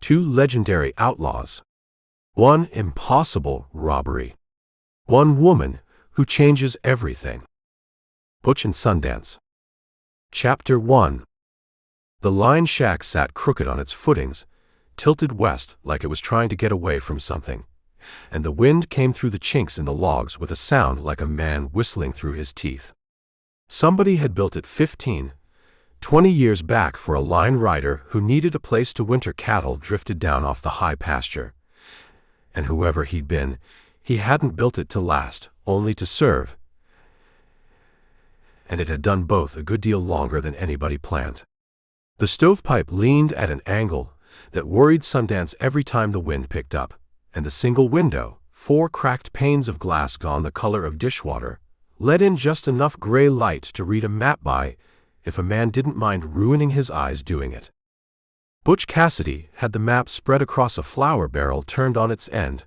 2 legendary outlaws. 1 impossible robbery. 1 woman who changes everything. Butch and Sundance. Chapter 1. The line shack sat crooked on its footings, tilted west like it was trying to get away from something, and the wind came through the chinks in the logs with a sound like a man whistling through his teeth. Somebody had built it 15, 20 years back for a line rider who needed a place to winter cattle drifted down off the high pasture. And whoever he'd been, he hadn't built it to last, only to serve. And it had done both a good deal longer than anybody planned. The stovepipe leaned at an angle that worried Sundance every time the wind picked up, and the single window, 4 cracked panes of glass gone the color of dishwater, let in just enough gray light to read a map by if a man didn't mind ruining his eyes doing it. Butch Cassidy had the map spread across a flour barrel turned on its end,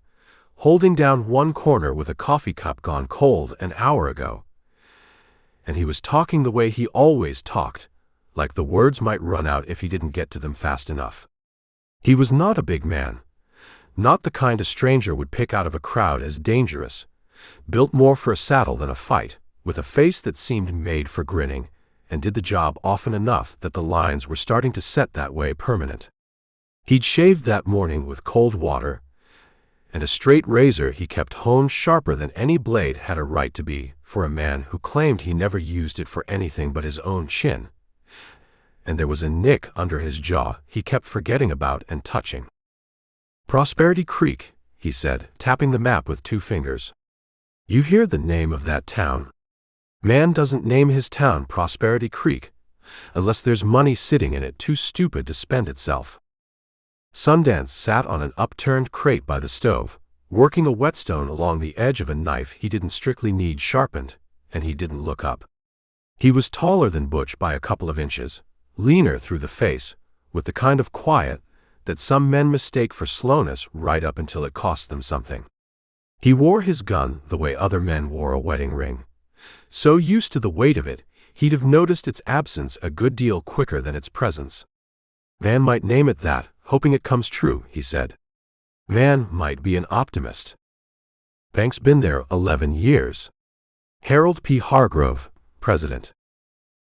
holding down one corner with a coffee cup gone cold an hour ago. And he was talking the way he always talked, like the words might run out if he didn't get to them fast enough. He was not a big man, not the kind a stranger would pick out of a crowd as dangerous, built more for a saddle than a fight, with a face that seemed made for grinning, and did the job often enough that the lines were starting to set that way permanent. He'd shaved that morning with cold water, and a straight razor he kept honed sharper than any blade had a right to be for a man who claimed he never used it for anything but his own chin. And there was a nick under his jaw he kept forgetting about and touching. "Prosperity Creek," he said, tapping the map with 2 fingers. "You hear the name of that town. Man doesn't name his town Prosperity Creek unless there's money sitting in it too stupid to spend itself." Sundance sat on an upturned crate by the stove, working a whetstone along the edge of a knife he didn't strictly need sharpened, and he didn't look up. He was taller than Butch by a couple of inches, leaner through the face, with the kind of quiet that some men mistake for slowness right up until it costs them something. He wore his gun the way other men wore a wedding ring. So used to the weight of it, he'd have noticed its absence a good deal quicker than its presence. "Man might name it that, hoping it comes true," he said. "Man might be an optimist. Bank's been there 11 years. Harold P. Hargrove, president."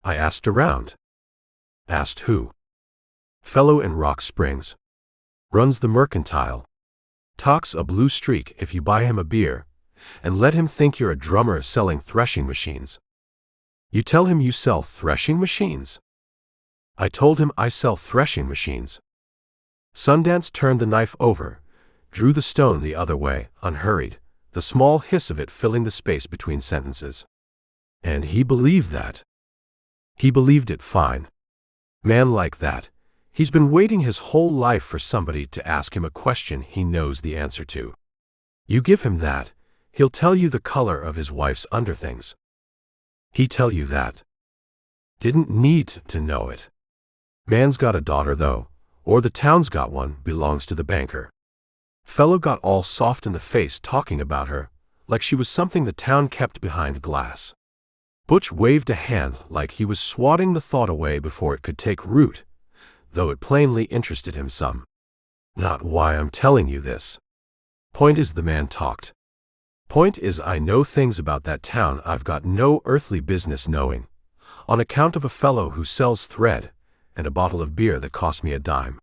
I asked around. "Asked who?" "Fellow in Rock Springs. Runs the mercantile. Talks a blue streak if you buy him a beer, and let him think you're a drummer selling threshing machines." "You tell him you sell threshing machines?" "I told him I sell threshing machines." Sundance turned the knife over, drew the stone the other way, unhurried, the small hiss of it filling the space between sentences. "And he believed that." "He believed it fine. Man like that, he's been waiting his whole life for somebody to ask him a question he knows the answer to. You give him that, he'll tell you the color of his wife's underthings. He tell you that. Didn't need to know it. Man's got a daughter though, or the town's got one, belongs to the banker." Fellow got all soft in the face talking about her, like she was something the town kept behind glass. Butch waved a hand like he was swatting the thought away before it could take root, though it plainly interested him some. "Not why I'm telling you this. Point is the man talked. Point is I know things about that town I've got no earthly business knowing, on account of a fellow who sells thread and a bottle of beer that cost me a dime.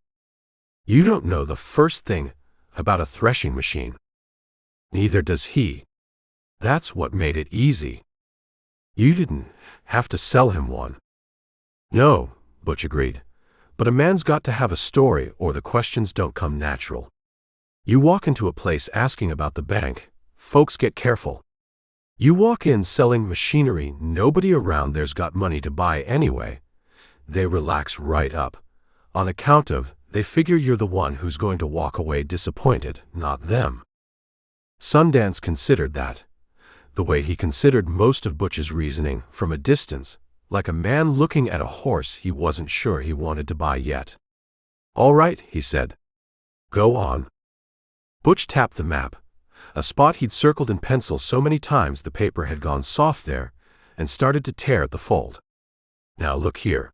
You don't know the first thing about a threshing machine. Neither does he. That's what made it easy. You didn't have to sell him one." "No," Butch agreed, "but a man's got to have a story or the questions don't come natural. You walk into a place asking about the bank, folks get careful. You walk in selling machinery nobody around there's got money to buy anyway, they relax right up, on account of they figure you're the one who's going to walk away disappointed, not them." Sundance considered that, the way he considered most of Butch's reasoning from a distance, like a man looking at a horse he wasn't sure he wanted to buy yet. "All right," he said. "Go on." Butch tapped the map, a spot he'd circled in pencil so many times the paper had gone soft there, and started to tear at the fold. "Now look here.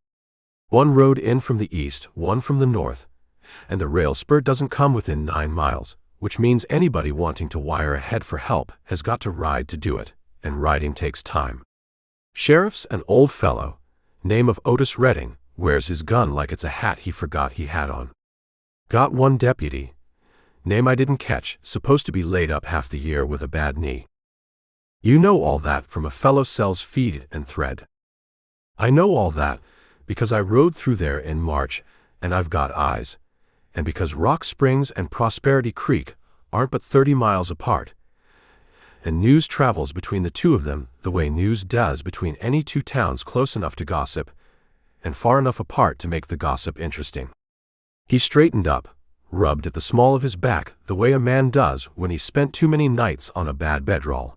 One road in from the east, one from the north, and the rail spur doesn't come within 9 miles, which means anybody wanting to wire ahead for help has got to ride to do it, and riding takes time. Sheriff's an old fellow, name of Otis Redding, wears his gun like it's a hat he forgot he had on. Got one deputy, name I didn't catch, supposed to be laid up half the year with a bad knee. You know all that from a fellow sells feed and thread. I know all that because I rode through there in March, and I've got eyes, and because Rock Springs and Prosperity Creek aren't but 30 miles apart, and news travels between the two of them the way news does between any two towns close enough to gossip, and far enough apart to make the gossip interesting. He straightened up, rubbed at the small of his back the way a man does when he's spent too many nights on a bad bedroll.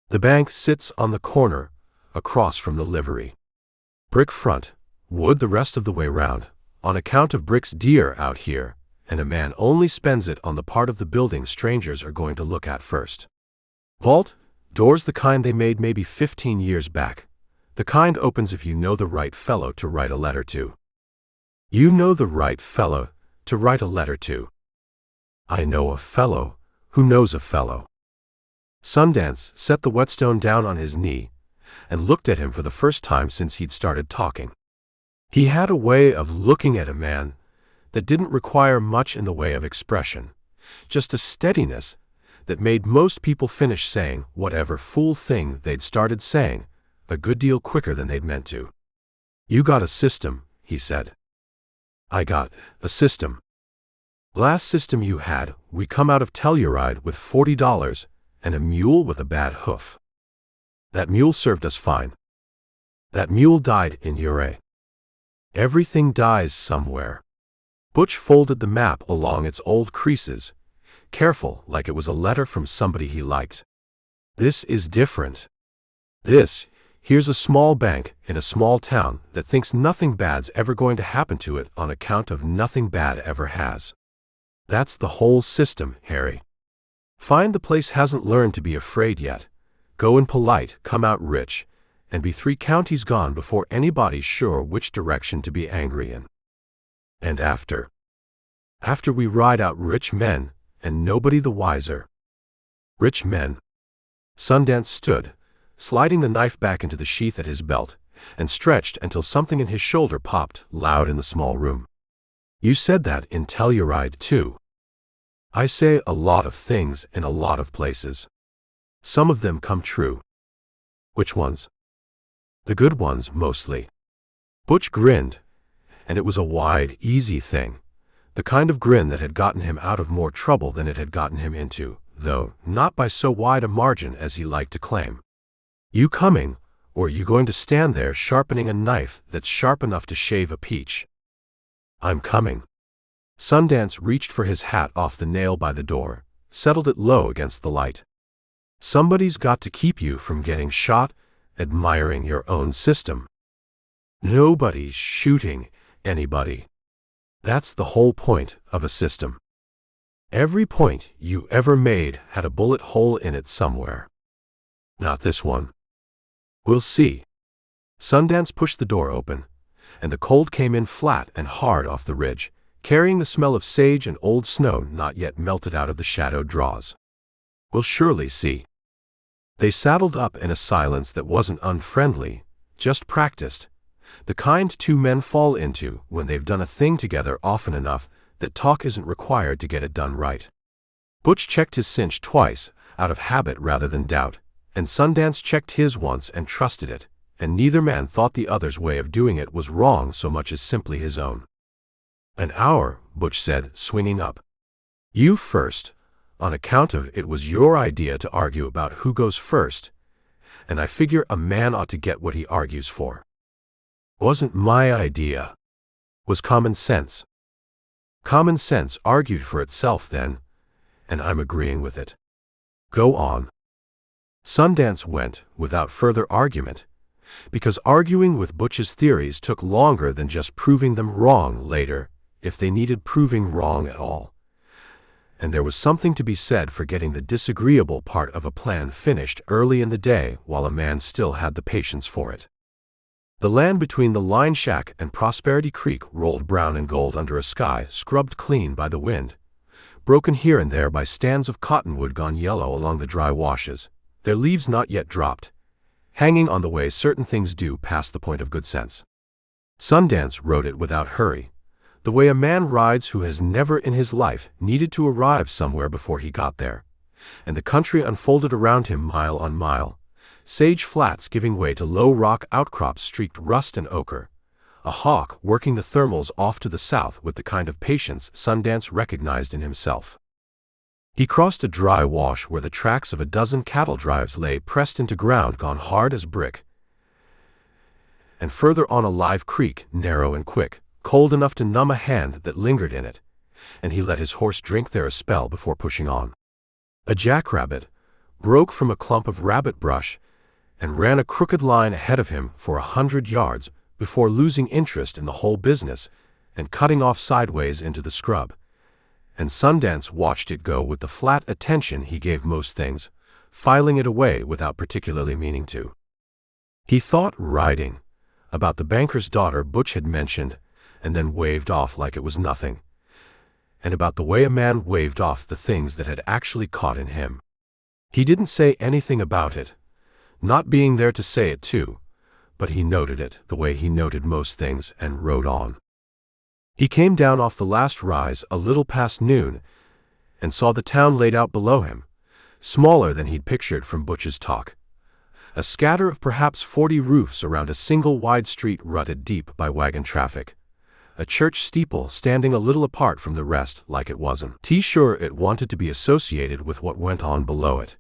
The bank sits on the corner, across from the livery. Brick front, wood the rest of the way round, on account of bricks dear out here, and a man only spends it on the part of the building strangers are going to look at first. Vault, doors the kind they made maybe 15 years back, the kind opens if you know the right fellow to write a letter to. You know the right fellow to write a letter to. I know a fellow who knows a fellow. Sundance set the whetstone down on his knee and looked at him for the first time since he'd started talking. He had a way of looking at a man that didn't require much in the way of expression, just a steadiness that made most people finish saying whatever fool thing they'd started saying a good deal quicker than they'd meant to. You got a system, he said. I got a system. Last system you had, we come out of Telluride with $40 and a mule with a bad hoof. That mule served us fine. That mule died in Ure. Everything dies somewhere. Butch folded the map along its old creases, careful like it was a letter from somebody he liked. This is different. Here's a small bank in a small town that thinks nothing bad's ever going to happen to it on account of nothing bad ever has. That's the whole system, Harry. Find the place hasn't learned to be afraid yet. Go in polite, come out rich, and be 3 counties gone before anybody's sure which direction to be angry in. And after we ride out rich men, and nobody the wiser. Rich men. Sundance stood, sliding the knife back into the sheath at his belt, and stretched until something in his shoulder popped loud in the small room. You said that in Telluride, too. I say a lot of things in a lot of places. Some of them come true. Which ones? The good ones, mostly. Butch grinned, and it was a wide, easy thing, the kind of grin that had gotten him out of more trouble than it had gotten him into, though not by so wide a margin as he liked to claim. You coming, or you going to stand there sharpening a knife that's sharp enough to shave a peach? I'm coming. Sundance reached for his hat off the nail by the door, settled it low against the light. Somebody's got to keep you from getting shot, admiring your own system. Nobody's shooting anybody. That's the whole point of a system. Every point you ever made had a bullet hole in it somewhere. Not this one. We'll see. Sundance pushed the door open, and the cold came in flat and hard off the ridge, carrying the smell of sage and old snow not yet melted out of the shadowed draws. We'll surely see. They saddled up in a silence that wasn't unfriendly, just practiced, the kind 2 men fall into when they've done a thing together often enough that talk isn't required to get it done right. Butch checked his cinch twice, out of habit rather than doubt, and Sundance checked his once and trusted it, and neither man thought the other's way of doing it was wrong so much as simply his own. An hour, Butch said, swinging up. You first, on account of it was your idea to argue about who goes first, and I figure a man ought to get what he argues for. Wasn't my idea. Was common sense. Common sense argued for itself then, and I'm agreeing with it. Go on. Sundance went, without further argument, because arguing with Butch's theories took longer than just proving them wrong later, if they needed proving wrong at all. And there was something to be said for getting the disagreeable part of a plan finished early in the day while a man still had the patience for it. The land between the Line Shack and Prosperity Creek rolled brown and gold under a sky scrubbed clean by the wind, broken here and there by stands of cottonwood gone yellow along the dry washes, their leaves not yet dropped, hanging on the way certain things do past the point of good sense. Sundance rode it without hurry, the way a man rides who has never in his life needed to arrive somewhere before he got there, and the country unfolded around him mile on mile, sage flats giving way to low rock outcrops streaked rust and ochre, a hawk working the thermals off to the south with the kind of patience Sundance recognized in himself. He crossed a dry wash where the tracks of a dozen cattle drives lay pressed into ground gone hard as brick, and further on a live creek, narrow and quick, cold enough to numb a hand that lingered in it, and he let his horse drink there a spell before pushing on. A jackrabbit broke from a clump of rabbit brush and ran a crooked line ahead of him for 100 yards before losing interest in the whole business and cutting off sideways into the scrub, and Sundance watched it go with the flat attention he gave most things, filing it away without particularly meaning to. He thought riding, about the banker's daughter Butch had mentioned, and then waved off like it was nothing, and about the way a man waved off the things that had actually caught in him. He didn't say anything about it, not being there to say it too, but he noted it the way he noted most things and rode on. He came down off the last rise a little past noon and saw the town laid out below him, smaller than he'd pictured from Butch's talk. A scatter of perhaps 40 roofs around a single wide street rutted deep by wagon traffic. A church steeple standing a little apart from the rest like it wasn't sure it wanted to be associated with what went on below it.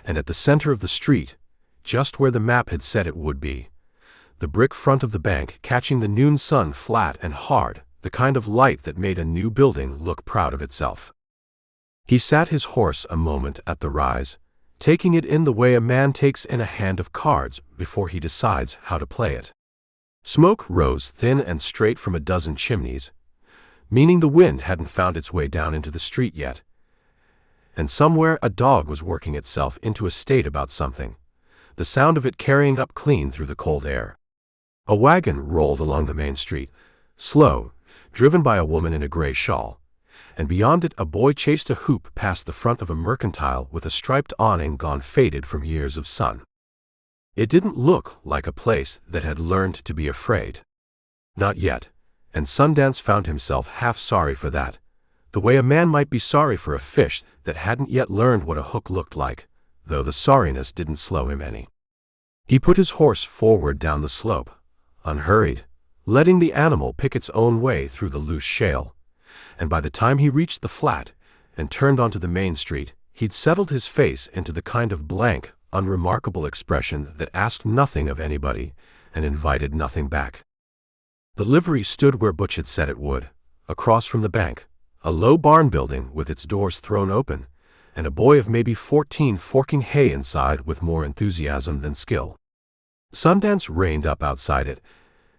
And at the center of the street, just where the map had said it would be, the brick front of the bank catching the noon sun flat and hard, the kind of light that made a new building look proud of itself. He sat his horse a moment at the rise, taking it in the way a man takes in a hand of cards before he decides how to play it. Smoke rose thin and straight from a dozen chimneys, meaning the wind hadn't found its way down into the street yet, and somewhere a dog was working itself into a state about something, the sound of it carrying up clean through the cold air. A wagon rolled along the main street, slow, driven by a woman in a gray shawl, and beyond it a boy chased a hoop past the front of a mercantile with a striped awning gone faded from years of sun. It didn't look like a place that had learned to be afraid. Not yet, and Sundance found himself half sorry for that, the way a man might be sorry for a fish that hadn't yet learned what a hook looked like, though the sorriness didn't slow him any. He put his horse forward down the slope, unhurried, letting the animal pick its own way through the loose shale, and by the time he reached the flat and turned onto the main street, he'd settled his face into the kind of blank, unremarkable expression that asked nothing of anybody and invited nothing back. The livery stood where Butch had said it would, across from the bank, a low barn building with its doors thrown open, and a boy of maybe 14 forking hay inside with more enthusiasm than skill. Sundance reined up outside it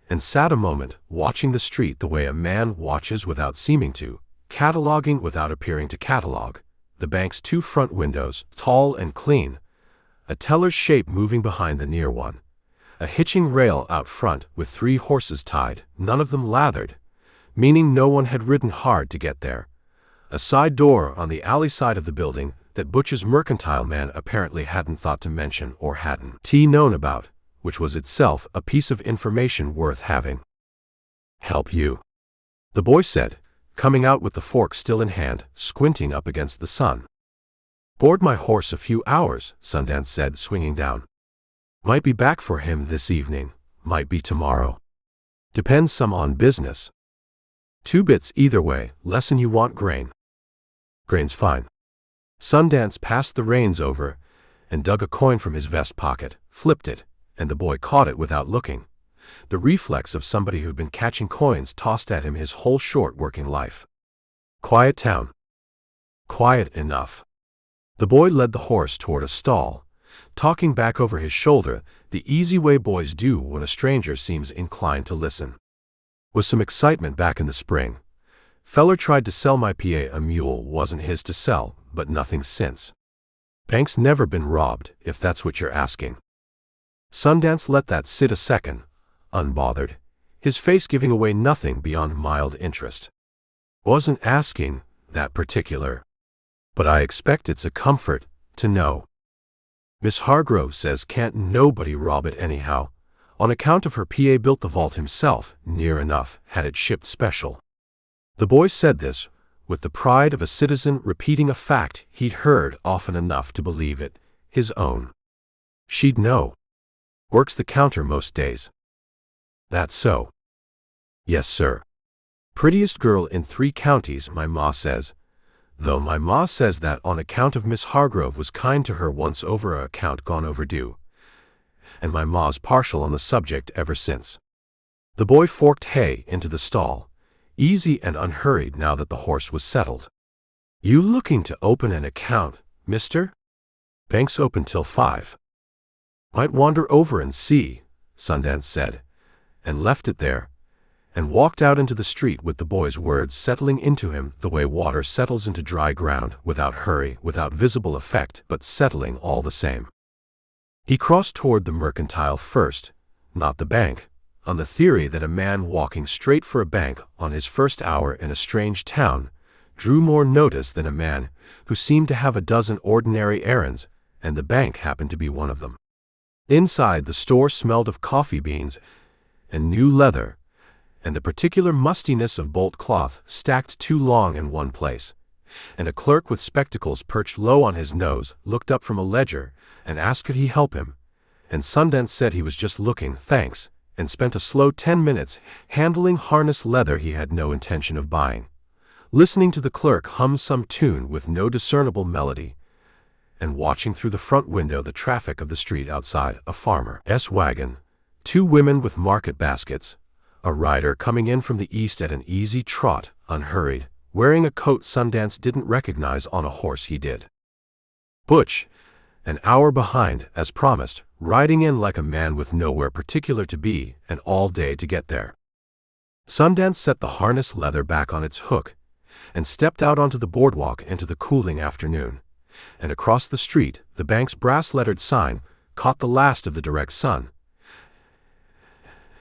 and sat a moment watching the street the way a man watches without seeming to, cataloging without appearing to catalog, the bank's 2 front windows, tall and clean, a teller's shape moving behind the near one, a hitching rail out front with 3 horses tied, none of them lathered, meaning no one had ridden hard to get there, a side door on the alley side of the building that Butch's mercantile man apparently hadn't thought to mention or hadn't known about, which was itself a piece of information worth having. "Help you?" the boy said, coming out with the fork still in hand, squinting up against the sun. "Board my horse a few hours," Sundance said, swinging down. "Might be back for him this evening, might be tomorrow. Depends some on business. 2 bits either way, lesson you want grain." "Grain's fine." Sundance passed the reins over and dug a coin from his vest pocket, flipped it, and the boy caught it without looking, the reflex of somebody who'd been catching coins tossed at him his whole short working life. "Quiet town." "Quiet enough." The boy led the horse toward a stall, talking back over his shoulder, the easy way boys do when a stranger seems inclined to listen. "Was some excitement back in the spring. Feller tried to sell my PA a mule, wasn't his to sell, but nothing since. Bank's never been robbed, if that's what you're asking." Sundance let that sit a second, unbothered, his face giving away nothing beyond mild interest. "Wasn't asking that particular. But I expect it's a comfort to know. Miss Hargrove says can't nobody rob it anyhow, on account of her PA built the vault himself, near enough, had it shipped special." The boy said this with the pride of a citizen repeating a fact he'd heard often enough to believe it his own. "She'd know. Works the counter most days." "That's so." "Yes, sir. Prettiest girl in 3 counties, my ma says. Though my ma says that on account of Miss Hargrove was kind to her once over a account gone overdue. And my ma's partial on the subject ever since." The boy forked hay into the stall, easy and unhurried now that the horse was settled. "You looking to open an account, mister? Bank's open till 5. "Might wander over and see," Sundance said, and left it there, and walked out into the street with the boy's words settling into him the way water settles into dry ground, without hurry, without visible effect, but settling all the same. He crossed toward the mercantile first, not the bank, on the theory that a man walking straight for a bank on his first hour in a strange town drew more notice than a man who seemed to have a dozen ordinary errands, and the bank happened to be one of them. Inside, the store smelled of coffee beans and new leather, and the particular mustiness of bolt cloth stacked too long in one place, and a clerk with spectacles perched low on his nose looked up from a ledger and asked could he help him, and Sundance said he was just looking, thanks, and spent a slow 10 minutes handling harness leather he had no intention of buying, listening to the clerk hum some tune with no discernible melody, and watching through the front window the traffic of the street outside, a farmer's wagon, 2 women with market baskets, a rider coming in from the east at an easy trot, unhurried, wearing a coat Sundance didn't recognize on a horse he did. Butch, an hour behind, as promised, riding in like a man with nowhere particular to be and all day to get there. Sundance set the harness leather back on its hook and stepped out onto the boardwalk into the cooling afternoon, and across the street the bank's brass-lettered sign caught the last of the direct sun.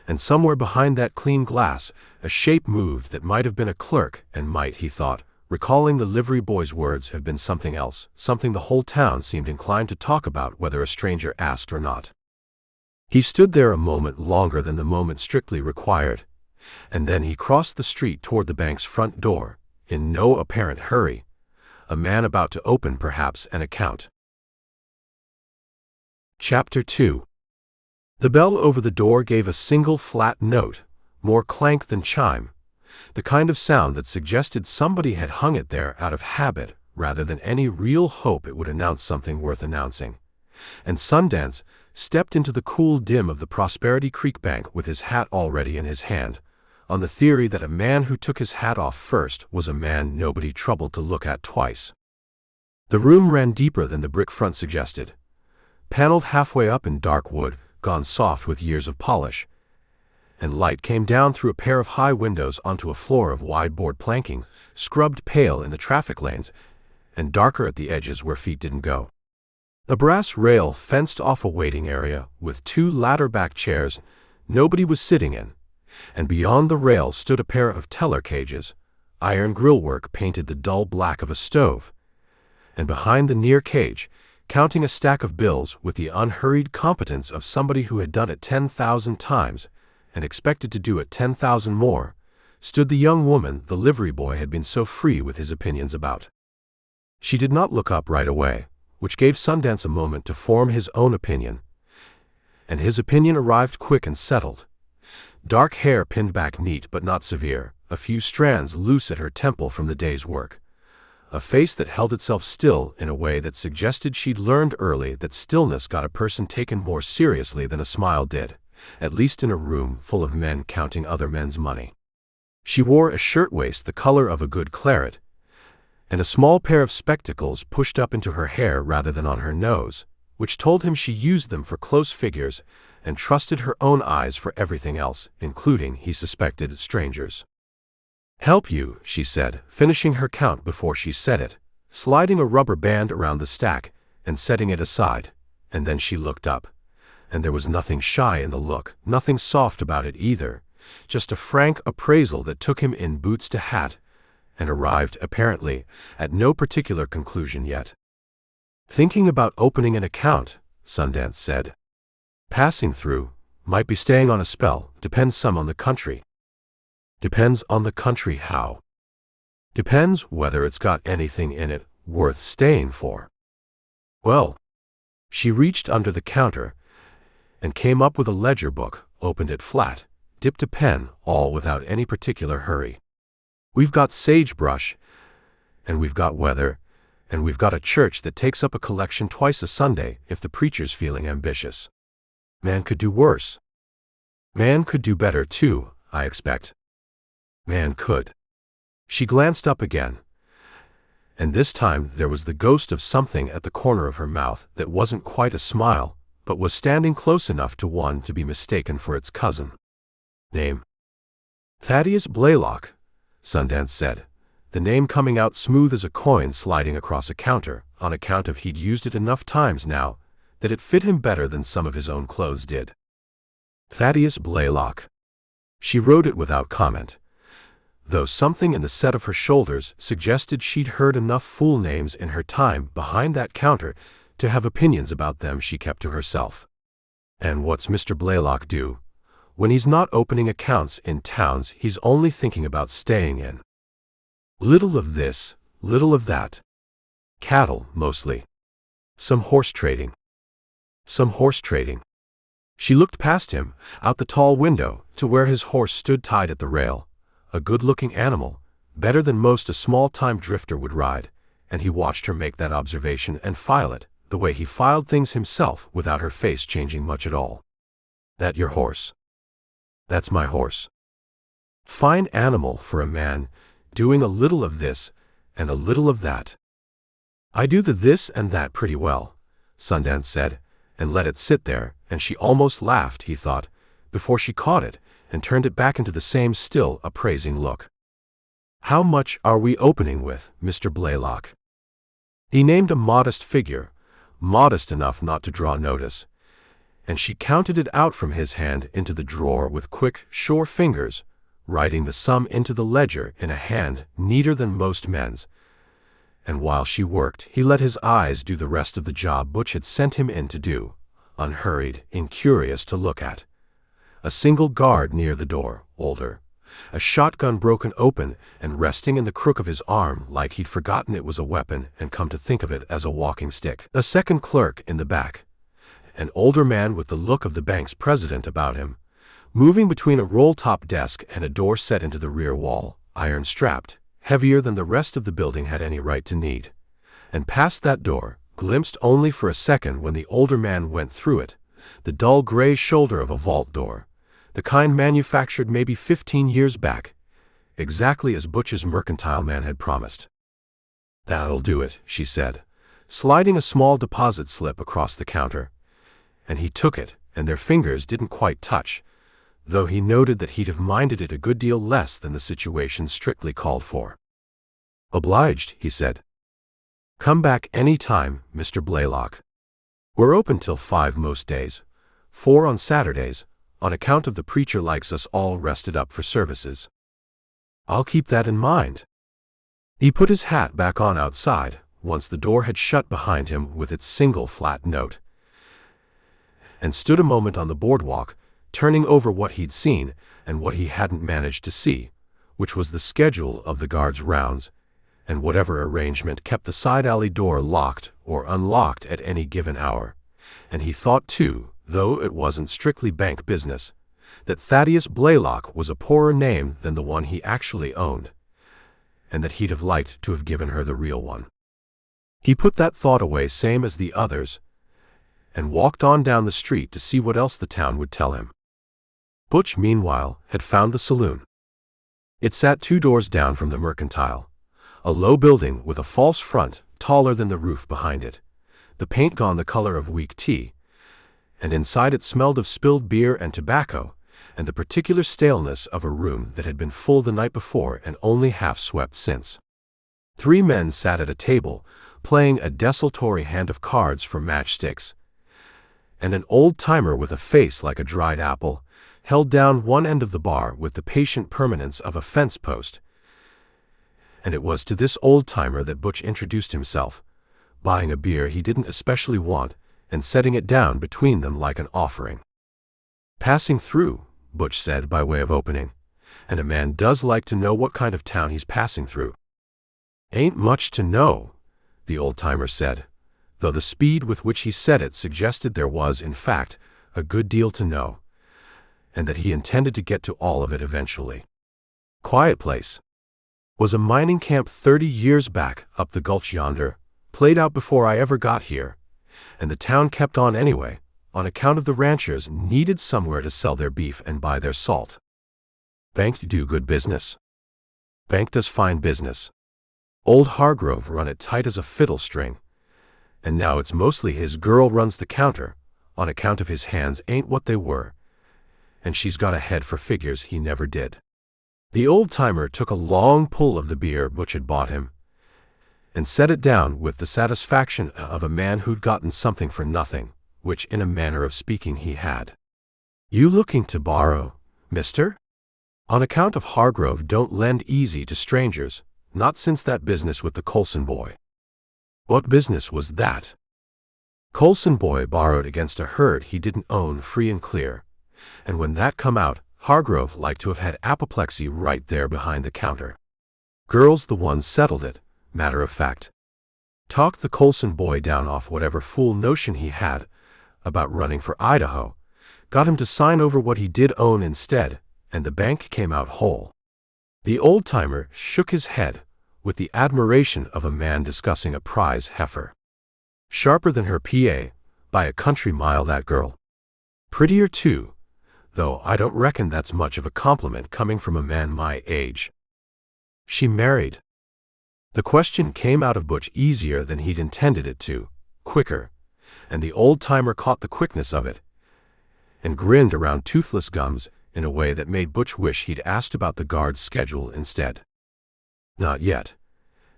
And somewhere behind that clean glass, a shape moved that might have been a clerk, and might, he thought, recalling the livery boy's words, have been something else, something the whole town seemed inclined to talk about whether a stranger asked or not. He stood there a moment longer than the moment strictly required, and then he crossed the street toward the bank's front door, in no apparent hurry, a man about to open perhaps an account. Chapter 2. The bell over the door gave a single flat note, more clank than chime, the kind of sound that suggested somebody had hung it there out of habit rather than any real hope it would announce something worth announcing. And Sundance stepped into the cool dim of the Prosperity Creek Bank with his hat already in his hand, on the theory that a man who took his hat off first was a man nobody troubled to look at twice. The room ran deeper than the brick front suggested, paneled halfway up in dark wood, gone soft with years of polish, and light came down through a pair of high windows onto a floor of wide board planking, scrubbed pale in the traffic lanes, and darker at the edges where feet didn't go. A brass rail fenced off a waiting area with 2 ladder-back chairs nobody was sitting in, and beyond the rail stood a pair of teller cages, iron grillwork painted the dull black of a stove, and behind the near cage, counting a stack of bills with the unhurried competence of somebody who had done it 10,000 times and expected to do it 10,000 more, stood the young woman the livery boy had been so free with his opinions about. She did not look up right away, which gave Sundance a moment to form his own opinion, and his opinion arrived quick and settled. Dark hair pinned back neat but not severe, a few strands loose at her temple from the day's work. A face that held itself still in a way that suggested she'd learned early that stillness got a person taken more seriously than a smile did, at least in a room full of men counting other men's money. She wore a shirtwaist the color of a good claret, and a small pair of spectacles pushed up into her hair rather than on her nose, which told him she used them for close figures and trusted her own eyes for everything else, including, he suspected, strangers. "Help you," she said, finishing her count before she said it, sliding a rubber band around the stack and setting it aside, and then she looked up, And there was nothing shy in the look, nothing soft about it either, just a frank appraisal that took him in boots to hat, and arrived, apparently, at no particular conclusion yet. "Thinking about opening an account," Sundance said. "Passing through, might be staying on a spell, depends some on the country." "Depends on the country how?" "Depends whether it's got anything in it worth staying for." "Well." She reached under the counter and came up with a ledger book, opened it flat, dipped a pen, all without any particular hurry. "We've got sagebrush, and we've got weather, and we've got a church that takes up a collection twice a Sunday if the preacher's feeling ambitious. Man could do worse. Man could do better too, I expect. Man could." She glanced up again, and this time there was the ghost of something at the corner of her mouth that wasn't quite a smile, but was standing close enough to one to be mistaken for its cousin. "Name?" "Thaddeus Blaylock," Sundance said, the name coming out smooth as a coin sliding across a counter, on account of he'd used it enough times now that it fit him better than some of his own clothes did. "Thaddeus Blaylock." She wrote it without comment, though something in the set of her shoulders suggested she'd heard enough fool names in her time behind that counter to have opinions about them she kept to herself. "And what's Mr. Blaylock do? When he's not opening accounts in towns he's only thinking about staying in?" "Little of this, little of that. Cattle, mostly. Some horse trading." "Some horse trading." She looked past him, out the tall window, to where his horse stood tied at the rail, a good-looking animal, better than most a small-time drifter would ride, and he watched her make that observation and file it, the way he filed things himself without her face changing much at all. "That your horse?" "That's my horse." "Fine animal for a man, doing a little of this and a little of that." "I do the this and that pretty well," Sundance said, and let it sit there, and she almost laughed, he thought, before she caught it and turned it back into the same still, appraising look. "How much are we opening with, Mr. Blaylock?" He named a modest figure, modest enough not to draw notice, and she counted it out from his hand into the drawer with quick, sure fingers, writing the sum into the ledger in a hand neater than most men's. And while she worked, he let his eyes do the rest of the job Butch had sent him in to do, unhurried, incurious to look at. A single guard near the door, older, a shotgun broken open and resting in the crook of his arm like he'd forgotten it was a weapon and come to think of it as a walking stick. A second clerk in the back, an older man with the look of the bank's president about him, moving between a roll-top desk and a door set into the rear wall, iron-strapped, heavier than the rest of the building had any right to need. And past that door, glimpsed only for a second when the older man went through it, the dull gray shoulder of a vault door, the kind manufactured maybe 15 years back, exactly as Butch's mercantile man had promised. "That'll do it," she said, sliding a small deposit slip across the counter. And he took it, and their fingers didn't quite touch, though he noted that he'd have minded it a good deal less than the situation strictly called for. "Obliged," he said. "Come back any time, Mr. Blaylock. We're open till 5 most days, 4 on Saturdays, on account of the preacher likes us all rested up for services." "I'll keep that in mind." He put his hat back on outside, once the door had shut behind him with its single flat note, and stood a moment on the boardwalk, turning over what he'd seen and what he hadn't managed to see, which was the schedule of the guards' rounds, and whatever arrangement kept the side alley door locked or unlocked at any given hour. And he thought too, though it wasn't strictly bank business, that Thaddeus Blaylock was a poorer name than the one he actually owned, and that he'd have liked to have given her the real one. He put that thought away same as the others, and walked on down the street to see what else the town would tell him. Butch, meanwhile, had found the saloon. It sat 2 doors down from the mercantile, a low building with a false front taller than the roof behind it, the paint gone the color of weak tea, and inside it smelled of spilled beer and tobacco, and the particular staleness of a room that had been full the night before and only half swept since. 3 men sat at a table, playing a desultory hand of cards for matchsticks, and an old-timer with a face like a dried apple held down one end of the bar with the patient permanence of a fence post. And it was to this old-timer that Butch introduced himself, buying a beer he didn't especially want and setting it down between them like an offering. "Passing through," Butch said by way of opening, "and a man does like to know what kind of town he's passing through." "Ain't much to know," the old-timer said, though the speed with which he said it suggested there was, in fact, a good deal to know, and that he intended to get to all of it eventually. "Quiet place. Was a mining camp 30 years back up the gulch yonder, played out before I ever got here, and the town kept on anyway, on account of the ranchers needed somewhere to sell their beef and buy their salt. Bank do good business. Bank does fine business. Old Hargrove run it tight as a fiddle string, and now it's mostly his girl runs the counter, on account of his hands ain't what they were, and she's got a head for figures he never did." The old-timer took a long pull of the beer Butch had bought him, and set it down with the satisfaction of a man who'd gotten something for nothing, which in a manner of speaking he had. "You looking to borrow, mister? On account of Hargrove don't lend easy to strangers, not since that business with the Colson boy." "What business was that?" "Colson boy borrowed against a herd he didn't own free and clear, and when that come out, Hargrove liked to have had apoplexy right there behind the counter. Girl's the one settled it, matter of fact. Talked the Colson boy down off whatever fool notion he had about running for Idaho, got him to sign over what he did own instead, and the bank came out whole." The old-timer shook his head with the admiration of a man discussing a prize heifer. "Sharper than her PA, by a country mile, that girl. Prettier too, though I don't reckon that's much of a compliment coming from a man my age." "She married?" The question came out of Butch easier than he'd intended it to, quicker, and the old-timer caught the quickness of it, and grinned around toothless gums in a way that made Butch wish he'd asked about the guard's schedule instead. "Not yet,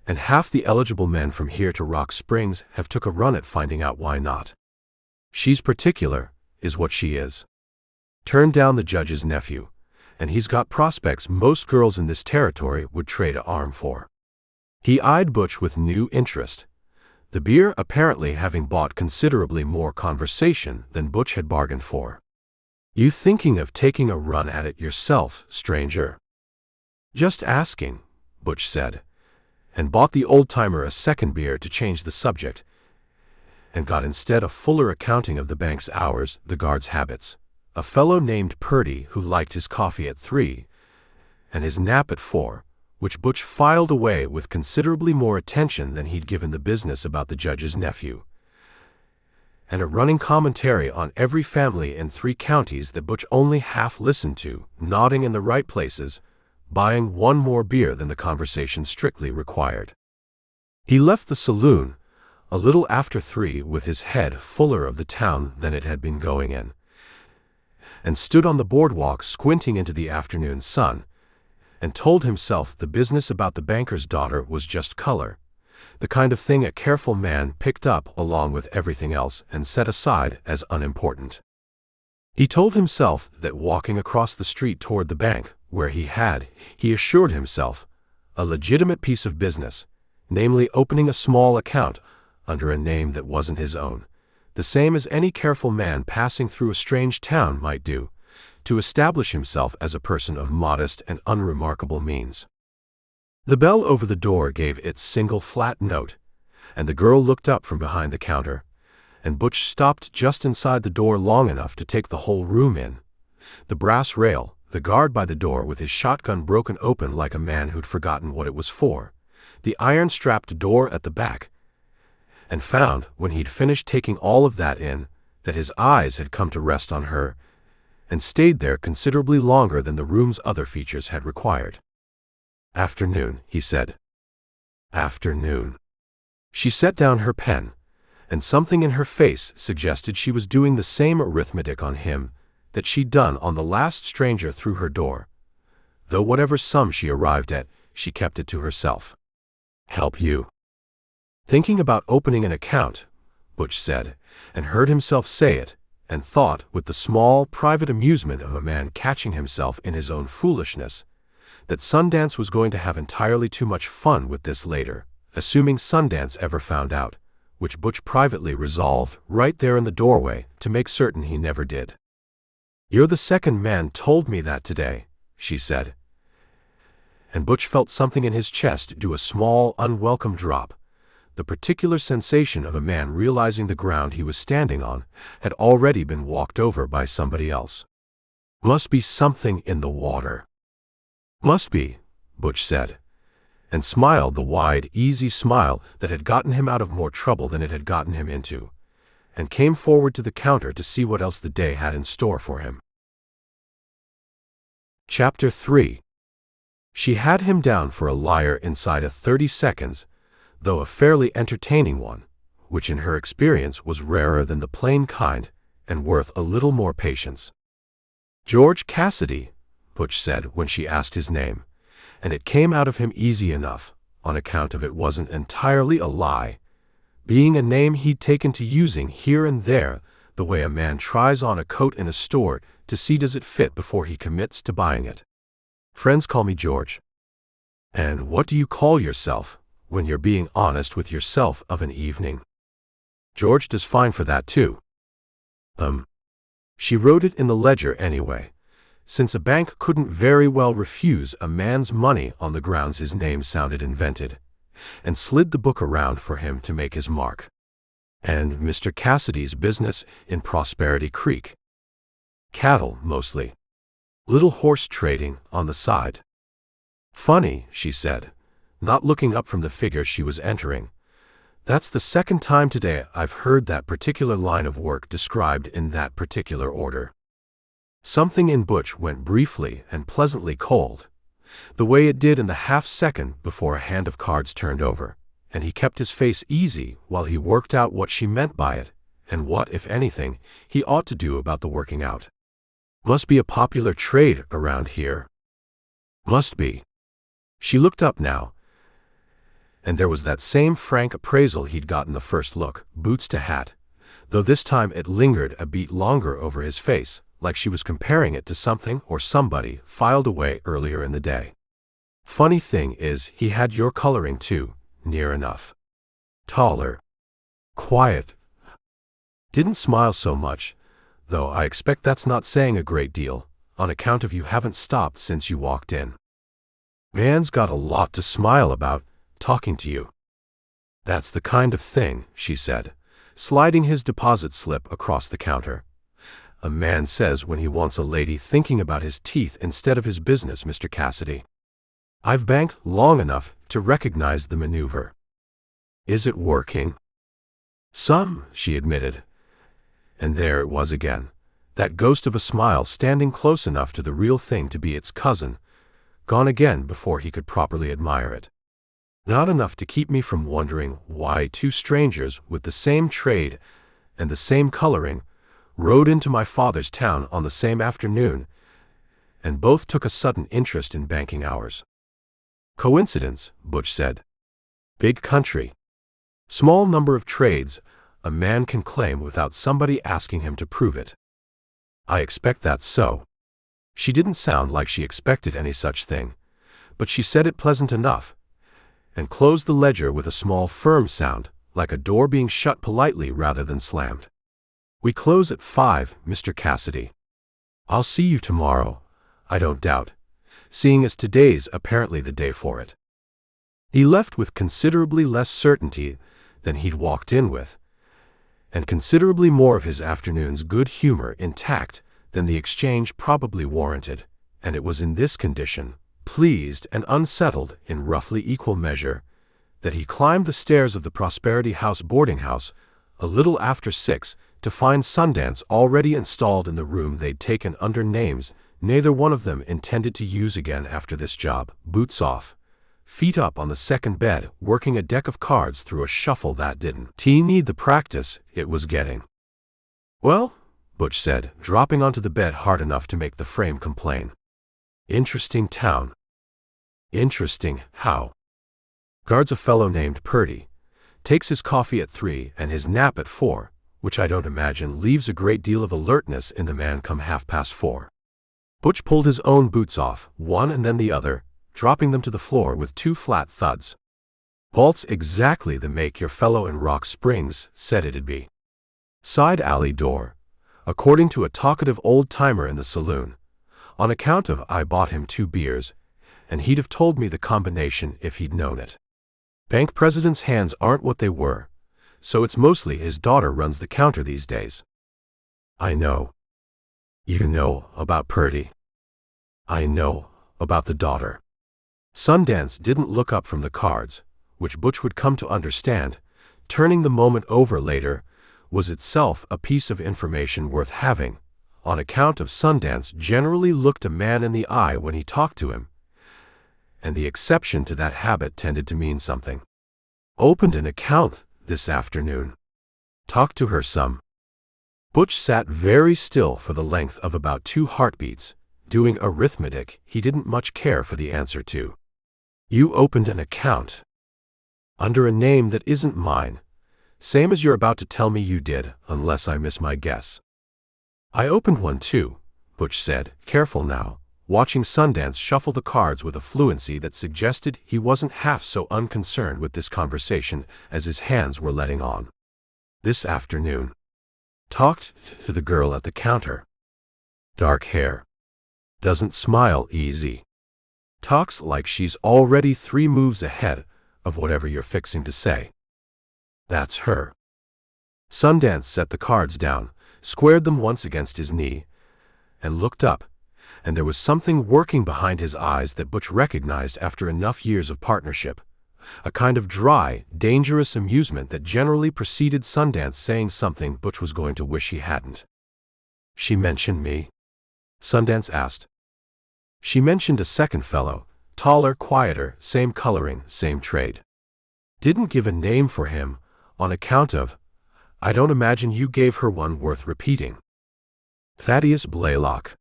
and half the eligible men from here to Rock Springs have took a run at finding out why not. She's particular, is what she is. Turned down the judge's nephew, and he's got prospects most girls in this territory would trade a arm for." He eyed Butch with new interest, the beer apparently having bought considerably more conversation than Butch had bargained for. "You thinking of taking a run at it yourself, stranger?" "Just asking," Butch said, and bought the old-timer a second beer to change the subject, and got instead a fuller accounting of the bank's hours, the guard's habits, a fellow named Purdy who liked his coffee at 3, and his nap at 4, which Butch filed away with considerably more attention than he'd given the business about the judge's nephew, and a running commentary on every family in 3 counties that Butch only half listened to, nodding in the right places, buying one more beer than the conversation strictly required. He left the saloon a little after 3 with his head fuller of the town than it had been going in, and stood on the boardwalk squinting into the afternoon sun, and told himself the business about the banker's daughter was just color, the kind of thing a careful man picked up along with everything else and set aside as unimportant. He told himself that walking across the street toward the bank, where he assured himself, a legitimate piece of business, namely opening a small account under a name that wasn't his own, the same as any careful man passing through a strange town might do, to establish himself as a person of modest and unremarkable means. The bell over the door gave its single flat note, and the girl looked up from behind the counter, and Butch stopped just inside the door long enough to take the whole room in. The brass rail, the guard by the door with his shotgun broken open like a man who'd forgotten what it was for, the iron-strapped door at the back, and found, when he'd finished taking all of that in, that his eyes had come to rest on her, and stayed there considerably longer than the room's other features had required. "Afternoon," he said. "Afternoon." She set down her pen, and something in her face suggested she was doing the same arithmetic on him that she'd done on the last stranger through her door, though whatever sum she arrived at, she kept it to herself. "Help you?" "Thinking about opening an account," Butch said, and heard himself say it, and thought, with the small, private amusement of a man catching himself in his own foolishness, that Sundance was going to have entirely too much fun with this later, assuming Sundance ever found out, which Butch privately resolved, right there in the doorway, to make certain he never did. "You're the second man told me that today," she said. And Butch felt something in his chest do a small, unwelcome drop. The particular sensation of a man realizing the ground he was standing on had already been walked over by somebody else. "Must be something in the water." "Must be," Butch said, and smiled the wide, easy smile that had gotten him out of more trouble than it had gotten him into, and came forward to the counter to see what else the day had in store for him. Chapter 3. She had him down for a liar inside of 30 seconds, though a fairly entertaining one, which in her experience was rarer than the plain kind and worth a little more patience. "George Cassidy," Butch said when she asked his name, and it came out of him easy enough, on account of it wasn't entirely a lie, being a name he'd taken to using here and there, the way a man tries on a coat in a store to see does it fit before he commits to buying it. "Friends call me George." "And what do you call yourself when you're being honest with yourself of an evening?" "George does fine for that too." She wrote it in the ledger anyway, since a bank couldn't very well refuse a man's money on the grounds his name sounded invented, and slid the book around for him to make his mark. "And Mr. Cassidy's business in Prosperity Creek?" "Cattle, mostly. Little horse trading on the side." "Funny," she said, not looking up from the figure she was entering. "That's the second time today I've heard that particular line of work described in that particular order." Something in Butch went briefly and pleasantly cold, the way it did in the half-second before a hand of cards turned over, and he kept his face easy while he worked out what she meant by it, and what, if anything, he ought to do about the working out. "Must be a popular trade around here." "Must be." She looked up now, and there was that same frank appraisal he'd gotten the first look, boots to hat, though this time it lingered a beat longer over his face, like she was comparing it to something or somebody filed away earlier in the day. "Funny thing is, he had your coloring too, near enough. Taller. Quiet. Didn't smile so much, though I expect that's not saying a great deal, on account of you haven't stopped since you walked in. Man's got a lot to smile about, talking to you." "That's the kind of thing," she said, sliding his deposit slip across the counter, "a man says when he wants a lady thinking about his teeth instead of his business, Mr. Cassidy. I've banked long enough to recognize the maneuver." "Is it working?" "Some," she admitted. And there it was again, that ghost of a smile standing close enough to the real thing to be its cousin, gone again before he could properly admire it. "Not enough to keep me from wondering why two strangers with the same trade and the same coloring rode into my father's town on the same afternoon, and both took a sudden interest in banking hours." "Coincidence," Butch said. "Big country. Small number of trades a man can claim without somebody asking him to prove it." "I expect that's so." She didn't sound like she expected any such thing, but she said it pleasant enough, and closed the ledger with a small firm sound, like a door being shut politely rather than slammed. "We close at 5, Mr. Cassidy. I'll see you tomorrow, I don't doubt, seeing as today's apparently the day for it." He left with considerably less certainty than he'd walked in with, and considerably more of his afternoon's good humor intact than the exchange probably warranted, and it was in this condition, pleased and unsettled in roughly equal measure, that he climbed the stairs of the Prosperity House boarding house a little after 6 to find Sundance already installed in the room they'd taken under names neither one of them intended to use again after this job, boots off, feet up on the second bed, working a deck of cards through a shuffle that didn't need the practice it was getting. "Well," Butch said, dropping onto the bed hard enough to make the frame complain. "Interesting town." "Interesting, how?" "Guards a fellow named Purdy. Takes his coffee at 3 and his nap at 4, which I don't imagine leaves a great deal of alertness in the man come 4:30. Butch pulled his own boots off, one and then the other, dropping them to the floor with 2 flat thuds. "Vault's exactly the make your fellow in Rock Springs said it'd be." Side alley door, according to a talkative old-timer in the saloon. On account of I bought him 2 beers, and he'd have told me the combination if he'd known it. Bank presidents' hands aren't what they were, so it's mostly his daughter runs the counter these days. I know. You know about Purdy. I know about the daughter. Sundance didn't look up from the cards, which Butch would come to understand, turning the moment over later, was itself a piece of information worth having, on account of Sundance generally looked a man in the eye when he talked to him, and the exception to that habit tended to mean something. Opened an account this afternoon. Talked to her some. Butch sat very still for the length of about 2 heartbeats, doing arithmetic he didn't much care for the answer to. You opened an account. Under a name that isn't mine, same as you're about to tell me you did, unless I miss my guess. I opened one too, Butch said, careful now, watching Sundance shuffle the cards with a fluency that suggested he wasn't half so unconcerned with this conversation as his hands were letting on. This afternoon. Talked to the girl at the counter. Dark hair. Doesn't smile easy. Talks like she's already 3 moves ahead of whatever you're fixing to say. That's her. Sundance set the cards down, squared them once against his knee, and looked up, and there was something working behind his eyes that Butch recognized after enough years of partnership, a kind of dry, dangerous amusement that generally preceded Sundance saying something Butch was going to wish he hadn't. She mentioned me? Sundance asked. She mentioned a second fellow, taller, quieter, same coloring, same trade. Didn't give a name for him, on account of, I don't imagine you gave her one worth repeating. Thaddeus Blaylock.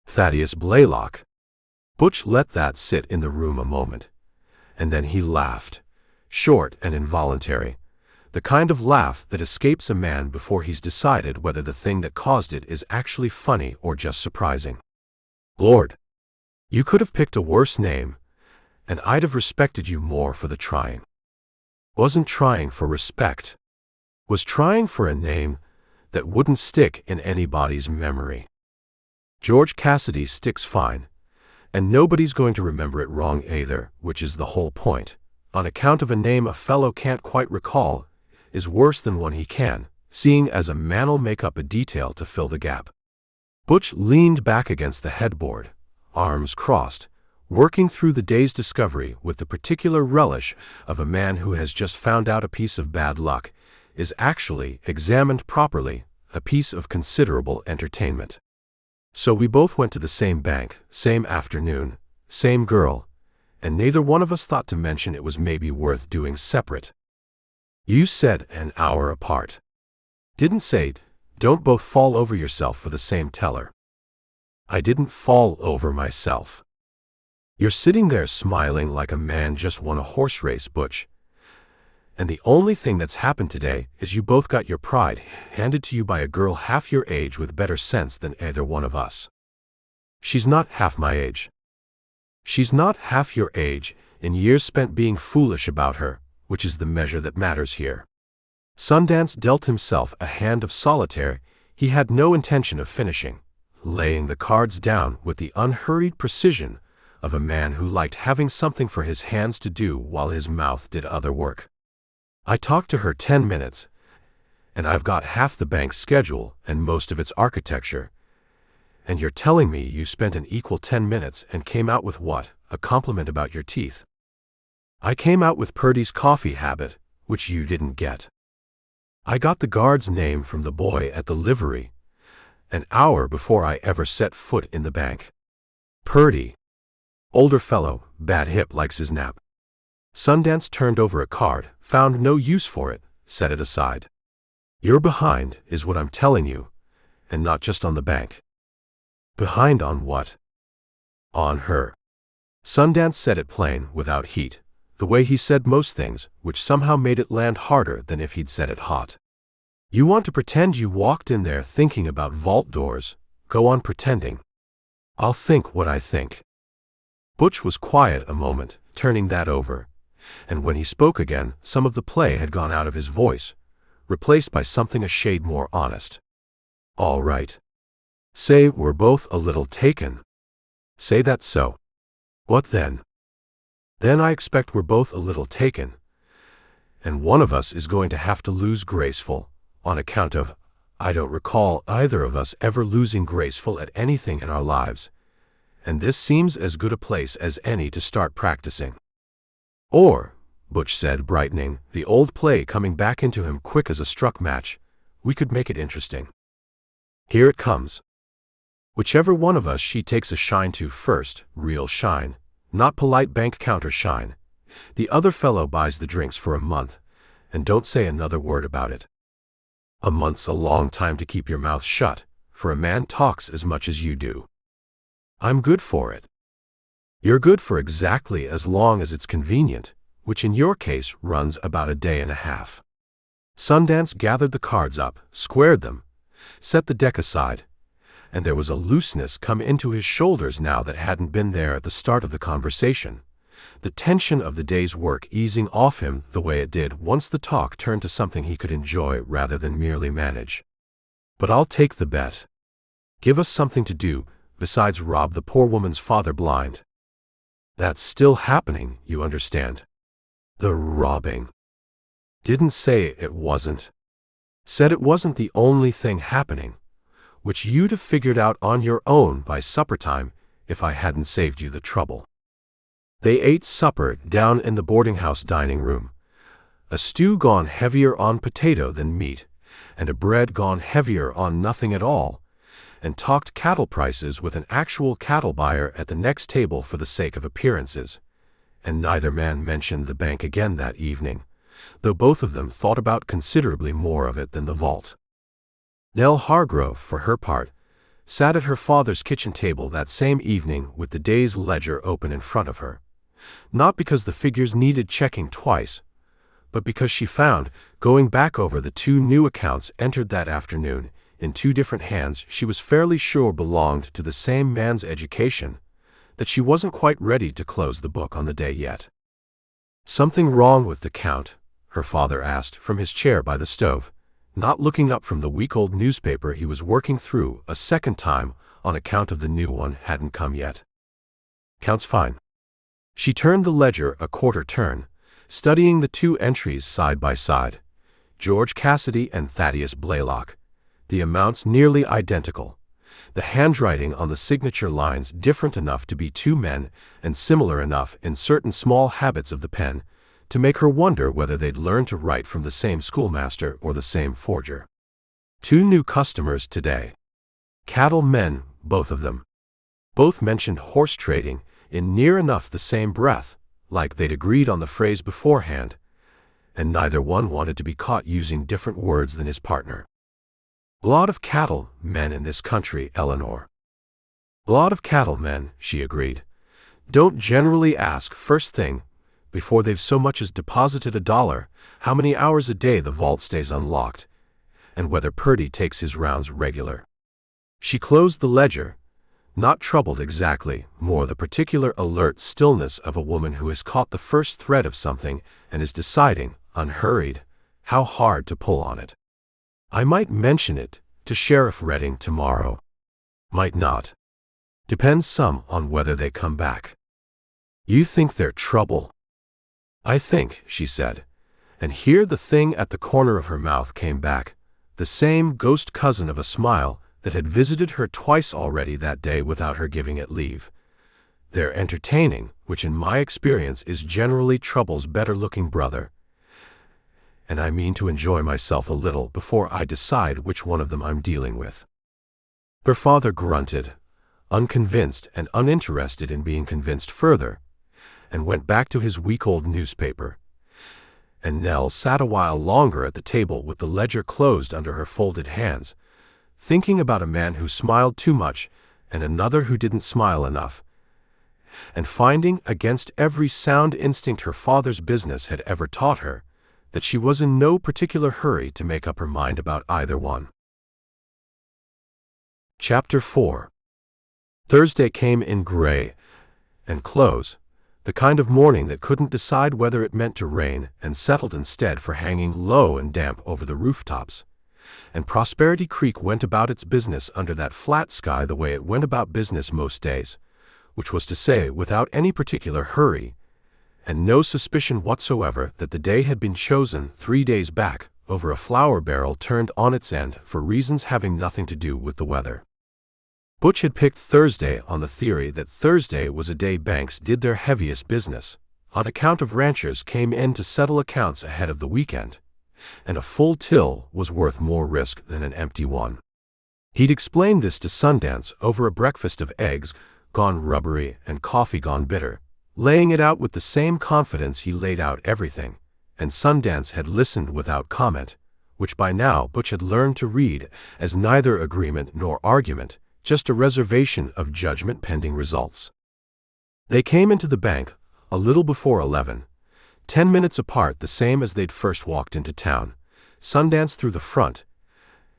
Thaddeus Blaylock. Butch let that sit in the room a moment, and then he laughed, short and involuntary, the kind of laugh that escapes a man before he's decided whether the thing that caused it is actually funny or just surprising. Lord, you could have picked a worse name, and I'd have respected you more for the trying. Wasn't trying for respect. Was trying for a name that wouldn't stick in anybody's memory. George Cassidy sticks fine, and nobody's going to remember it wrong either, which is the whole point. On account of a name a fellow can't quite recall is worse than one he can, seeing as a man'll make up a detail to fill the gap. Butch leaned back against the headboard, arms crossed, working through the day's discovery with the particular relish of a man who has just found out a piece of bad luck is actually, examined properly, a piece of considerable entertainment. So we both went to the same bank, same afternoon, same girl, and neither one of us thought to mention it was maybe worth doing separate. You said an hour apart. Didn't say, don't both fall over yourself for the same teller. I didn't fall over myself. You're sitting there smiling like a man just won a horse race, Butch. And the only thing that's happened today is you both got your pride handed to you by a girl half your age with better sense than either one of us. She's not half my age. She's not half your age in years spent being foolish about her, which is the measure that matters here. Sundance dealt himself a hand of solitaire he had no intention of finishing, laying the cards down with the unhurried precision of a man who liked having something for his hands to do while his mouth did other work. I talked to her 10 minutes, and I've got half the bank's schedule and most of its architecture, and you're telling me you spent an equal 10 minutes and came out with what? A compliment about your teeth. I came out with Purdy's coffee habit, which you didn't get. I got the guard's name from the boy at the livery, an hour before I ever set foot in the bank. Purdy. Older fellow, bad hip, likes his nap. Sundance turned over a card, found no use for it, set it aside. You're behind, is what I'm telling you, and not just on the bank. Behind on what? On her. Sundance said it plain, without heat, the way he said most things, which somehow made it land harder than if he'd said it hot. You want to pretend you walked in there thinking about vault doors? Go on pretending. I'll think what I think." Butch was quiet a moment, turning that over, and when he spoke again, some of the play had gone out of his voice, replaced by something a shade more honest. "All right. Say we're both a little taken. Say that's so. What then?" "Then I expect we're both a little taken, and one of us is going to have to lose graceful, on account of, I don't recall either of us ever losing graceful at anything in our lives, and this seems as good a place as any to start practicing." "Or," Butch said, brightening, the old play coming back into him quick as a struck match, "we could make it interesting. Here it comes. Whichever one of us she takes a shine to first, real shine, not polite bank counter shine, the other fellow buys the drinks for a month, and don't say another word about it. A month's a long time to keep your mouth shut, for a man talks as much as you do. I'm good for it. You're good for exactly as long as it's convenient, which in your case runs about a day and a half." Sundance gathered the cards up, squared them, set the deck aside, and there was a looseness come into his shoulders now that hadn't been there at the start of the conversation, the tension of the day's work easing off him the way it did once the talk turned to something he could enjoy rather than merely manage. "But I'll take the bet. Give us something to do, besides rob the poor woman's father blind. That's still happening, you understand. The robbing. Didn't say it wasn't. Said it wasn't the only thing happening, which you'd have figured out on your own by supper time if I hadn't saved you the trouble." They ate supper down in the boarding house dining room, a stew gone heavier on potato than meat, and a bread gone heavier on nothing at all, and talked cattle prices with an actual cattle buyer at the next table for the sake of appearances, and neither man mentioned the bank again that evening, though both of them thought about considerably more of it than the vault. Nell Hargrove, for her part, sat at her father's kitchen table that same evening with the day's ledger open in front of her, not because the figures needed checking twice, but because she found, going back over the 2 new accounts entered that afternoon in 2 different hands she was fairly sure belonged to the same man's education, that she wasn't quite ready to close the book on the day yet. "Something wrong with the count?" her father asked from his chair by the stove, not looking up from the week-old newspaper he was working through a second time on account of the new one hadn't come yet. "Count's fine." She turned the ledger a quarter turn, studying the 2 entries side by side, George Cassidy and Thaddeus Blaylock, the amounts nearly identical, the handwriting on the signature lines different enough to be 2 men and similar enough in certain small habits of the pen to make her wonder whether they'd learned to write from the same schoolmaster or the same forger. 2 new customers today. Cattle men, both of them. Both mentioned horse trading in near enough the same breath, like they'd agreed on the phrase beforehand, and neither one wanted to be caught using different words than his partner. "Lot of cattle men in this country, Eleanor." "Lot of cattle men," she agreed. "Don't generally ask first thing, before they've so much as deposited $1, how many hours a day the vault stays unlocked, and whether Purdy takes his rounds regular." She closed the ledger, not troubled exactly, more the particular alert stillness of a woman who has caught the first thread of something and is deciding, unhurried, how hard to pull on it. "I might mention it to Sheriff Redding tomorrow. Might not. Depends some on whether they come back." "You think they're trouble?" "I think," she said, and here the thing at the corner of her mouth came back, the same ghost cousin of a smile that had visited her twice already that day without her giving it leave. "They're entertaining, which in my experience is generally trouble's better-looking brother, and I mean to enjoy myself a little before I decide which one of them I'm dealing with." Her father grunted, unconvinced and uninterested in being convinced further, and went back to his week-old newspaper, and Nell sat a while longer at the table with the ledger closed under her folded hands, thinking about a man who smiled too much and another who didn't smile enough, and finding, against every sound instinct her father's business had ever taught her, that she was in no particular hurry to make up her mind about either one. Chapter 4. Thursday came in gray and close, the kind of morning that couldn't decide whether it meant to rain, and settled instead for hanging low and damp over the rooftops. And Prosperity Creek went about its business under that flat sky the way it went about business most days, which was to say, without any particular hurry, and no suspicion whatsoever that the day had been chosen 3 days back over a flour barrel turned on its end for reasons having nothing to do with the weather. Butch had picked Thursday on the theory that Thursday was a day banks did their heaviest business, on account of ranchers came in to settle accounts ahead of the weekend, and a full till was worth more risk than an empty one. He'd explained this to Sundance over a breakfast of eggs gone rubbery and coffee gone bitter, laying it out with the same confidence he laid out everything, and Sundance had listened without comment, which by now Butch had learned to read as neither agreement nor argument, just a reservation of judgment pending results. They came into the bank a little before 11, 10 minutes apart, the same as they'd first walked into town, Sundance through the front,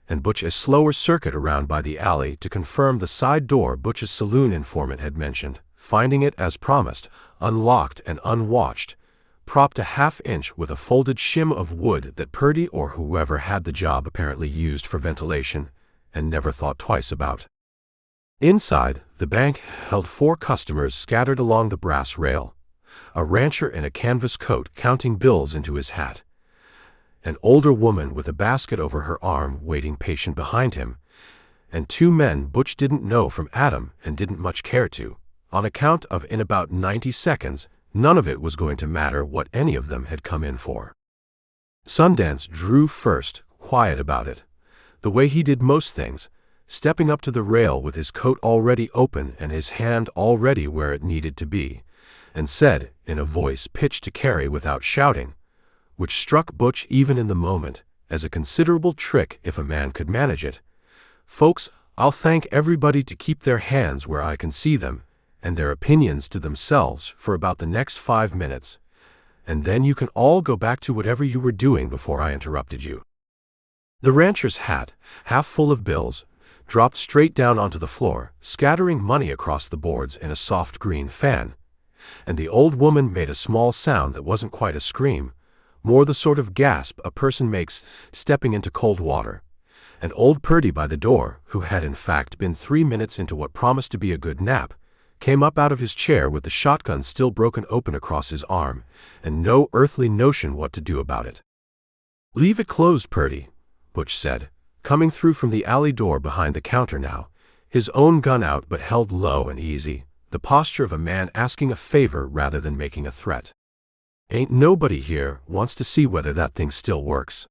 and Butch a slower circuit around by the alley to confirm the side door Butch's saloon informant had mentioned, finding it, as promised, unlocked and unwatched, propped a half-inch with a folded shim of wood that Purdy or whoever had the job apparently used for ventilation and never thought twice about. Inside, the bank held 4 customers scattered along the brass rail, a rancher in a canvas coat counting bills into his hat, an older woman with a basket over her arm waiting patient behind him, and 2 men Butch didn't know from Adam and didn't much care to, on account of in about 90 seconds none of it was going to matter what any of them had come in for. Sundance drew first, quiet about it, the way he did most things, stepping up to the rail with his coat already open and his hand already where it needed to be, and said, in a voice pitched to carry without shouting, which struck Butch even in the moment as a considerable trick if a man could manage it, "Folks, I'll thank everybody to keep their hands where I can see them, and their opinions to themselves for about the next 5 minutes, and then you can all go back to whatever you were doing before I interrupted you." The rancher's hat, half full of bills, dropped straight down onto the floor, scattering money across the boards in a soft green fan, and the old woman made a small sound that wasn't quite a scream, more the sort of gasp a person makes stepping into cold water, and old Purdy by the door, who had in fact been 3 minutes into what promised to be a good nap, came up out of his chair with the shotgun still broken open across his arm, and no earthly notion what to do about it. "Leave it closed, Purdy," Butch said, coming through from the alley door behind the counter now, his own gun out but held low and easy, the posture of a man asking a favor rather than making a threat. "Ain't nobody here wants to see whether that thing still works."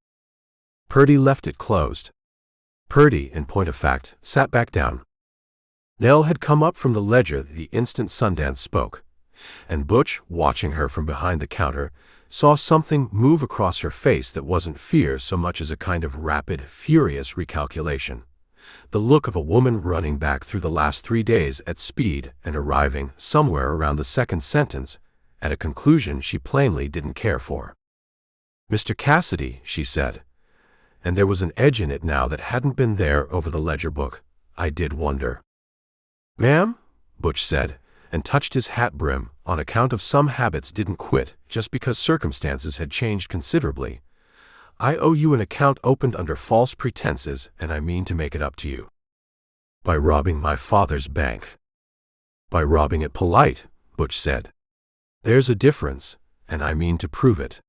Purdy left it closed. Purdy, in point of fact, sat back down. Nell had come up from the ledger the instant Sundance spoke, and Butch, watching her from behind the counter, saw something move across her face that wasn't fear so much as a kind of rapid, furious recalculation. The look of a woman running back through the last 3 days at speed and arriving, somewhere around the second sentence, at a conclusion she plainly didn't care for. "Mr. Cassidy," she said, and there was an edge in it now that hadn't been there over the ledger book, "I did wonder." "Ma'am?" Butch said, and touched his hat brim, on account of some habits didn't quit just because circumstances had changed considerably. "I owe you an account opened under false pretenses, and I mean to make it up to you. By robbing my father's bank." "By robbing it polite," Butch said. "There's a difference, and I mean to prove it."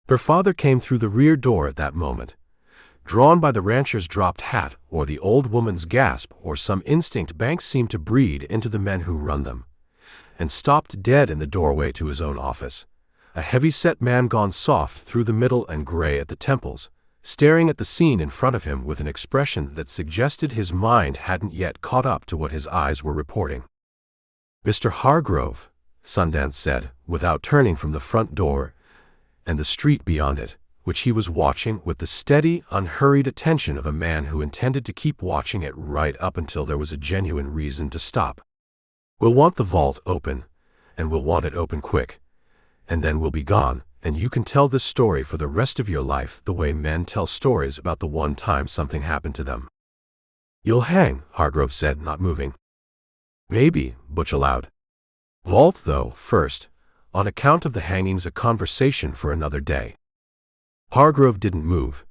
Her father came through the rear door at that moment, drawn by the rancher's dropped hat or the old woman's gasp or some instinct banks seem to breed into the men who run them, and stopped dead in the doorway to his own office, a heavy-set man gone soft through the middle and gray at the temples, staring at the scene in front of him with an expression that suggested his mind hadn't yet caught up to what his eyes were reporting. "Mr. Hargrove," Sundance said, without turning from the front door and the street beyond it, which he was watching with the steady, unhurried attention of a man who intended to keep watching it right up until there was a genuine reason to stop. "We'll want the vault open, and we'll want it open quick, and then we'll be gone, and you can tell this story for the rest of your life the way men tell stories about the one time something happened to them." "You'll hang," Hargrove said, not moving. "Maybe," Butch allowed. "Vault, though, first. On account of the hanging's a conversation for another day." Hargrove didn't move,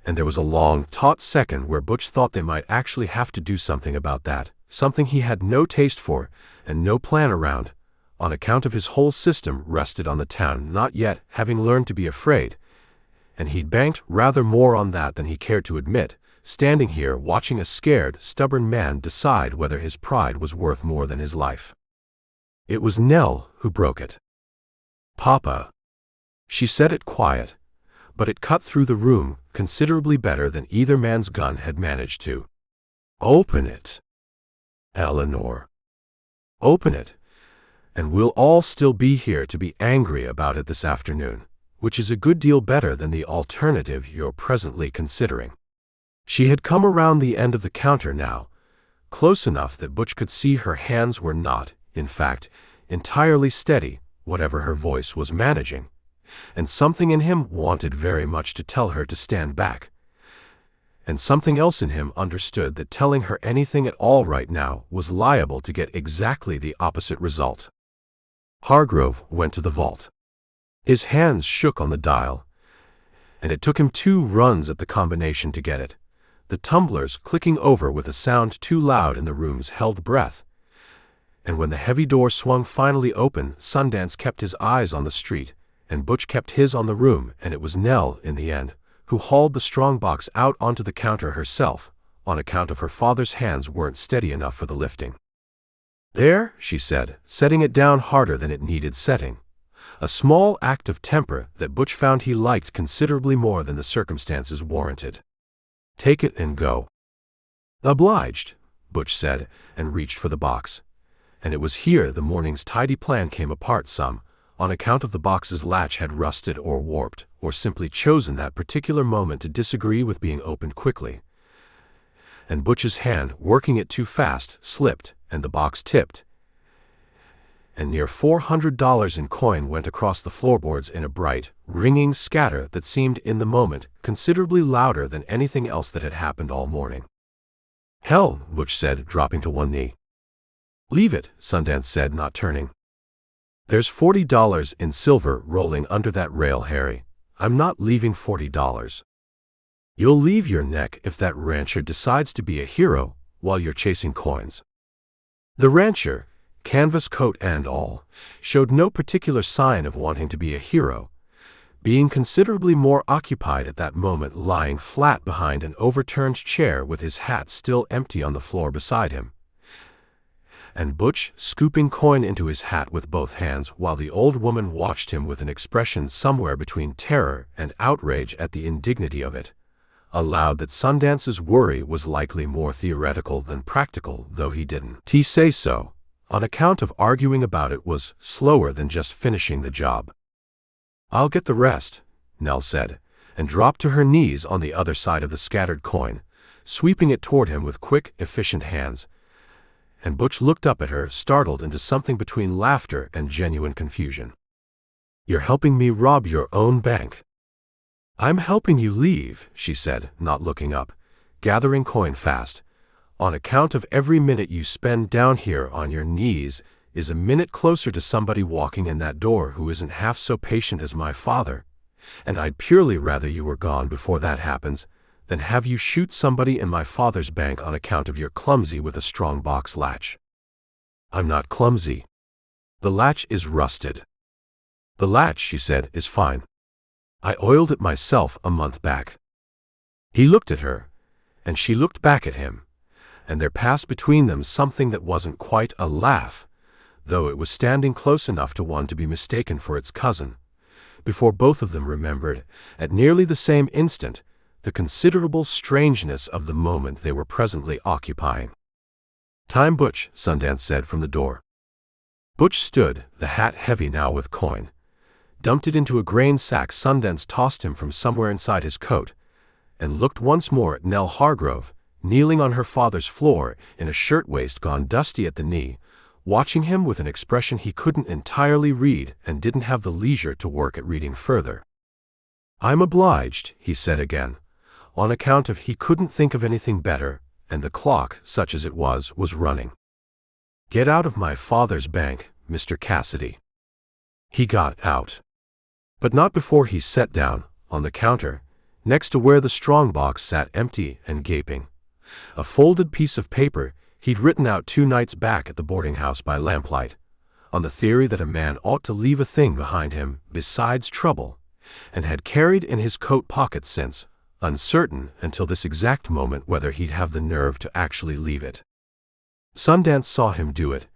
and there was a long, taut second where Butch thought they might actually have to do something about that, something he had no taste for and no plan around, on account of his whole system rested on the town not yet having learned to be afraid, and he'd banked rather more on that than he cared to admit, standing here watching a scared, stubborn man decide whether his pride was worth more than his life. It was Nell who broke it. "Papa." She said it quiet, but it cut through the room considerably better than either man's gun had managed to. "Open it, Eleanor. Open it, and we'll all still be here to be angry about it this afternoon, which is a good deal better than the alternative you're presently considering." She had come around the end of the counter now, close enough that Butch could see her hands were not, in fact, entirely steady, whatever her voice was managing, and something in him wanted very much to tell her to stand back, and something else in him understood that telling her anything at all right now was liable to get exactly the opposite result. Hargrove went to the vault. His hands shook on the dial, and it took him 2 runs at the combination to get it, the tumblers clicking over with a sound too loud in the room's held breath. And when the heavy door swung finally open, Sundance kept his eyes on the street, and Butch kept his on the room, and it was Nell, in the end, who hauled the strong box out onto the counter herself, on account of her father's hands weren't steady enough for the lifting. "There," she said, setting it down harder than it needed setting, a small act of temper that Butch found he liked considerably more than the circumstances warranted. "Take it and go." "Obliged," Butch said, and reached for the box. And it was here the morning's tidy plan came apart some, on account of the box's latch had rusted or warped, or simply chosen that particular moment to disagree with being opened quickly. And Butch's hand, working it too fast, slipped, and the box tipped, and near $400 in coin went across the floorboards in a bright, ringing scatter that seemed in the moment considerably louder than anything else that had happened all morning. "Hell," Butch said, dropping to one knee. "Leave it," Sundance said, not turning. "There's $40 in silver rolling under that rail, Harry. I'm not leaving $40. You'll leave your neck if that rancher decides to be a hero while you're chasing coins." The rancher, canvas coat and all, showed no particular sign of wanting to be a hero, being considerably more occupied at that moment lying flat behind an overturned chair with his hat still empty on the floor beside him, and Butch scooping coin into his hat with both hands while the old woman watched him with an expression somewhere between terror and outrage at the indignity of it, allowed that Sundance's worry was likely more theoretical than practical, though he didn't say so, on account of arguing about it was slower than just finishing the job. "I'll get the rest," Nell said, and dropped to her knees on the other side of the scattered coin, sweeping it toward him with quick, efficient hands. And Butch looked up at her, startled into something between laughter and genuine confusion. "You're helping me rob your own bank." "I'm helping you leave," she said, not looking up, gathering coin fast. "On account of every minute you spend down here on your knees is a minute closer to somebody walking in that door who isn't half so patient as my father, and I'd purely rather you were gone before that happens than have you shoot somebody in my father's bank on account of you're clumsy with a strong box latch." "I'm not clumsy. The latch is rusted." "The latch," she said, "is fine. I oiled it myself a month back." He looked at her, and she looked back at him, and there passed between them something that wasn't quite a laugh, though it was standing close enough to one to be mistaken for its cousin, before both of them remembered, at nearly the same instant, the considerable strangeness of the moment they were presently occupying. "Time, Butch," Sundance said from the door. Butch stood, the hat heavy now with coin, dumped it into a grain sack Sundance tossed him from somewhere inside his coat, and looked once more at Nell Hargrove, kneeling on her father's floor in a shirtwaist gone dusty at the knee, watching him with an expression he couldn't entirely read and didn't have the leisure to work at reading further. "I'm obliged," he said again, on account of he couldn't think of anything better, and the clock, such as it was running. "Get out of my father's bank, Mr. Cassidy." He got out. But not before he sat down, on the counter, next to where the strongbox sat empty and gaping. A folded piece of paper he'd written out 2 nights back at the boarding house by lamplight, on the theory that a man ought to leave a thing behind him besides trouble, and had carried in his coat pocket since, uncertain until this exact moment whether he'd have the nerve to actually leave it. Sundance saw him do it,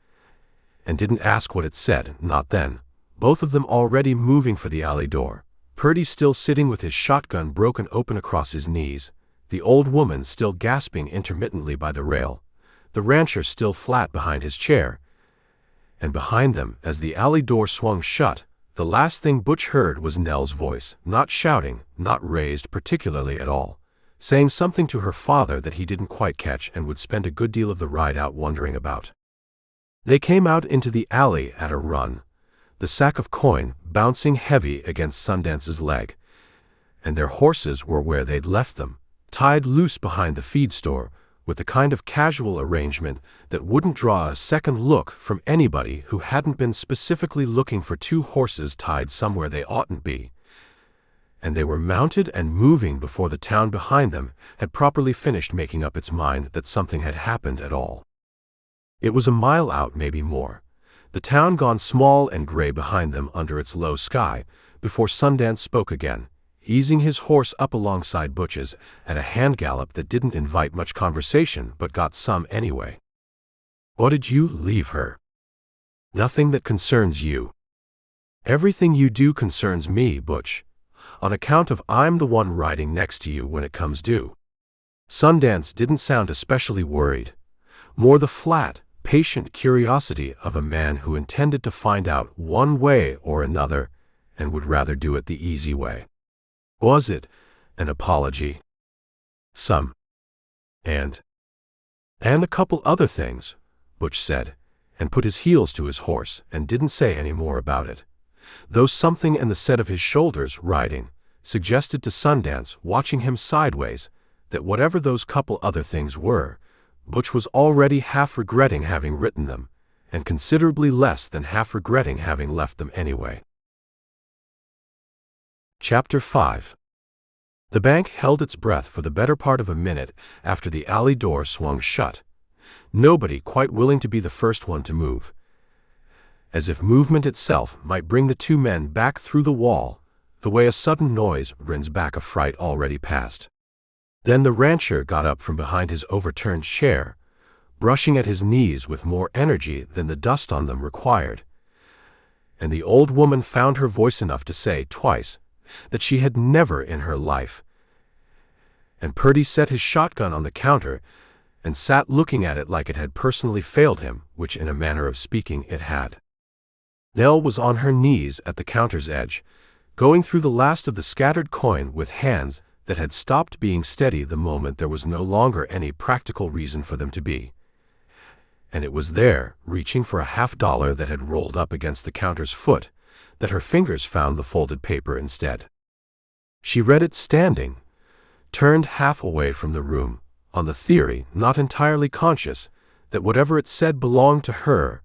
and didn't ask what it said, not then, both of them already moving for the alley door, Purdy still sitting with his shotgun broken open across his knees, the old woman still gasping intermittently by the rail, the rancher still flat behind his chair, and behind them, as the alley door swung shut, the last thing Butch heard was Nell's voice, not shouting, not raised particularly at all, saying something to her father that he didn't quite catch and would spend a good deal of the ride out wondering about. They came out into the alley at a run, the sack of coin bouncing heavy against Sundance's leg, and their horses were where they'd left them, tied loose behind the feed store, with the kind of casual arrangement that wouldn't draw a second look from anybody who hadn't been specifically looking for 2 horses tied somewhere they oughtn't be. And they were mounted and moving before the town behind them had properly finished making up its mind that something had happened at all. It was a mile out, maybe more, the town gone small and gray behind them under its low sky, before Sundance spoke again, easing his horse up alongside Butch's at a hand gallop that didn't invite much conversation but got some anyway. "What did you leave her?" "Nothing that concerns you." "Everything you do concerns me, Butch, on account of I'm the one riding next to you when it comes due." Sundance didn't sound especially worried, more the flat, patient curiosity of a man who intended to find out one way or another and would rather do it the easy way. "Was it an apology?" "Some. And a couple other things," Butch said, and put his heels to his horse and didn't say any more about it, though something in the set of his shoulders riding suggested to Sundance, watching him sideways, that whatever those couple other things were, Butch was already half regretting having written them, and considerably less than half regretting having left them anyway. Chapter 5. The bank held its breath for the better part of a minute after the alley door swung shut, nobody quite willing to be the first one to move, as if movement itself might bring the 2 men back through the wall, the way a sudden noise brings back a fright already past. Then the rancher got up from behind his overturned chair, brushing at his knees with more energy than the dust on them required, and the old woman found her voice enough to say twice that she had never in her life, and Purdy set his shotgun on the counter and sat looking at it like it had personally failed him, which in a manner of speaking it had. Nell was on her knees at the counter's edge, going through the last of the scattered coin with hands that had stopped being steady the moment there was no longer any practical reason for them to be. And it was there, reaching for a $50 that had rolled up against the counter's foot, that her fingers found the folded paper instead. She read it standing, turned half away from the room, on the theory, not entirely conscious, that whatever it said belonged to her,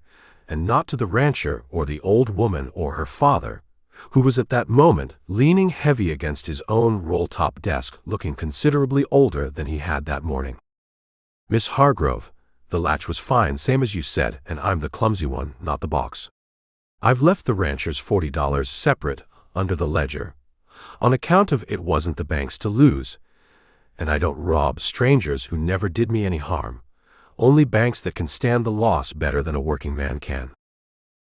and not to the rancher or the old woman or her father, who was at that moment leaning heavy against his own roll-top desk, looking considerably older than he had that morning. "Miss Hargrove, the latch was fine, same as you said, and I'm the clumsy one, not the box. I've left the rancher's $40 separate, under the ledger, on account of it wasn't the bank's to lose, and I don't rob strangers who never did me any harm, only banks that can stand the loss better than a working man can.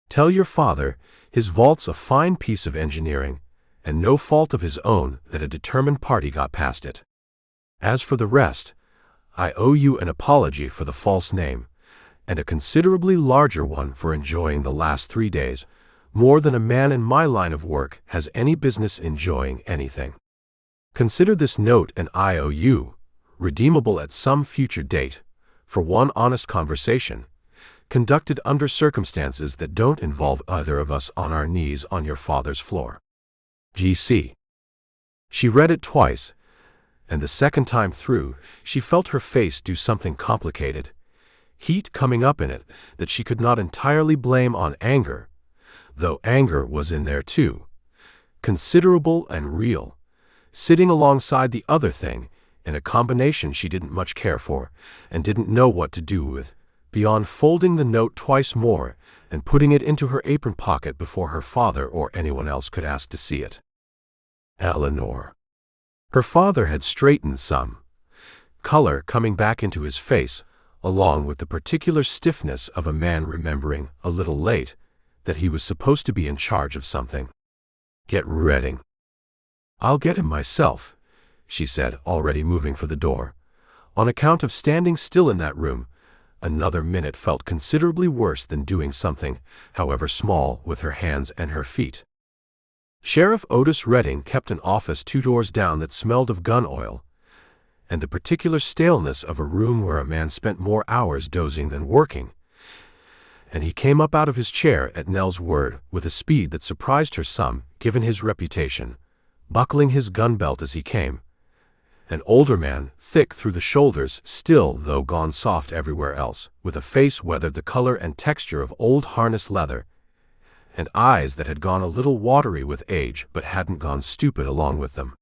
Tell your father his vault's a fine piece of engineering, and no fault of his own that a determined party got past it. As for the rest, I owe you an apology for the false name, and a considerably larger one for enjoying the last 3 days, more than a man in my line of work has any business enjoying anything. Consider this note an IOU, redeemable at some future date, for one honest conversation, conducted under circumstances that don't involve either of us on our knees on your father's floor. GC. She read it twice, and the second time through, she felt her face do something complicated. Heat coming up in it that she could not entirely blame on anger, though anger was in there too, considerable and real, sitting alongside the other thing in a combination she didn't much care for and didn't know what to do with, beyond folding the note twice more and putting it into her apron pocket before her father or anyone else could ask to see it. Eleanor. Her father had straightened some, color coming back into his face, along with the particular stiffness of a man remembering, a little late, that he was supposed to be in charge of something. Get Redding. I'll get him myself, she said, already moving for the door. On account of standing still in that room, another minute felt considerably worse than doing something, however small, with her hands and her feet. Sheriff Otis Redding kept an office 2 doors down that smelled of gun oil, and the particular staleness of a room where a man spent more hours dozing than working. And he came up out of his chair at Nell's word with a speed that surprised her some, given his reputation, buckling his gun belt as he came. An older man, thick through the shoulders, still though gone soft everywhere else, with a face weathered the color and texture of old harness leather, and eyes that had gone a little watery with age but hadn't gone stupid along with them.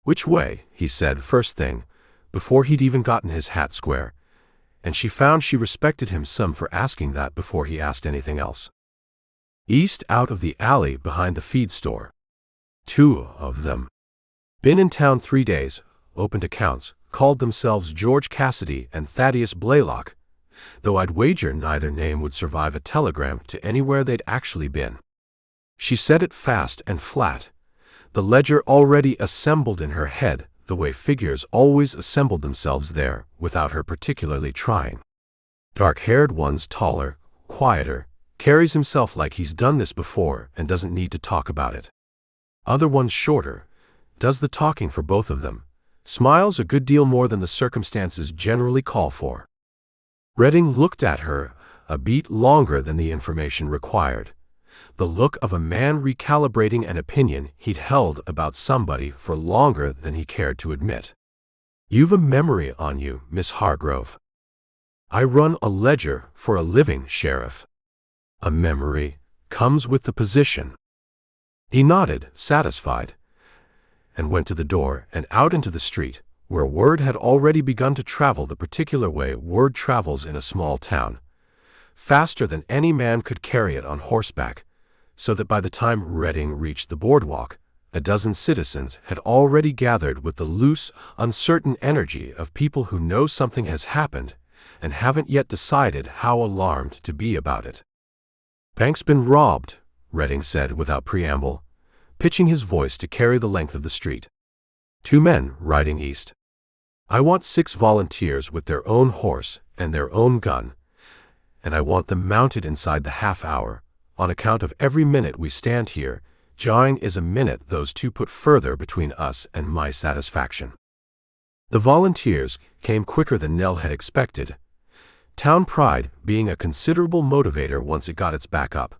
Which way, he said first thing, before he'd even gotten his hat square, and she found she respected him some for asking that before he asked anything else. East, out of the alley behind the feed store. 2 of them. Been in town 3 days, opened accounts, called themselves George Cassidy and Thaddeus Blaylock, though I'd wager neither name would survive a telegram to anywhere they'd actually been. She said it fast and flat, the ledger already assembled in her head, the way figures always assembled themselves there, without her particularly trying. Dark-haired one's taller, quieter, carries himself like he's done this before and doesn't need to talk about it. Other one's shorter, does the talking for both of them, smiles a good deal more than the circumstances generally call for. Redding looked at her a beat longer than the information required, the look of a man recalibrating an opinion he'd held about somebody for longer than he cared to admit. You've a memory on you, Miss Hargrove. I run a ledger for a living, Sheriff. A memory comes with the position. He nodded, satisfied, and went to the door and out into the street, where word had already begun to travel the particular way word travels in a small town, faster than any man could carry it on horseback, so that by the time Redding reached the boardwalk, a dozen citizens had already gathered with the loose, uncertain energy of people who know something has happened and haven't yet decided how alarmed to be about it. Bank's been robbed, Redding said without preamble, pitching his voice to carry the length of the street. 2 men riding east. I want 6 volunteers with their own horse and their own gun, and I want them mounted inside the half hour, on account of every minute we stand here, jawing is a minute those 2 put further between us and my satisfaction. The volunteers came quicker than Nell had expected, town pride being a considerable motivator once it got its back up.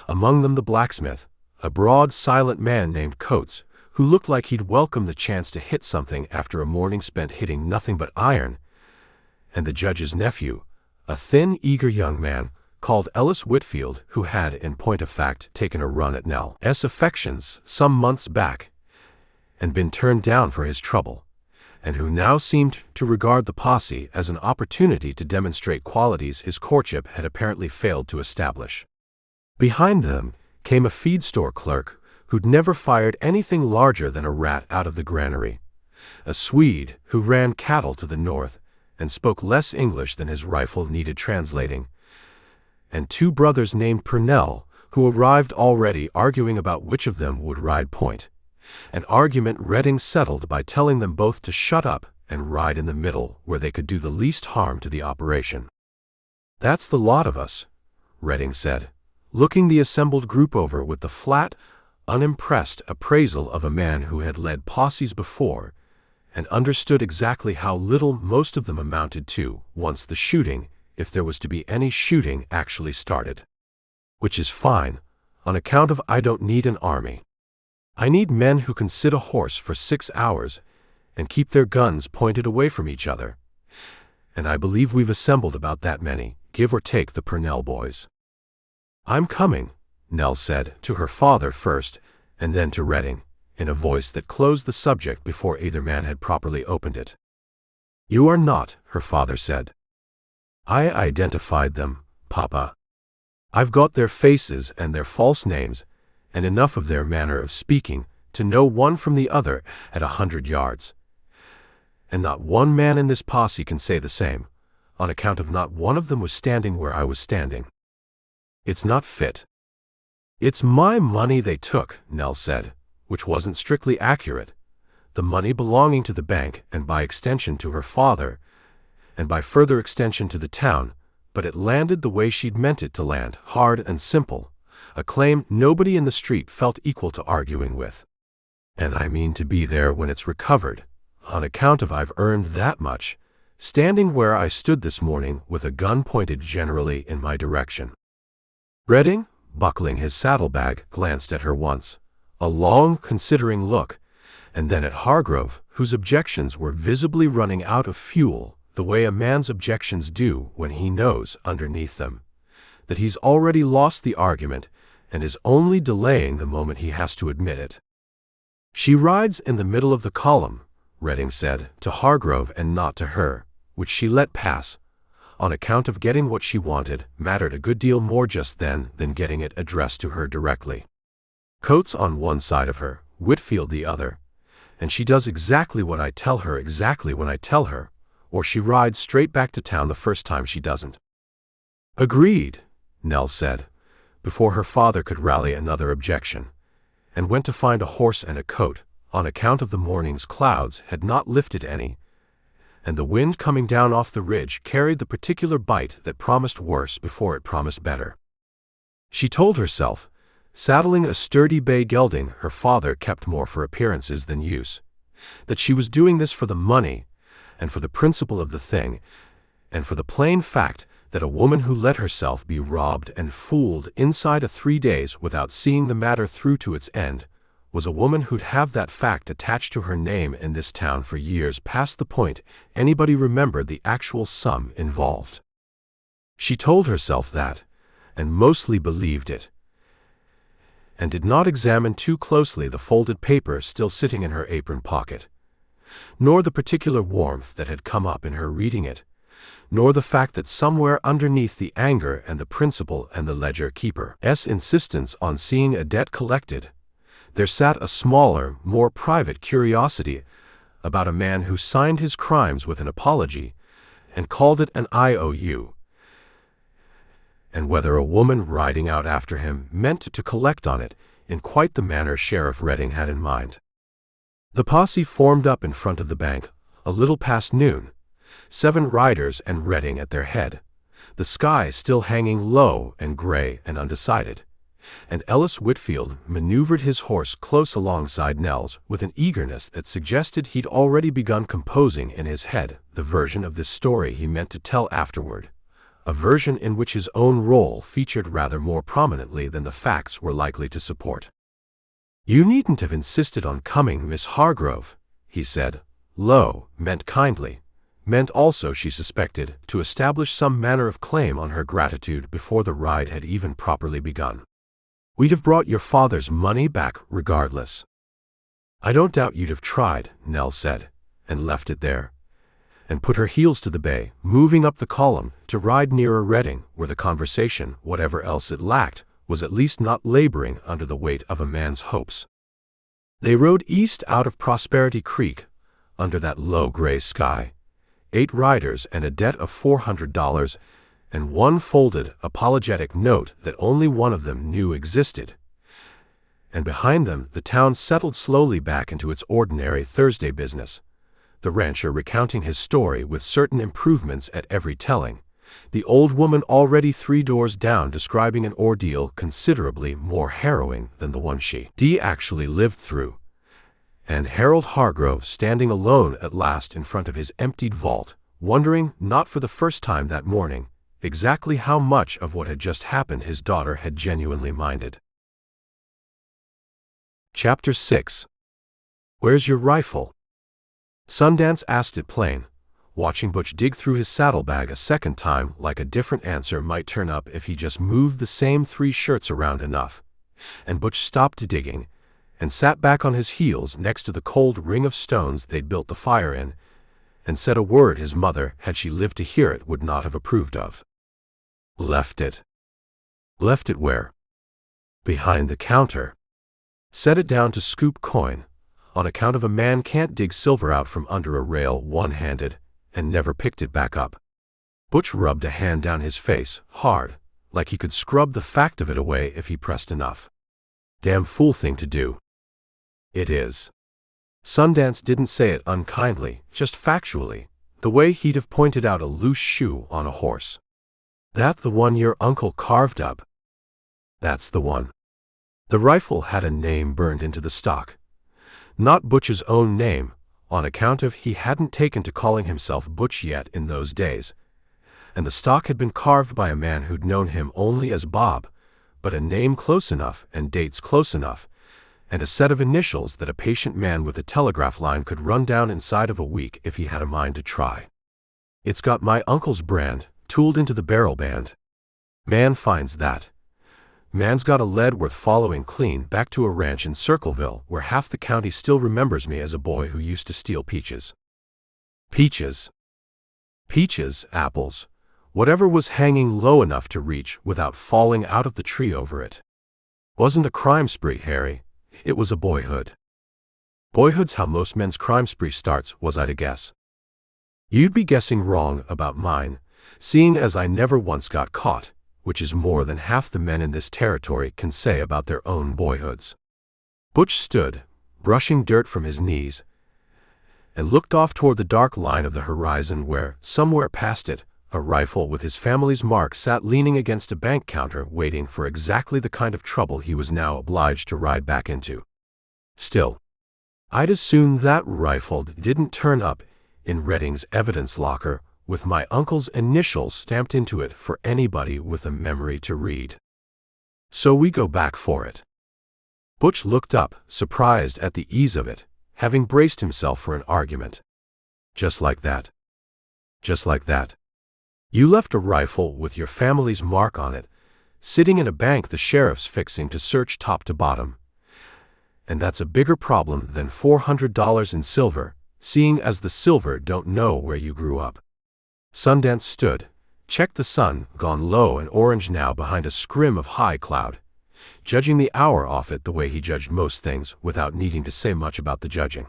Among them the blacksmith, a broad, silent man named Coates, who looked like he'd welcome the chance to hit something after a morning spent hitting nothing but iron, and the judge's nephew, a thin, eager young man called Ellis Whitfield, who had, in point of fact, taken a run at Nell's affections some months back and been turned down for his trouble, and who now seemed to regard the posse as an opportunity to demonstrate qualities his courtship had apparently failed to establish. Behind them came a feed store clerk who'd never fired anything larger than a rat out of the granary, a Swede who ran cattle to the north and spoke less English than his rifle needed translating, and 2 brothers named Purnell who arrived already arguing about which of them would ride point, an argument Redding settled by telling them both to shut up and ride in the middle where they could do the least harm to the operation. That's the lot of us, Redding said, looking the assembled group over with the flat, unimpressed appraisal of a man who had led posses before and understood exactly how little most of them amounted to once the shooting, if there was to be any shooting actually started. Which is fine, on account of I don't need an army. I need men who can sit a horse for 6 hours and keep their guns pointed away from each other. And I believe we've assembled about that many, give or take the Purnell boys. I'm coming, Nell said, to her father first, and then to Redding, in a voice that closed the subject before either man had properly opened it. You are not, her father said. I identified them, Papa. I've got their faces and their false names, and enough of their manner of speaking to know one from the other at 100 yards. And not one man in this posse can say the same, on account of not one of them was standing where I was standing. It's not fit. It's my money they took, Nell said, which wasn't strictly accurate. The money belonging to the bank and by extension to her father, and by further extension to the town, but it landed the way she'd meant it to land, hard and simple, a claim nobody in the street felt equal to arguing with. And I mean to be there when it's recovered, on account of I've earned that much, standing where I stood this morning with a gun pointed generally in my direction. Redding, buckling his saddlebag, glanced at her once, a long, considering look, and then at Hargrove, whose objections were visibly running out of fuel, the way a man's objections do when he knows, underneath them, that he's already lost the argument and is only delaying the moment he has to admit it. She rides in the middle of the column, Redding said, to Hargrove and not to her, which she let pass, on account of getting what she wanted mattered a good deal more just then than getting it addressed to her directly. Coates on one side of her, Whitfield the other, and she does exactly what I tell her exactly when I tell her, or she rides straight back to town the first time she doesn't. Agreed, Nell said, before her father could rally another objection, and went to find a horse and a coat, on account of the morning's clouds had not lifted any, and the wind coming down off the ridge carried the particular bite that promised worse before it promised better. She told herself, saddling a sturdy bay gelding her father kept more for appearances than use, that she was doing this for the money, and for the principle of the thing, and for the plain fact that a woman who let herself be robbed and fooled inside of 3 days without seeing the matter through to its end, was a woman who'd have that fact attached to her name in this town for years past the point anybody remembered the actual sum involved. She told herself that, and mostly believed it, and did not examine too closely the folded paper still sitting in her apron pocket, nor the particular warmth that had come up in her reading it, nor the fact that somewhere underneath the anger and the principal and the ledger-keeper's insistence on seeing a debt collected, there sat a smaller, more private curiosity about a man who signed his crimes with an apology and called it an IOU, and whether a woman riding out after him meant to collect on it in quite the manner Sheriff Redding had in mind. The posse formed up in front of the bank, a little past noon, 7 riders and Redding at their head, the sky still hanging low and gray and undecided, and Ellis Whitfield maneuvered his horse close alongside Nell's with an eagerness that suggested he'd already begun composing in his head the version of this story he meant to tell afterward, a version in which his own role featured rather more prominently than the facts were likely to support. You needn't have insisted on coming, Miss Hargrove, he said, low, meant kindly, meant also, she suspected, to establish some manner of claim on her gratitude before the ride had even properly begun. We'd have brought your father's money back regardless. I don't doubt you'd have tried, Nell said, and left it there, and put her heels to the bay, moving up the column to ride nearer Redding, where the conversation, whatever else it lacked, was at least not laboring under the weight of a man's hopes. They rode east out of Prosperity Creek, under that low gray sky, 8 riders and a debt of $400, and one folded, apologetic note that only one of them knew existed. And behind them the town settled slowly back into its ordinary Thursday business, the rancher recounting his story with certain improvements at every telling, the old woman already 3 doors down describing an ordeal considerably more harrowing than the one she actually lived through, and Harold Hargrove standing alone at last in front of his emptied vault, wondering, not for the first time that morning, exactly how much of what had just happened his daughter had genuinely minded. Chapter 6. Where's your rifle? Sundance asked it plain, watching Butch dig through his saddlebag a second time like a different answer might turn up if he just moved the same 3 shirts around enough. And Butch stopped digging and sat back on his heels next to the cold ring of stones they'd built the fire in, and said a word his mother, had she lived to hear it, would not have approved of. Left it. Left it where? Behind the counter. Set it down to scoop coin, on account of a man can't dig silver out from under a rail one-handed, and never picked it back up. Butch rubbed a hand down his face, hard, like he could scrub the fact of it away if he pressed enough. Damn fool thing to do. It is. Sundance didn't say it unkindly, just factually, the way he'd have pointed out a loose shoe on a horse. That the one your uncle carved up? That's the one. The rifle had a name burned into the stock. Not Butch's own name, on account of he hadn't taken to calling himself Butch yet in those days. And the stock had been carved by a man who'd known him only as Bob, but a name close enough and dates close enough, and a set of initials that a patient man with a telegraph line could run down inside of a week if he had a mind to try. It's got my uncle's brand, tooled into the barrel band. Man finds that. Man's got a lead worth following clean back to a ranch in Circleville where half the county still remembers me as a boy who used to steal peaches. Peaches. Peaches, apples, whatever was hanging low enough to reach without falling out of the tree over it. Wasn't a crime spree, Harry. It was a boyhood. Boyhood's how most men's crime spree starts, was I to guess. You'd be guessing wrong about mine, seeing as I never once got caught, which is more than half the men in this territory can say about their own boyhoods. Butch stood, brushing dirt from his knees, and looked off toward the dark line of the horizon where, somewhere past it, a rifle with his family's mark sat leaning against a bank counter waiting for exactly the kind of trouble he was now obliged to ride back into. Still, I'd as soon that rifle didn't turn up in Redding's evidence locker with my uncle's initials stamped into it for anybody with a memory to read. So we go back for it. Butch looked up, surprised at the ease of it, having braced himself for an argument. Just like that. Just like that. You left a rifle with your family's mark on it, sitting in a bank the sheriff's fixing to search top to bottom. And that's a bigger problem than $400 in silver, seeing as the silver don't know where you grew up. Sundance stood, checked the sun, gone low and orange now behind a scrim of high cloud, judging the hour off it the way he judged most things without needing to say much about the judging.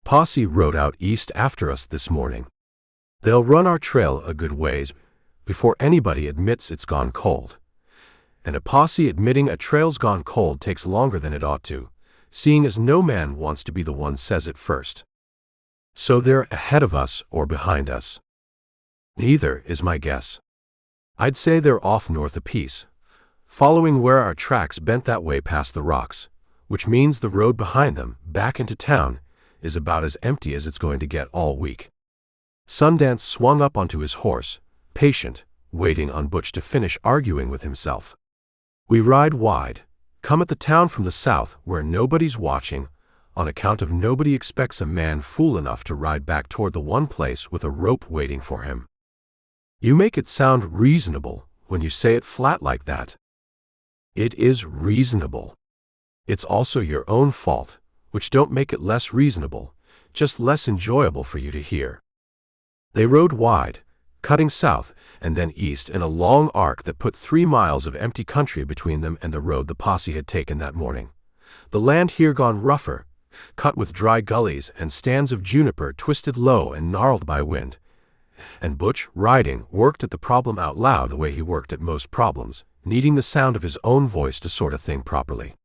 Posse rode out east after us this morning. They'll run our trail a good ways before anybody admits it's gone cold. And a posse admitting a trail's gone cold takes longer than it ought to, seeing as no man wants to be the one says it first. So they're ahead of us or behind us. Neither is my guess. I'd say they're off north a piece, following where our tracks bent that way past the rocks, which means the road behind them, back into town, is about as empty as it's going to get all week. Sundance swung up onto his horse, patient, waiting on Butch to finish arguing with himself. We ride wide, come at the town from the south where nobody's watching, on account of nobody expects a man fool enough to ride back toward the one place with a rope waiting for him. You make it sound reasonable when you say it flat like that. It is reasonable. It's also your own fault, which don't make it less reasonable, just less enjoyable for you to hear. They rode wide, cutting south and then east in a long arc that put 3 miles of empty country between them and the road the posse had taken that morning. The land here gone rougher, cut with dry gullies and stands of juniper twisted low and gnarled by wind. And Butch, riding, worked at the problem out loud the way he worked at most problems, needing the sound of his own voice to sort a thing properly.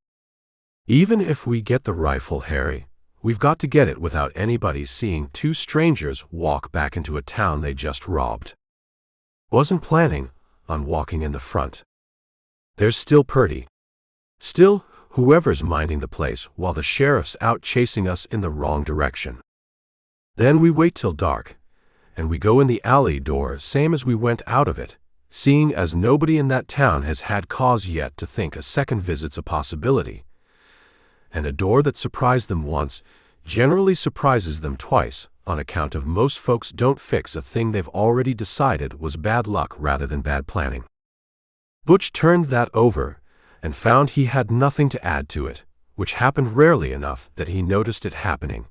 Even if we get the rifle, Harry, we've got to get it without anybody seeing 2 strangers walk back into a town they just robbed. Wasn't planning on walking in the front. There's still Purdy. Still, whoever's minding the place while the sheriff's out chasing us in the wrong direction. Then we wait till dark, and we go in the alley door same as we went out of it, seeing as nobody in that town has had cause yet to think a second visit's a possibility. And a door that surprised them once generally surprises them twice, on account of most folks don't fix a thing they've already decided was bad luck rather than bad planning. Butch turned that over and found he had nothing to add to it, which happened rarely enough that he noticed it happening,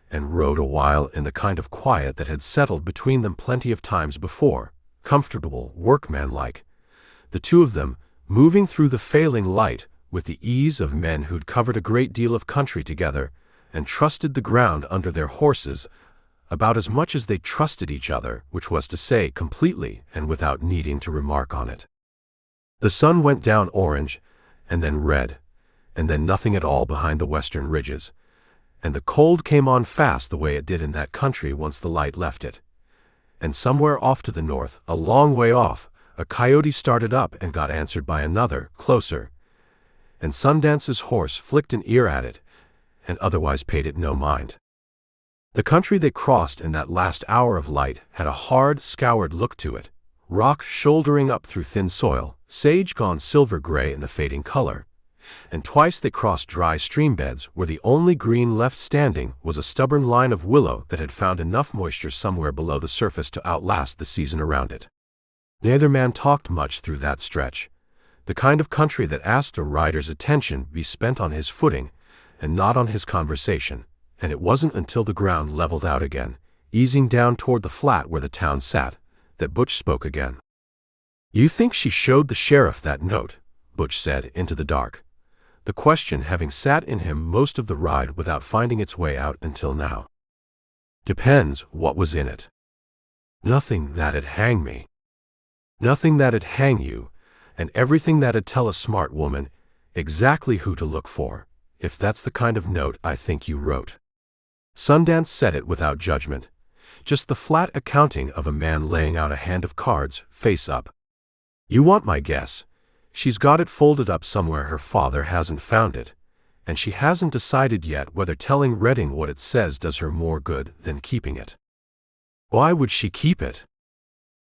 and rode a while in the kind of quiet that had settled between them plenty of times before, comfortable, workmanlike, the two of them moving through the failing light with the ease of men who'd covered a great deal of country together and trusted the ground under their horses about as much as they trusted each other, which was to say completely and without needing to remark on it. The sun went down orange, and then red, and then nothing at all behind the western ridges, and the cold came on fast the way it did in that country once the light left it. And somewhere off to the north, a long way off, a coyote started up and got answered by another, closer, and Sundance's horse flicked an ear at it, and otherwise paid it no mind. The country they crossed in that last hour of light had a hard, scoured look to it, rock shouldering up through thin soil, sage gone silver-gray in the fading color, and twice they crossed dry stream beds where the only green left standing was a stubborn line of willow that had found enough moisture somewhere below the surface to outlast the season around it. Neither man talked much through that stretch, the kind of country that asked a rider's attention be spent on his footing and not on his conversation, and it wasn't until the ground leveled out again, easing down toward the flat where the town sat, that Butch spoke again. "You think she showed the sheriff that note?" Butch said into the dark, the question having sat in him most of the ride without finding its way out until now. "Depends what was in it." "Nothing that'd hang me." "Nothing that'd hang you, and everything that'd tell a smart woman exactly who to look for, if that's the kind of note I think you wrote." Sundance said it without judgment, just the flat accounting of a man laying out a hand of cards, face up. "You want my guess? She's got it folded up somewhere her father hasn't found it, and she hasn't decided yet whether telling Redding what it says does her more good than keeping it." "Why would she keep it?"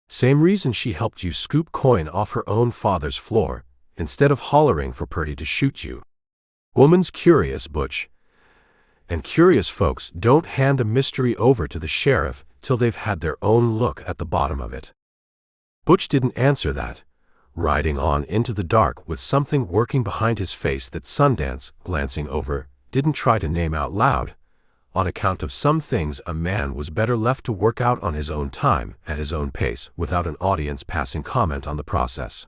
"Same reason she helped you scoop coin off her own father's floor, instead of hollering for Purdy to shoot you. Woman's curious, Butch, and curious folks don't hand a mystery over to the sheriff till they've had their own look at the bottom of it." Butch didn't answer that, riding on into the dark with something working behind his face that Sundance, glancing over, didn't try to name out loud. On account of some things a man was better left to work out on his own time, at his own pace, without an audience passing comment on the process.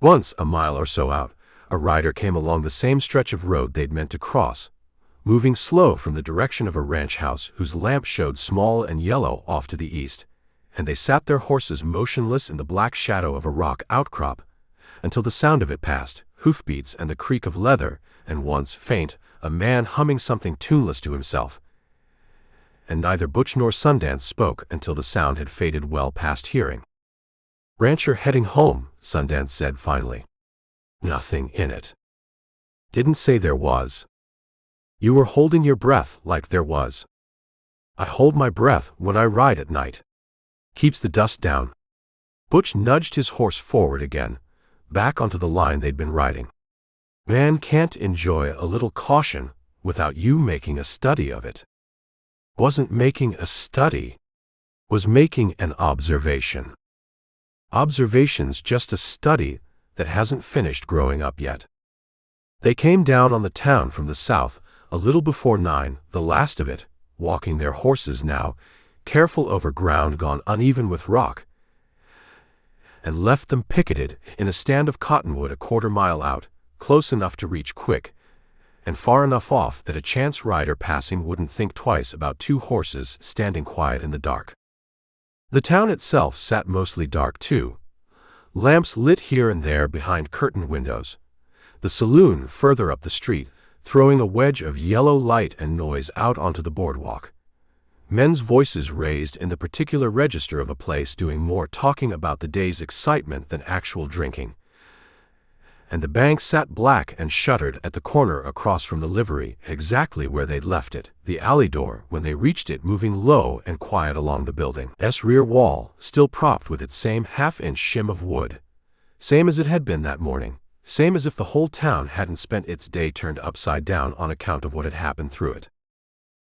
Once, a mile or so out, a rider came along the same stretch of road they'd meant to cross, moving slow from the direction of a ranch house whose lamp showed small and yellow off to the east, and they sat their horses motionless in the black shadow of a rock outcrop, until the sound of it passed, hoofbeats and the creak of leather, and once, faint, a man humming something tuneless to himself. And neither Butch nor Sundance spoke until the sound had faded well past hearing. "Rancher heading home," Sundance said finally. "Nothing in it." "Didn't say there was." "You were holding your breath like there was." "I hold my breath when I ride at night. Keeps the dust down." Butch nudged his horse forward again, back onto the line they'd been riding. "Man can't enjoy a little caution without you making a study of it." "Wasn't making a study. Was making an observation." "Observation's just a study that hasn't finished growing up yet." They came down on the town from the south, a little before 9, the last of it, walking their horses now, careful over ground gone uneven with rock, and left them picketed in a stand of cottonwood a quarter-mile out, close enough to reach quick, and far enough off that a chance rider passing wouldn't think twice about two horses standing quiet in the dark. The town itself sat mostly dark too, lamps lit here and there behind curtained windows, the saloon further up the street, throwing a wedge of yellow light and noise out onto the boardwalk. Men's voices raised in the particular register of a place doing more talking about the day's excitement than actual drinking, and the bank sat black and shuttered at the corner across from the livery, exactly where they'd left it, the alley door, when they reached it, moving low and quiet along the building's rear wall, still propped with its same half-inch shim of wood. Same as it had been that morning, same as if the whole town hadn't spent its day turned upside down on account of what had happened through it.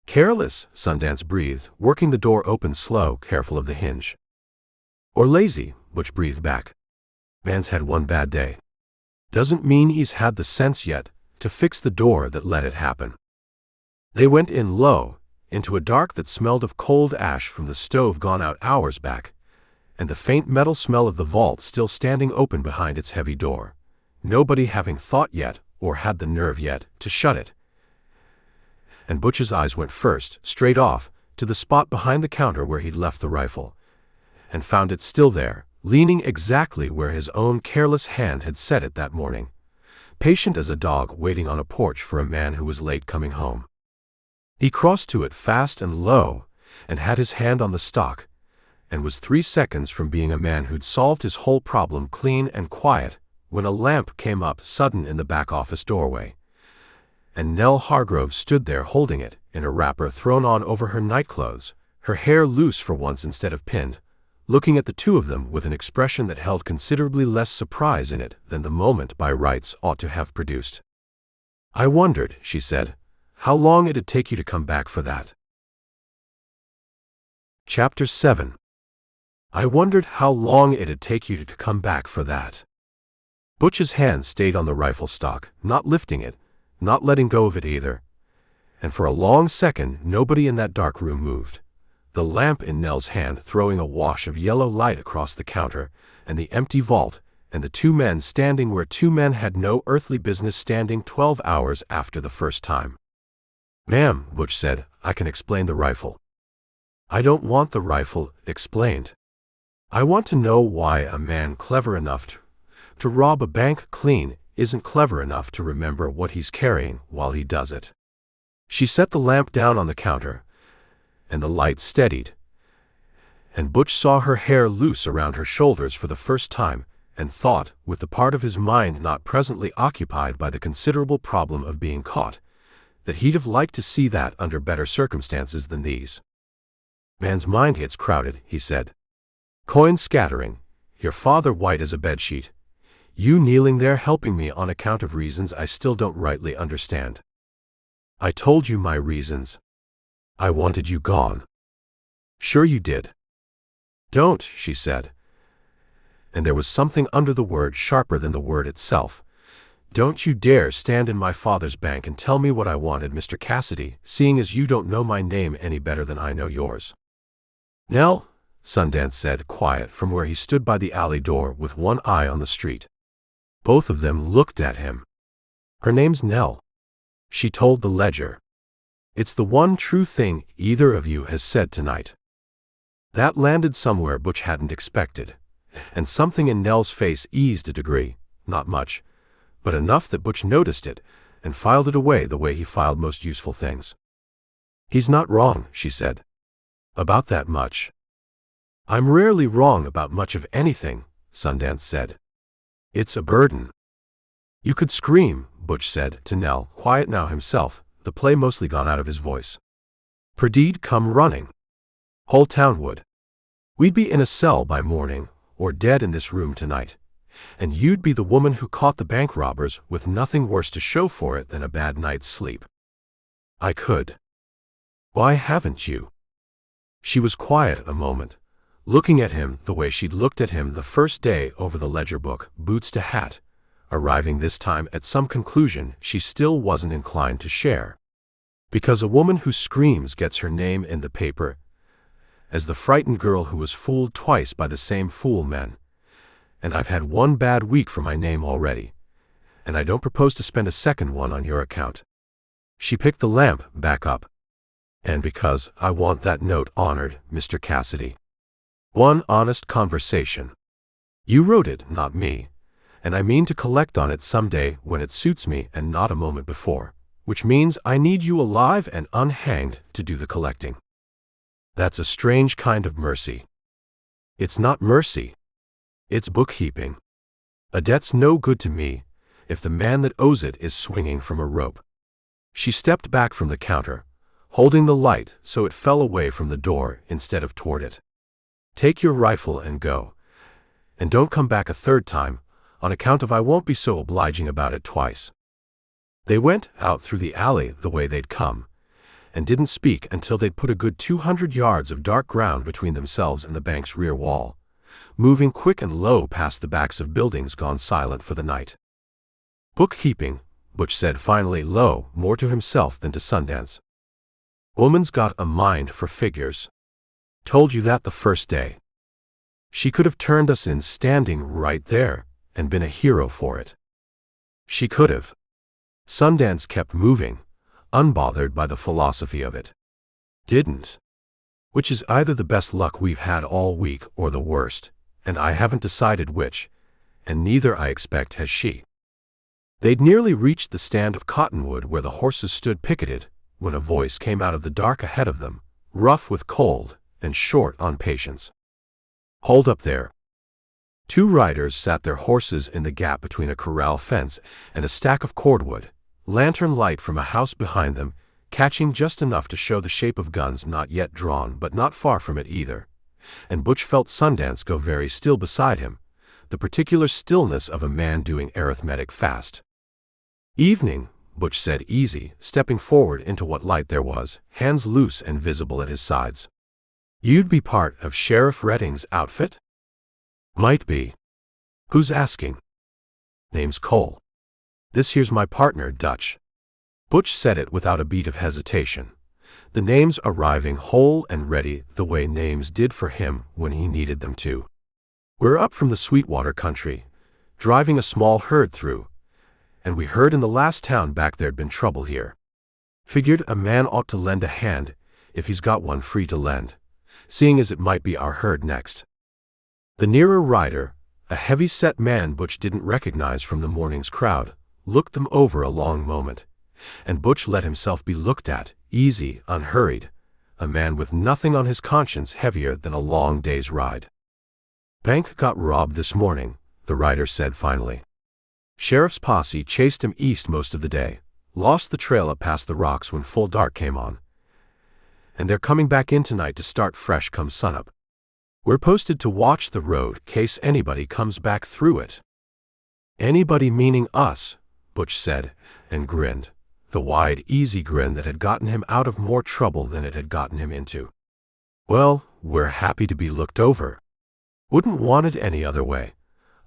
Careless, Sundance breathed, working the door open slow, careful of the hinge. Or lazy, Butch breathed back. Man's had one bad day. Doesn't mean he's had the sense yet to fix the door that let it happen. They went in low, into a dark that smelled of cold ash from the stove gone out hours back, and the faint metal smell of the vault still standing open behind its heavy door, nobody having thought yet, or had the nerve yet, to shut it. And Butch's eyes went first, straight off, to the spot behind the counter where he'd left the rifle, and found it still there, leaning exactly where his own careless hand had set it that morning, patient as a dog waiting on a porch for a man who was late coming home. He crossed to it fast and low, and had his hand on the stock, and was 3 seconds from being a man who'd solved his whole problem clean and quiet, when a lamp came up sudden in the back office doorway, and Nell Hargrove stood there holding it, in a wrapper thrown on over her nightclothes, her hair loose for once instead of pinned, looking at the two of them with an expression that held considerably less surprise in it than the moment by rights ought to have produced. "I wondered," she said, "how long it'd take you to come back for that." Chapter 7. I wondered how long it'd take you to come back for that. Butch's hand stayed on the rifle stock, not lifting it, not letting go of it either, and for a long second nobody in that dark room moved. The lamp in Nell's hand throwing a wash of yellow light across the counter, and the empty vault, and the two men standing where two men had no earthly business standing 12 hours after the first time. "Ma'am," Butch said, "I can explain the rifle." "I don't want the rifle explained. I want to know why a man clever enough to rob a bank clean isn't clever enough to remember what he's carrying while he does it." She set the lamp down on the counter, and the light steadied, and Butch saw her hair loose around her shoulders for the first time, and thought, with the part of his mind not presently occupied by the considerable problem of being caught, that he'd have liked to see that under better circumstances than these. "Man's mind gets crowded," he said. "Coins scattering, your father white as a bedsheet, you kneeling there helping me on account of reasons I still don't rightly understand. I told you my reasons. I wanted you gone." "Sure you did." "Don't," she said, and there was something under the word sharper than the word itself. "Don't you dare stand in my father's bank and tell me what I wanted, Mr. Cassidy, seeing as you don't know my name any better than I know yours." "Nell," Sundance said, quiet, from where he stood by the alley door with one eye on the street. Both of them looked at him. "Her name's Nell," she told the Ledger. "It's the one true thing either of you has said tonight." That landed somewhere Butch hadn't expected, and something in Nell's face eased a degree, not much, but enough that Butch noticed it, and filed it away the way he filed most useful things. "He's not wrong," she said. "About that much." "I'm rarely wrong about much of anything," Sundance said. "It's a burden." "You could scream," Butch said to Nell, quiet now himself, the play mostly gone out of his voice. "Perdeed come running. Whole town would. We'd be in a cell by morning, or dead in this room tonight, and you'd be the woman who caught the bank robbers with nothing worse to show for it than a bad night's sleep." "I could." "Why haven't you?" She was quiet a moment, looking at him the way she'd looked at him the first day over the ledger book, boots to hat, arriving this time at some conclusion she still wasn't inclined to share. "Because a woman who screams gets her name in the paper, as the frightened girl who was fooled twice by the same fool men, and I've had one bad week for my name already, and I don't propose to spend a second one on your account." She picked the lamp back up. "And because I want that note honored, Mr. Cassidy. One honest conversation. You wrote it, not me, and I mean to collect on it someday when it suits me and not a moment before, which means I need you alive and unhanged to do the collecting. That's a strange kind of mercy." "It's not mercy. It's bookkeeping. A debt's no good to me, if the man that owes it is swinging from a rope. She stepped back from the counter, holding the light so it fell away from the door instead of toward it. Take your rifle and go. And don't come back a third time, on account of I won't be so obliging about it twice. They went out through the alley the way they'd come, and didn't speak until they'd put a good 200 yards of dark ground between themselves and the bank's rear wall, moving quick and low past the backs of buildings gone silent for the night. Bookkeeping, Butch said finally, low, more to himself than to Sundance. Woman's got a mind for figures. Told you that the first day. She could have turned us in standing right there and been a hero for it. She could have. Sundance kept moving, unbothered by the philosophy of it. Didn't. Which is either the best luck we've had all week or the worst, and I haven't decided which, and neither I expect has she. They'd nearly reached the stand of cottonwood where the horses stood picketed, when a voice came out of the dark ahead of them, rough with cold and short on patience. Hold up there. Two riders sat their horses in the gap between a corral fence and a stack of cordwood, lantern light from a house behind them, catching just enough to show the shape of guns not yet drawn but not far from it either. And Butch felt Sundance go very still beside him, the particular stillness of a man doing arithmetic fast. Evening, Butch said easy, stepping forward into what light there was, hands loose and visible at his sides. You'd be part of Sheriff Redding's outfit? Might be. Who's asking? Name's Cole. This here's my partner, Dutch. Butch said it without a beat of hesitation, the names arriving whole and ready the way names did for him when he needed them to. We're up from the Sweetwater country, driving a small herd through, and we heard in the last town back there'd been trouble here. Figured a man ought to lend a hand if he's got one free to lend, seeing as it might be our herd next. The nearer rider, a heavy-set man Butch didn't recognize from the morning's crowd, looked them over a long moment, and Butch let himself be looked at, easy, unhurried, a man with nothing on his conscience heavier than a long day's ride. Bank got robbed this morning, the rider said finally. Sheriff's posse chased him east most of the day, lost the trail up past the rocks when full dark came on, and they're coming back in tonight to start fresh come sunup. We're posted to watch the road case anybody comes back through it. Anybody meaning us, Butch said, and grinned, the wide, easy grin that had gotten him out of more trouble than it had gotten him into. Well, we're happy to be looked over. Wouldn't want it any other way.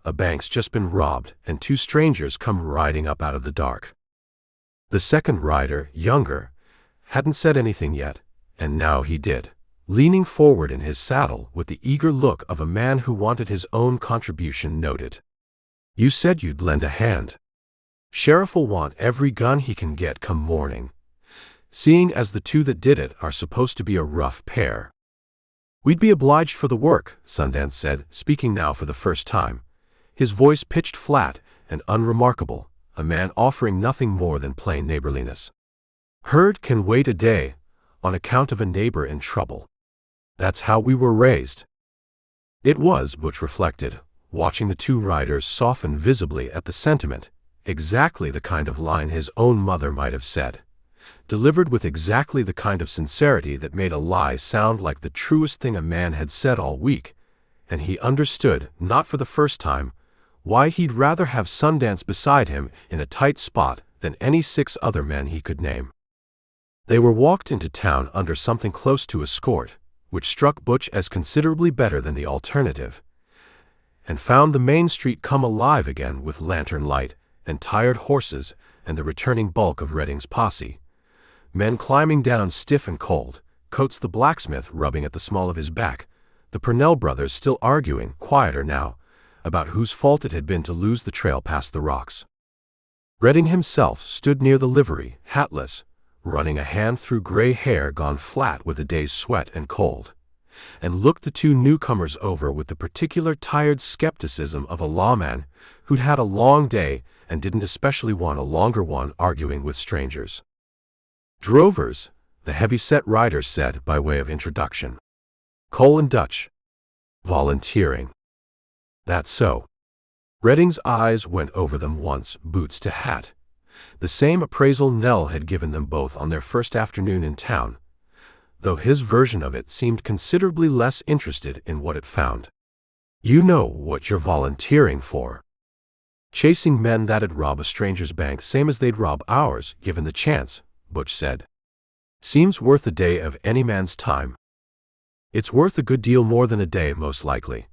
A bank's just been robbed, and two strangers come riding up out of the dark. The second rider, younger, hadn't said anything yet, and now he did, leaning forward in his saddle with the eager look of a man who wanted his own contribution noted. You said you'd lend a hand. Sheriff'll want every gun he can get come morning, seeing as the two that did it are supposed to be a rough pair. We'd be obliged for the work, Sundance said, speaking now for the first time, his voice pitched flat and unremarkable, a man offering nothing more than plain neighborliness. Herd can wait a day, on account of a neighbor in trouble. That's how we were raised. It was, Butch reflected, watching the two riders soften visibly at the sentiment, exactly the kind of line his own mother might have said, delivered with exactly the kind of sincerity that made a lie sound like the truest thing a man had said all week, and he understood, not for the first time, why he'd rather have Sundance beside him in a tight spot than any 6 other men he could name. They were walked into town under something close to escort, which struck Butch as considerably better than the alternative, and found the main street come alive again with lantern light and tired horses and the returning bulk of Redding's posse, men climbing down stiff and cold, Coates the blacksmith rubbing at the small of his back, the Purnell brothers still arguing, quieter now, about whose fault it had been to lose the trail past the rocks. Redding himself stood near the livery, hatless, running a hand through gray hair gone flat with a day's sweat and cold, and looked the two newcomers over with the particular tired skepticism of a lawman who'd had a long day and didn't especially want a longer one arguing with strangers. Drovers, the heavy-set rider said by way of introduction. Cole and Dutch. Volunteering. That's so. Redding's eyes went over them once, boots to hat. The same appraisal Nell had given them both on their first afternoon in town, though his version of it seemed considerably less interested in what it found. "You know what you're volunteering for." "Chasing men that'd rob a stranger's bank same as they'd rob ours, given the chance," Butch said. "Seems worth a day of any man's time." "It's worth a good deal more than a day, most likely.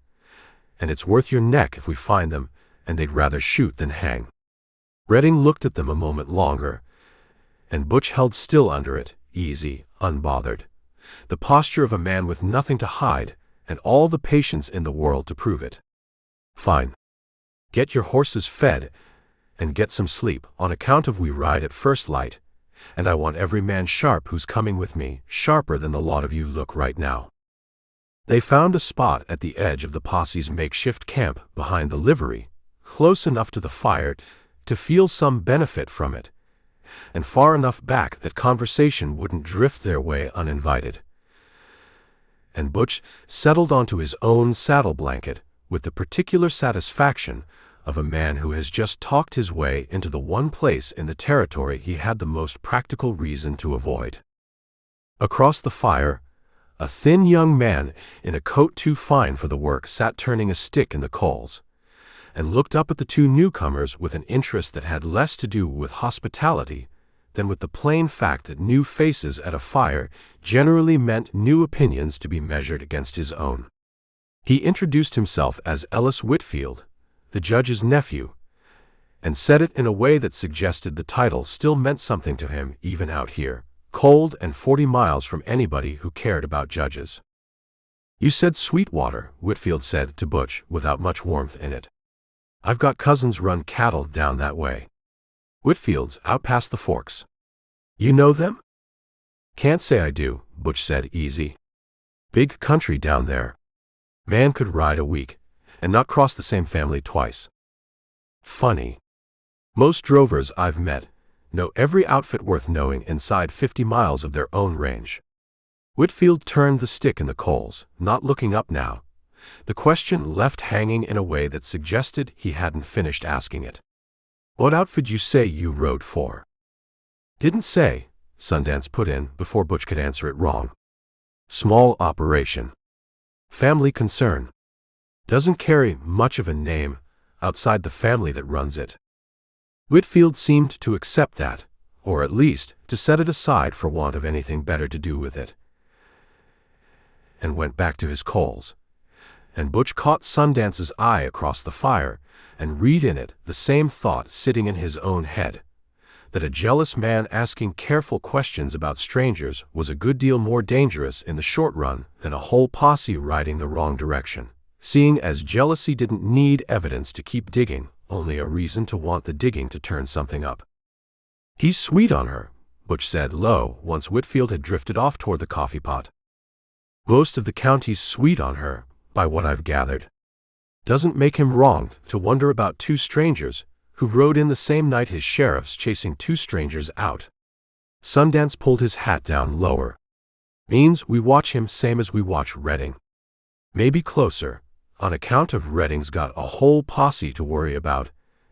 And it's worth your neck if we find them, and they'd rather shoot than hang." Redding looked at them a moment longer, and Butch held still under it, easy, unbothered, the posture of a man with nothing to hide and all the patience in the world to prove it. "Fine. Get your horses fed and get some sleep, on account of we ride at first light, and I want every man sharp who's coming with me, sharper than the lot of you look right now." They found a spot at the edge of the posse's makeshift camp behind the livery, close enough to the fire to feel some benefit from it, and far enough back that conversation wouldn't drift their way uninvited. And Butch settled onto his own saddle blanket with the particular satisfaction of a man who has just talked his way into the one place in the territory he had the most practical reason to avoid. Across the fire, a thin young man in a coat too fine for the work sat turning a stick in the coals, and looked up at the two newcomers with an interest that had less to do with hospitality than with the plain fact that new faces at a fire generally meant new opinions to be measured against his own. He introduced himself as Ellis Whitfield, the judge's nephew, and said it in a way that suggested the title still meant something to him even out here, cold and 40 miles from anybody who cared about judges. "You said Sweetwater," Whitfield said to Butch without much warmth in it. "I've got cousins run cattle down that way." "Whitfield's out past the forks." "You know them?" "Can't say I do," Butch said, easy. "Big country down there. Man could ride a week and not cross the same family twice." "Funny. Most drovers I've met know every outfit worth knowing inside 50 miles of their own range." Whitfield turned the stick in the coals, not looking up now, the question left hanging in a way that suggested he hadn't finished asking it. "What outfit you say you rode for?" "Didn't say," Sundance put in before Butch could answer it wrong. "Small operation. Family concern. Doesn't carry much of a name outside the family that runs it." Whitfield seemed to accept that, or at least to set it aside for want of anything better to do with it, and went back to his coals. And Butch caught Sundance's eye across the fire and read in it the same thought sitting in his own head, that a jealous man asking careful questions about strangers was a good deal more dangerous in the short run than a whole posse riding the wrong direction, seeing as jealousy didn't need evidence to keep digging, only a reason to want the digging to turn something up. "He's sweet on her," Butch said low once Whitfield had drifted off toward the coffee pot. "Most of the county's sweet on her, by what I've gathered. Doesn't make him wrong to wonder about two strangers who rode in the same night his sheriff's chasing two strangers out." Sundance pulled his hat down lower. "Means we watch him same as we watch Redding. Maybe closer, on account of Redding's got a whole posse to worry about,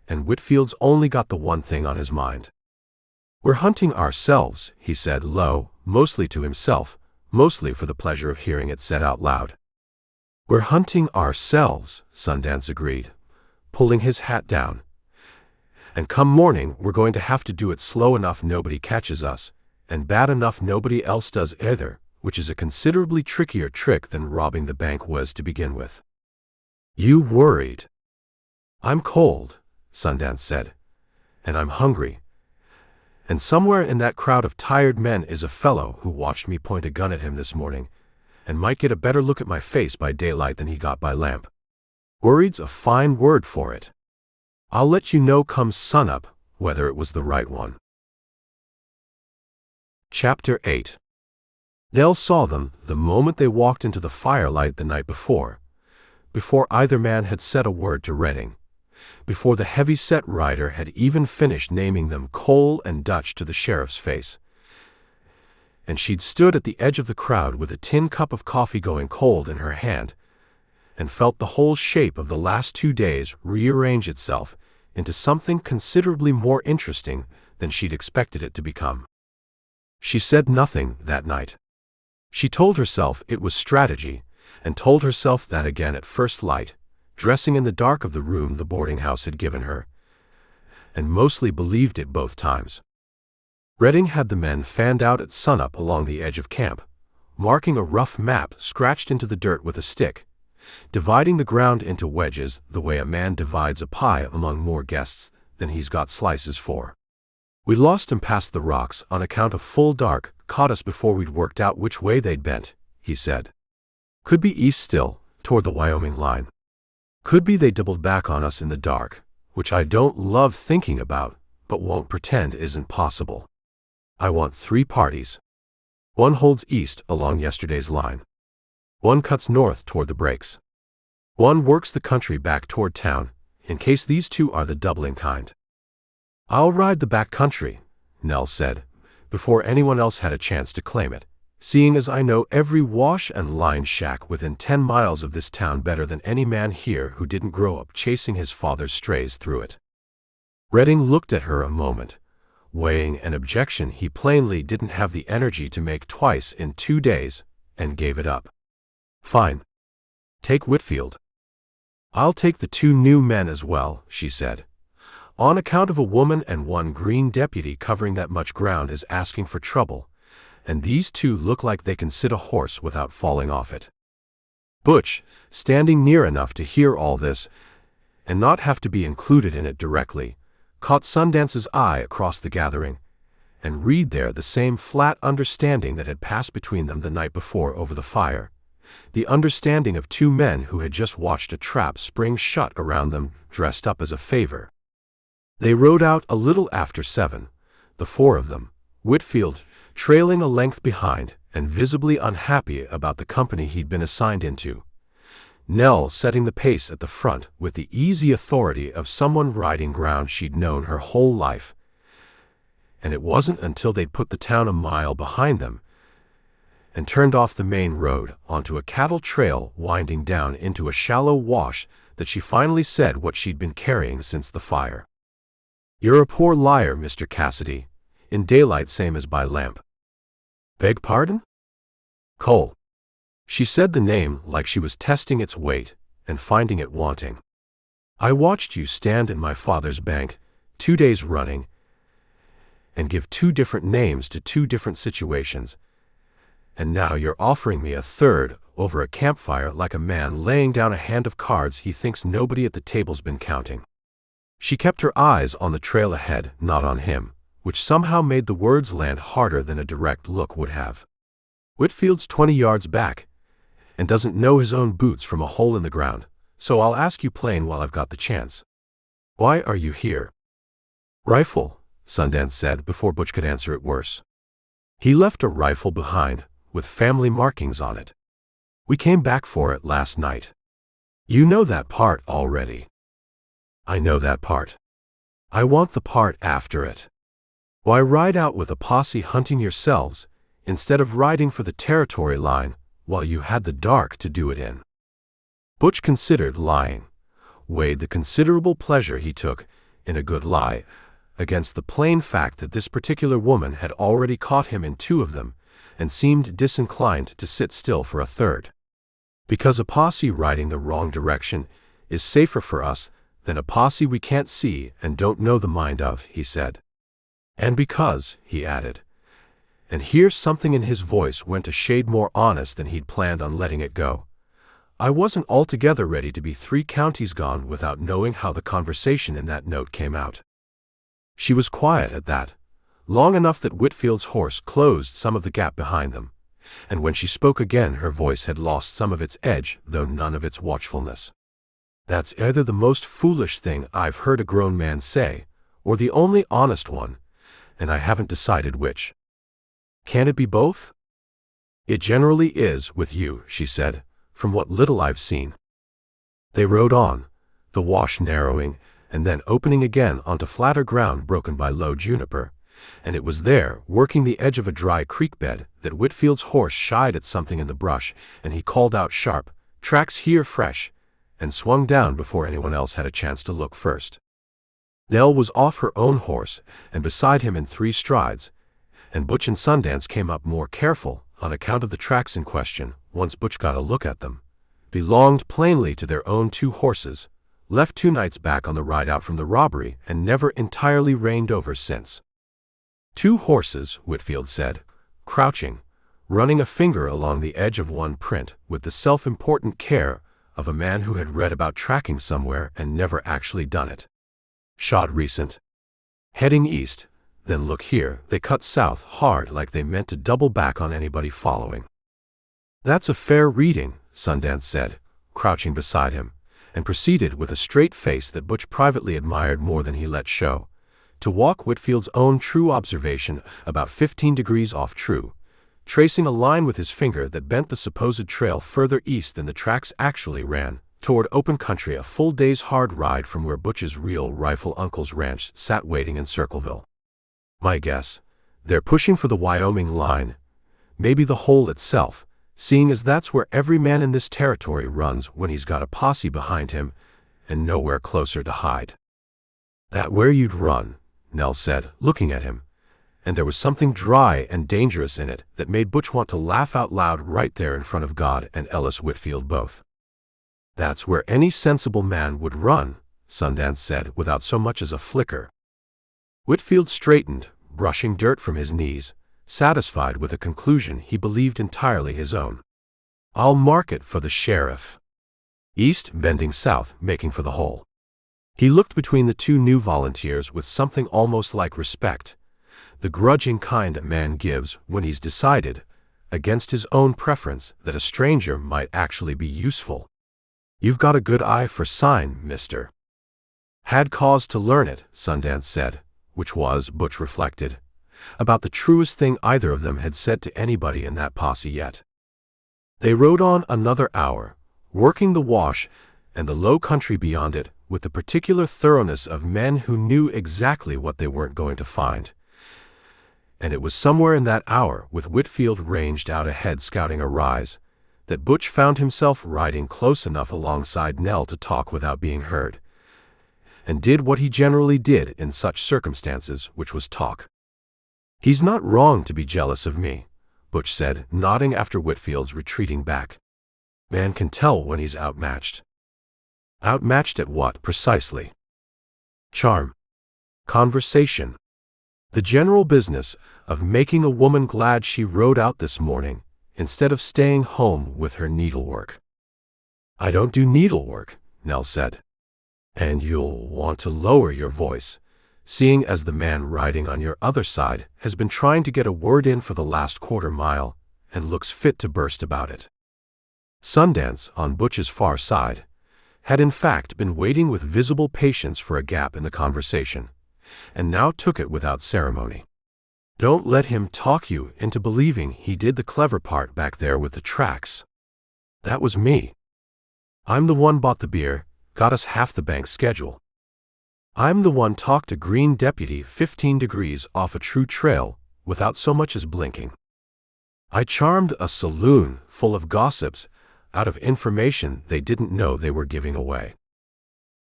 and Whitfield's only got the one thing on his mind." "We're hunting ourselves," he said low, mostly to himself, mostly for the pleasure of hearing it said out loud. "We're hunting ourselves," Sundance agreed, pulling his hat down. "And come morning we're going to have to do it slow enough nobody catches us, and bad enough nobody else does either, which is a considerably trickier trick than robbing the bank was to begin with." "You worried?" "I'm cold," Sundance said, "and I'm hungry. And somewhere in that crowd of tired men is a fellow who watched me point a gun at him this morning, and might get a better look at my face by daylight than he got by lamp. Worried's a fine word for it. I'll let you know come sunup whether it was the right one." Chapter 8. Nell saw them the moment they walked into the firelight the night before either man had said a word to Redding, before the heavy-set rider had even finished naming them Cole and Dutch to the sheriff's face. And she'd stood at the edge of the crowd with a tin cup of coffee going cold in her hand, and felt the whole shape of the last 2 days rearrange itself into something considerably more interesting than she'd expected it to become. She said nothing that night. She told herself it was strategy, and told herself that again at first light, dressing in the dark of the room the boarding house had given her, and mostly believed it both times. Redding had the men fanned out at sunup along the edge of camp, marking a rough map scratched into the dirt with a stick, dividing the ground into wedges the way a man divides a pie among more guests than he's got slices for. We lost him past the rocks on account of full dark caught us before we'd worked out which way they'd bent, he said. Could be east still, toward the Wyoming line. Could be they doubled back on us in the dark, which I don't love thinking about, but won't pretend isn't possible. I want 3 parties. One holds east along yesterday's line. One cuts north toward the breaks. One works the country back toward town, in case these 2 are the doubling kind. I'll ride the back country, Nell said, before anyone else had a chance to claim it, seeing as I know every wash and line shack within 10 miles of this town better than any man here who didn't grow up chasing his father's strays through it. Redding looked at her a moment, weighing an objection he plainly didn't have the energy to make twice in 2 days, and gave it up. Fine. Take Whitfield. I'll take the 2 new men as well, she said. On account of a woman and one green deputy covering that much ground is asking for trouble, and these 2 look like they can sit a horse without falling off it. Butch, standing near enough to hear all this, and not have to be included in it directly, caught Sundance's eye across the gathering, and read there the same flat understanding that had passed between them the night before over the fire, the understanding of 2 men who had just watched a trap spring shut around them, dressed up as a favor. They rode out a little after 7, the 4 of them, Whitfield trailing a length behind and visibly unhappy about the company he'd been assigned into, Nell setting the pace at the front with the easy authority of someone riding ground she'd known her whole life. And it wasn't until they'd put the town a mile behind them and turned off the main road onto a cattle trail winding down into a shallow wash that she finally said what she'd been carrying since the fire. You're a poor liar, Mr. Cassidy. In daylight same as by lamp. Beg pardon? Cole. She said the name like she was testing its weight and finding it wanting. I watched you stand in my father's bank 2 days running and give 2 different names to 2 different situations, and now you're offering me a 3rd over a campfire like a man laying down a hand of cards he thinks nobody at the table's been counting. She kept her eyes on the trail ahead, not on him, which somehow made the words land harder than a direct look would have. Whitfield's 20 yards back, and doesn't know his own boots from a hole in the ground, so I'll ask you plain while I've got the chance. Why are you here? Rifle, Sundance said before Butch could answer it worse. He left a rifle behind, with family markings on it. We came back for it last night. You know that part already. I know that part. I want the part after it. Why ride out with a posse hunting yourselves, instead of riding for the territory line, while you had the dark to do it in? Butch considered lying, weighed the considerable pleasure he took in a good lie, against the plain fact that this particular woman had already caught him in 2 of them, and seemed disinclined to sit still for a 3rd. Because a posse riding the wrong direction is safer for us than a posse we can't see and don't know the mind of, he said. And because, he added, and here something in his voice went a shade more honest than he'd planned on letting it go, I wasn't altogether ready to be 3 counties gone without knowing how the conversation in that note came out. She was quiet at that, long enough that Whitfield's horse closed some of the gap behind them, and when she spoke again her voice had lost some of its edge, though none of its watchfulness. That's either the most foolish thing I've heard a grown man say, or the only honest one, and I haven't decided which. Can it be both? It generally is with you, she said, from what little I've seen. They rode on, the wash narrowing, and then opening again onto flatter ground broken by low juniper, and it was there, working the edge of a dry creek bed, that Whitfield's horse shied at something in the brush, and he called out sharp, "Tracks here fresh," and swung down before anyone else had a chance to look first. Nell was off her own horse and beside him in 3 strides, and Butch and Sundance came up more careful on account of the tracks in question. Once Butch got a look at them, belonged plainly to their own 2 horses, left 2 nights back on the ride out from the robbery, and never entirely reined over since. 2 horses, Whitfield said, crouching, running a finger along the edge of one print with the self-important care of a man who had read about tracking somewhere and never actually done it. Shot recent. Heading east, then look here, they cut south hard like they meant to double back on anybody following. "That's a fair reading," Sundance said, crouching beside him, and proceeded with a straight face that Butch privately admired more than he let show, to walk Whitfield's own true observation about 15 degrees off true, tracing a line with his finger that bent the supposed trail further east than the tracks actually ran, toward open country, a full day's hard ride from where Butch's real rifle uncle's ranch sat waiting in Circleville. "My guess, they're pushing for the Wyoming line, maybe the hole itself, seeing as that's where every man in this territory runs when he's got a posse behind him and nowhere closer to hide." "That where you'd run," Nell said, looking at him, and there was something dry and dangerous in it that made Butch want to laugh out loud right there in front of God and Ellis Whitfield both. "That's where any sensible man would run," Sundance said without so much as a flicker. Whitfield straightened, brushing dirt from his knees, satisfied with a conclusion he believed entirely his own. "I'll mark it for the sheriff." East, bending south, making for the hole. He looked between the 2 new volunteers with something almost like respect, the grudging kind a man gives when he's decided, against his own preference, that a stranger might actually be useful. "You've got a good eye for sign, mister." "Had cause to learn it," Sundance said, which was, Butch reflected, about the truest thing either of them had said to anybody in that posse yet. They rode on another hour, working the wash and the low country beyond it with the particular thoroughness of men who knew exactly what they weren't going to find. And it was somewhere in that hour, with Whitfield ranged out ahead scouting a rise, that Butch found himself riding close enough alongside Nell to talk without being heard, and did what he generally did in such circumstances, which was talk. "He's not wrong to be jealous of me," Butch said, nodding after Whitfield's retreating back. "Man can tell when he's outmatched." "Outmatched at what, precisely?" "Charm. Conversation. The general business of making a woman glad she rode out this morning, instead of staying home with her needlework." "I don't do needlework," Nell said. "And you'll want to lower your voice, seeing as the man riding on your other side has been trying to get a word in for the last quarter mile and looks fit to burst about it." Sundance, on Butch's far side, had in fact been waiting with visible patience for a gap in the conversation, and now took it without ceremony. "Don't let him talk you into believing he did the clever part back there with the tracks. That was me. I'm the one bought the beer, got us half the bank schedule. I'm the one talked a green deputy 15 degrees off a true trail without so much as blinking. I charmed a saloon full of gossips out of information they didn't know they were giving away."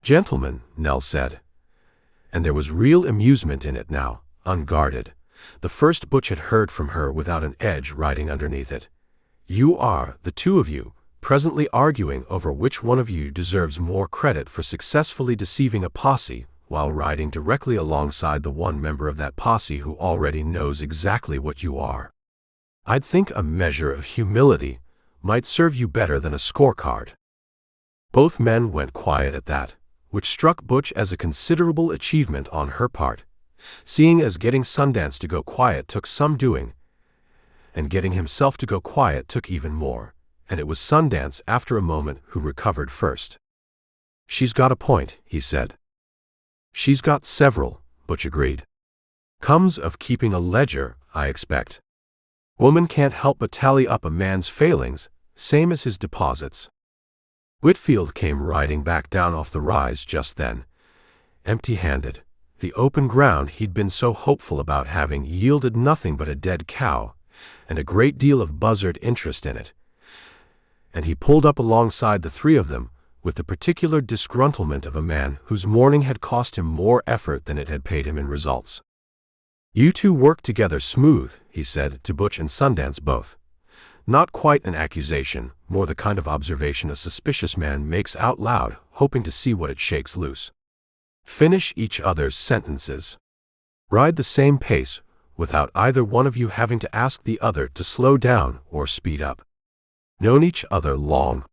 "Gentlemen," Nell said, and there was real amusement in it now, unguarded, the first Butch had heard from her without an edge riding underneath it. "You are, the 2 of you, presently arguing over which one of you deserves more credit for successfully deceiving a posse while riding directly alongside the one member of that posse who already knows exactly what you are. I'd think a measure of humility might serve you better than a scorecard." Both men went quiet at that, which struck Butch as a considerable achievement on her part, seeing as getting Sundance to go quiet took some doing, and getting himself to go quiet took even more, and it was Sundance after a moment who recovered first. "She's got a point," he said. "She's got several," Butch agreed. "Comes of keeping a ledger, I expect. Woman can't help but tally up a man's failings, same as his deposits." Whitfield came riding back down off the rise just then, empty-handed. The open ground he'd been so hopeful about having yielded nothing but a dead cow, and a great deal of buzzard interest in it, and he pulled up alongside the three of them, with the particular disgruntlement of a man whose morning had cost him more effort than it had paid him in results. "You two work together smooth," he said to Butch and Sundance both. Not quite an accusation, more the kind of observation a suspicious man makes out loud, hoping to see what it shakes loose. "Finish each other's sentences. Ride the same pace, without either one of you having to ask the other to slow down or speed up. Known each other long?"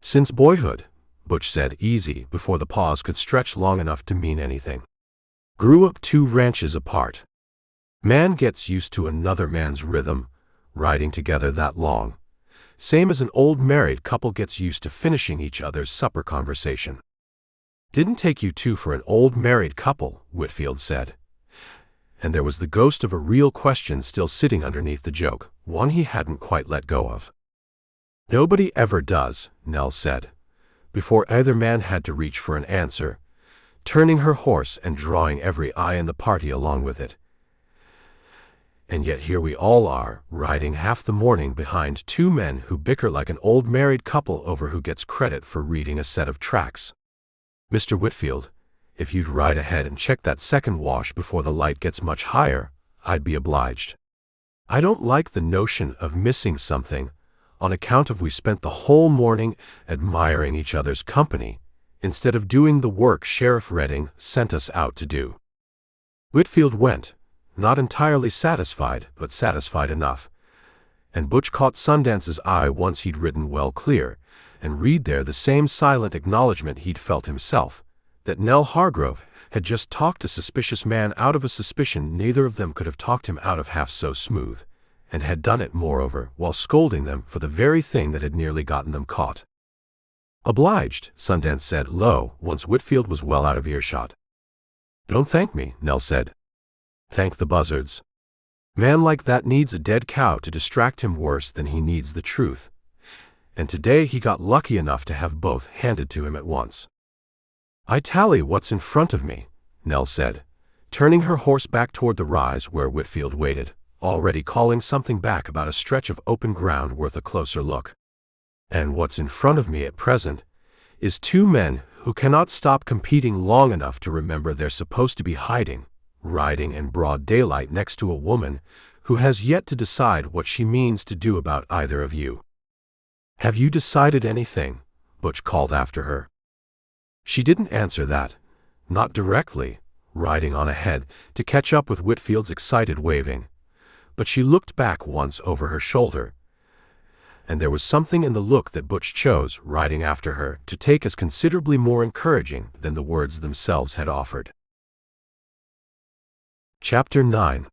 "Since boyhood," Butch said, easy, before the pause could stretch long enough to mean anything. "Grew up 2 ranches apart. Man gets used to another man's rhythm, riding together that long. Same as an old married couple gets used to finishing each other's supper conversation." "Didn't take you two for an old married couple," Whitfield said. And there was the ghost of a real question still sitting underneath the joke, one he hadn't quite let go of. "Nobody ever does," Nell said, before either man had to reach for an answer, turning her horse and drawing every eye in the party along with it. "And yet here we all are, riding half the morning behind 2 men who bicker like an old married couple over who gets credit for reading a set of tracks. Mr. Whitfield, if you'd ride ahead and check that second wash before the light gets much higher, I'd be obliged. I don't like the notion of missing something, on account of we spent the whole morning admiring each other's company, instead of doing the work Sheriff Redding sent us out to do." Whitfield went, not entirely satisfied, but satisfied enough, and Butch caught Sundance's eye once he'd ridden well clear, and read there the same silent acknowledgment he'd felt himself, that Nell Hargrove had just talked a suspicious man out of a suspicion neither of them could have talked him out of half so smooth, and had done it, moreover, while scolding them for the very thing that had nearly gotten them caught. "Obliged," Sundance said low, once Whitfield was well out of earshot. "Don't thank me," Nell said. "Thank the buzzards. Man like that needs a dead cow to distract him worse than he needs the truth. And today he got lucky enough to have both handed to him at once." "I tally what's in front of me," Nell said, turning her horse back toward the rise where Whitfield waited, already calling something back about a stretch of open ground worth a closer look. "And what's in front of me at present is 2 men who cannot stop competing long enough to remember they're supposed to be hiding, riding in broad daylight next to a woman who has yet to decide what she means to do about either of you." "Have you decided anything?" Butch called after her. She didn't answer that, not directly, riding on ahead to catch up with Whitfield's excited waving, but she looked back once over her shoulder, and there was something in the look that Butch chose, riding after her, to take as considerably more encouraging than the words themselves had offered. Chapter 9.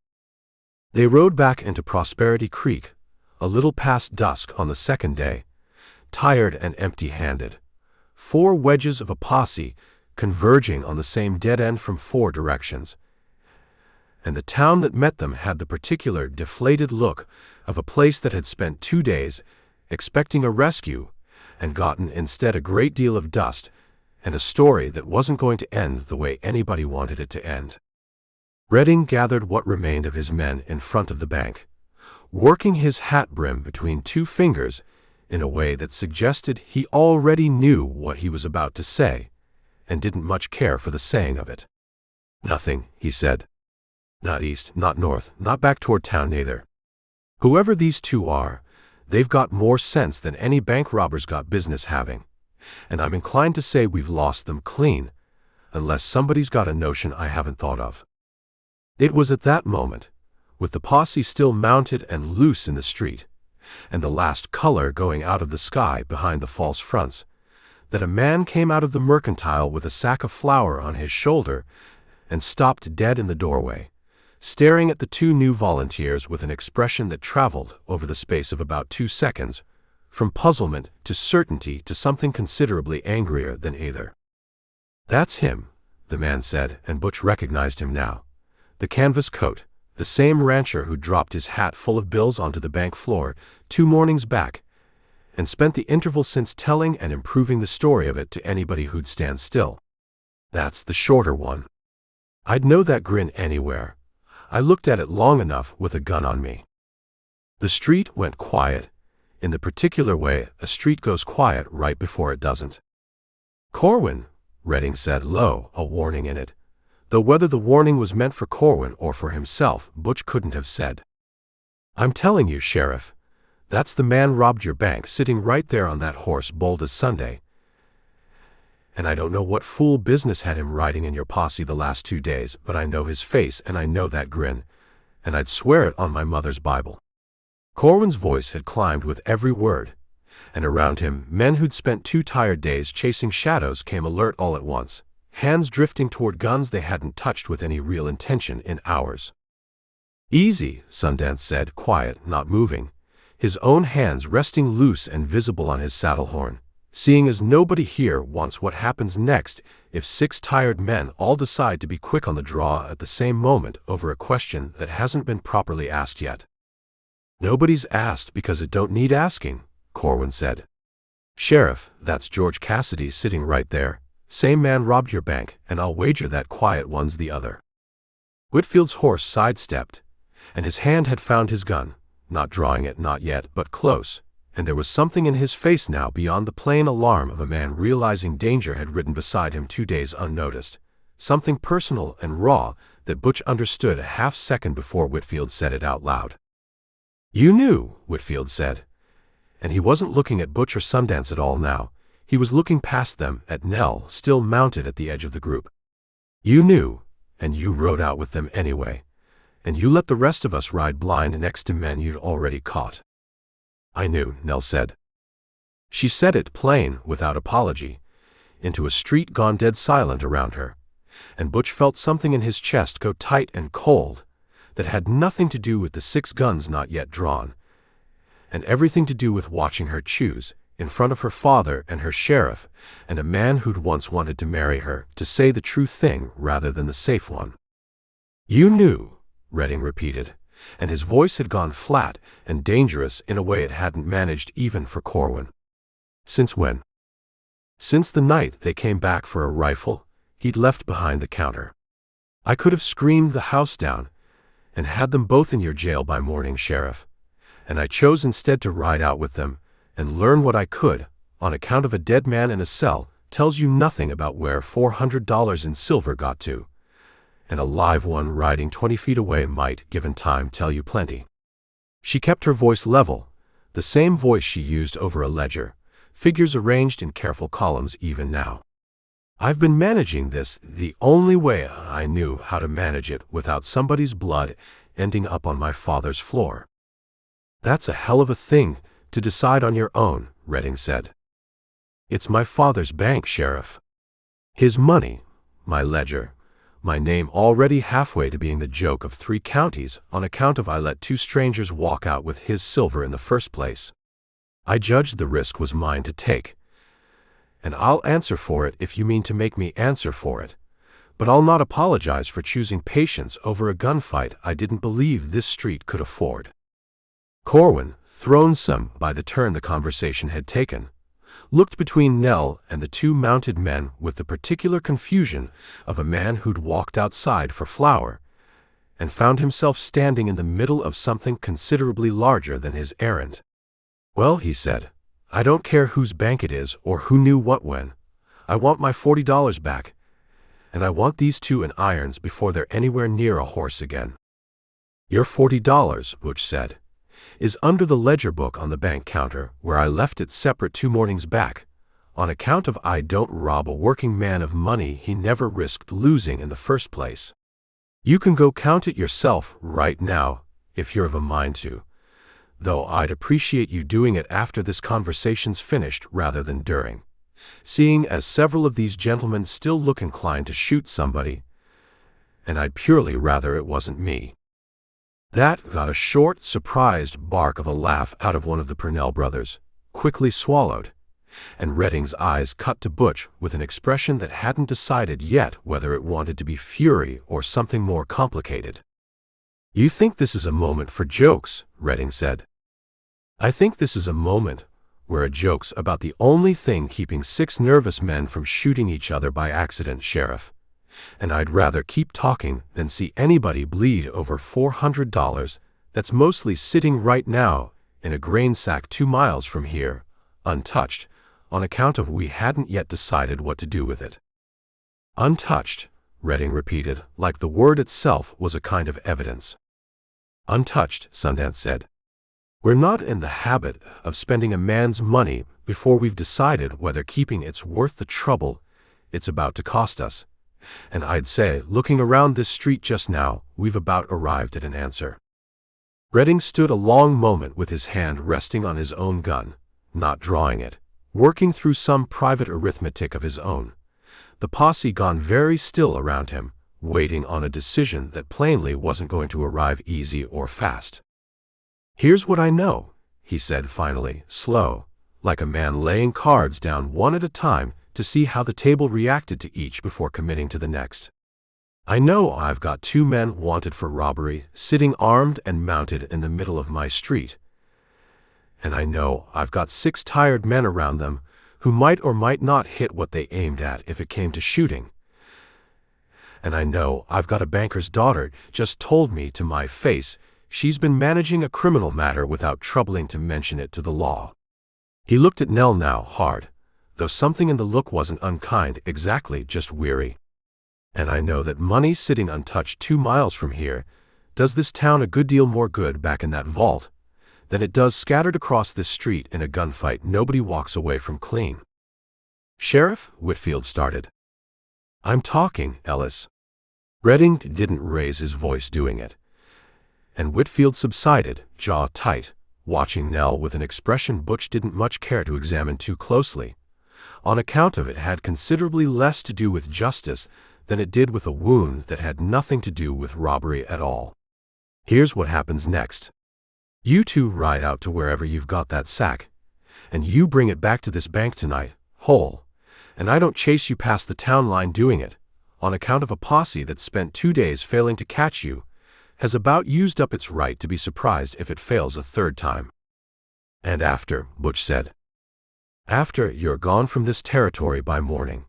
They rode back into Prosperity Creek, a little past dusk on the second day, tired and empty-handed, 4 wedges of a posse converging on the same dead end from 4 directions, and the town that met them had the particular deflated look of a place that had spent 2 days expecting a rescue and gotten instead a great deal of dust and a story that wasn't going to end the way anybody wanted it to end. Redding gathered what remained of his men in front of the bank, working his hat brim between 2 fingers in a way that suggested he already knew what he was about to say and didn't much care for the saying of it. "Nothing," he said. "Not east, not north, not back toward town neither. Whoever these 2 are, they've got more sense than any bank robbers got business having, and I'm inclined to say we've lost them clean, unless somebody's got a notion I haven't thought of." It was at that moment, with the posse still mounted and loose in the street, and the last color going out of the sky behind the false fronts, that a man came out of the mercantile with a sack of flour on his shoulder and stopped dead in the doorway, staring at the 2 new volunteers with an expression that traveled over the space of about 2 seconds, from puzzlement to certainty to something considerably angrier than either. "That's him," the man said, and Butch recognized him now. The canvas coat, the same rancher who dropped his hat full of bills onto the bank floor 2 mornings back, and spent the interval since telling and improving the story of it to anybody who'd stand still. "That's the shorter one. I'd know that grin anywhere. I looked at it long enough with a gun on me." The street went quiet, in the particular way a street goes quiet right before it doesn't. "Corwin," Redding said low, a warning in it, though whether the warning was meant for Corwin or for himself, Butch couldn't have said. "I'm telling you, Sheriff, that's the man robbed your bank, sitting right there on that horse bold as Sunday. And I don't know what fool business had him riding in your posse the last 2 days, but I know his face and I know that grin, and I'd swear it on my mother's Bible." Corwin's voice had climbed with every word, and around him, men who'd spent 2 tired days chasing shadows came alert all at once, hands drifting toward guns they hadn't touched with any real intention in hours. "Easy," Sundance said, quiet, not moving, his own hands resting loose and visible on his saddle horn, seeing as nobody here wants what happens next if 6 tired men all decide to be quick on the draw at the same moment over a question that hasn't been properly asked yet. "Nobody's asked because it don't need asking," Corwin said. "Sheriff, that's George Cassidy sitting right there. Same man robbed your bank, and I'll wager that quiet one's the other." Whitfield's horse sidestepped, and his hand had found his gun, not drawing it, not yet, but close, and there was something in his face now beyond the plain alarm of a man realizing danger had ridden beside him 2 days unnoticed, something personal and raw that Butch understood a half-second before Whitfield said it out loud. "You knew," Whitfield said, and he wasn't looking at Butch or Sundance at all now. He was looking past them at Nell, still mounted at the edge of the group. "You knew, and you rode out with them anyway, and you let the rest of us ride blind next to men you'd already caught." "I knew," Nell said. She said it plain, without apology, into a street gone dead silent around her, and Butch felt something in his chest go tight and cold that had nothing to do with the 6 guns not yet drawn, and everything to do with watching her choose, in front of her father and her sheriff, and a man who'd once wanted to marry her, to say the true thing rather than the safe one. "You knew," Redding repeated, and his voice had gone flat and dangerous in a way it hadn't managed even for Corwin. "Since when?" "Since the night they came back for a rifle he'd left behind the counter. I could have screamed the house down and had them both in your jail by morning, Sheriff, and I chose instead to ride out with them and learn what I could. On account of a dead man in a cell tells you nothing about where $400 in silver got to, and a live one riding 20 feet away might, given time, tell you plenty." She kept her voice level, the same voice she used over a ledger, figures arranged in careful columns even now. "I've been managing this the only way I knew how to manage it without somebody's blood ending up on my father's floor." "That's a hell of a thing to decide on your own," Redding said. "It's my father's bank, Sheriff. His money, my ledger, my name already halfway to being the joke of 3 counties on account of I let 2 strangers walk out with his silver in the first place. I judged the risk was mine to take, and I'll answer for it if you mean to make me answer for it, but I'll not apologize for choosing patience over a gunfight I didn't believe this street could afford." Corwin, thrown some by the turn the conversation had taken, looked between Nell and the 2 mounted men with the particular confusion of a man who'd walked outside for flour, and found himself standing in the middle of something considerably larger than his errand. "Well," he said, "I don't care whose bank it is or who knew what when. I want my $40 back, and I want these 2 in irons before they're anywhere near a horse again." "Your $40, Butch said, "is under the ledger book on the bank counter where I left it separate 2 mornings back, on account of I don't rob a working man of money he never risked losing in the first place. You can go count it yourself right now, if you're of a mind to, though I'd appreciate you doing it after this conversation's finished rather than during, seeing as several of these gentlemen still look inclined to shoot somebody, and I'd purely rather it wasn't me." That got a short, surprised bark of a laugh out of one of the Purnell brothers, quickly swallowed, and Redding's eyes cut to Butch with an expression that hadn't decided yet whether it wanted to be fury or something more complicated. "You think this is a moment for jokes," Redding said. "I think this is a moment where a joke's about the only thing keeping 6 nervous men from shooting each other by accident, Sheriff, and I'd rather keep talking than see anybody bleed over $400 that's mostly sitting right now in a grain sack 2 miles from here, untouched, on account of we hadn't yet decided what to do with it." "Untouched," Redding repeated, like the word itself was a kind of evidence. "Untouched," Sundance said. "We're not in the habit of spending a man's money before we've decided whether keeping it's worth the trouble it's about to cost us. And I'd say, looking around this street just now, we've about arrived at an answer." Redding stood a long moment with his hand resting on his own gun, not drawing it, working through some private arithmetic of his own. The posse gone very still around him, waiting on a decision that plainly wasn't going to arrive easy or fast. "Here's what I know," he said finally, slow, like a man laying cards down one at a time to see how the table reacted to each before committing to the next. "I know I've got 2 men wanted for robbery sitting armed and mounted in the middle of my street. And I know I've got 6 tired men around them who might or might not hit what they aimed at if it came to shooting. And I know I've got a banker's daughter just told me to my face she's been managing a criminal matter without troubling to mention it to the law." He looked at Nell now hard, though something in the look wasn't unkind exactly, just weary. "And I know that money sitting untouched 2 miles from here does this town a good deal more good back in that vault than it does scattered across this street in a gunfight nobody walks away from clean." "Sheriff," Whitfield started. "I'm talking, Ellis." Redding didn't raise his voice doing it, and Whitfield subsided, jaw tight, watching Nell with an expression Butch didn't much care to examine too closely. On account of it had considerably less to do with justice than it did with a wound that had nothing to do with robbery at all. "Here's what happens next. You 2 ride out to wherever you've got that sack, and you bring it back to this bank tonight, whole, and I don't chase you past the town line doing it, on account of a posse that spent 2 days failing to catch you, has about used up its right to be surprised if it fails a 3rd time. And after," Butch said, "after you're gone from this territory by morning.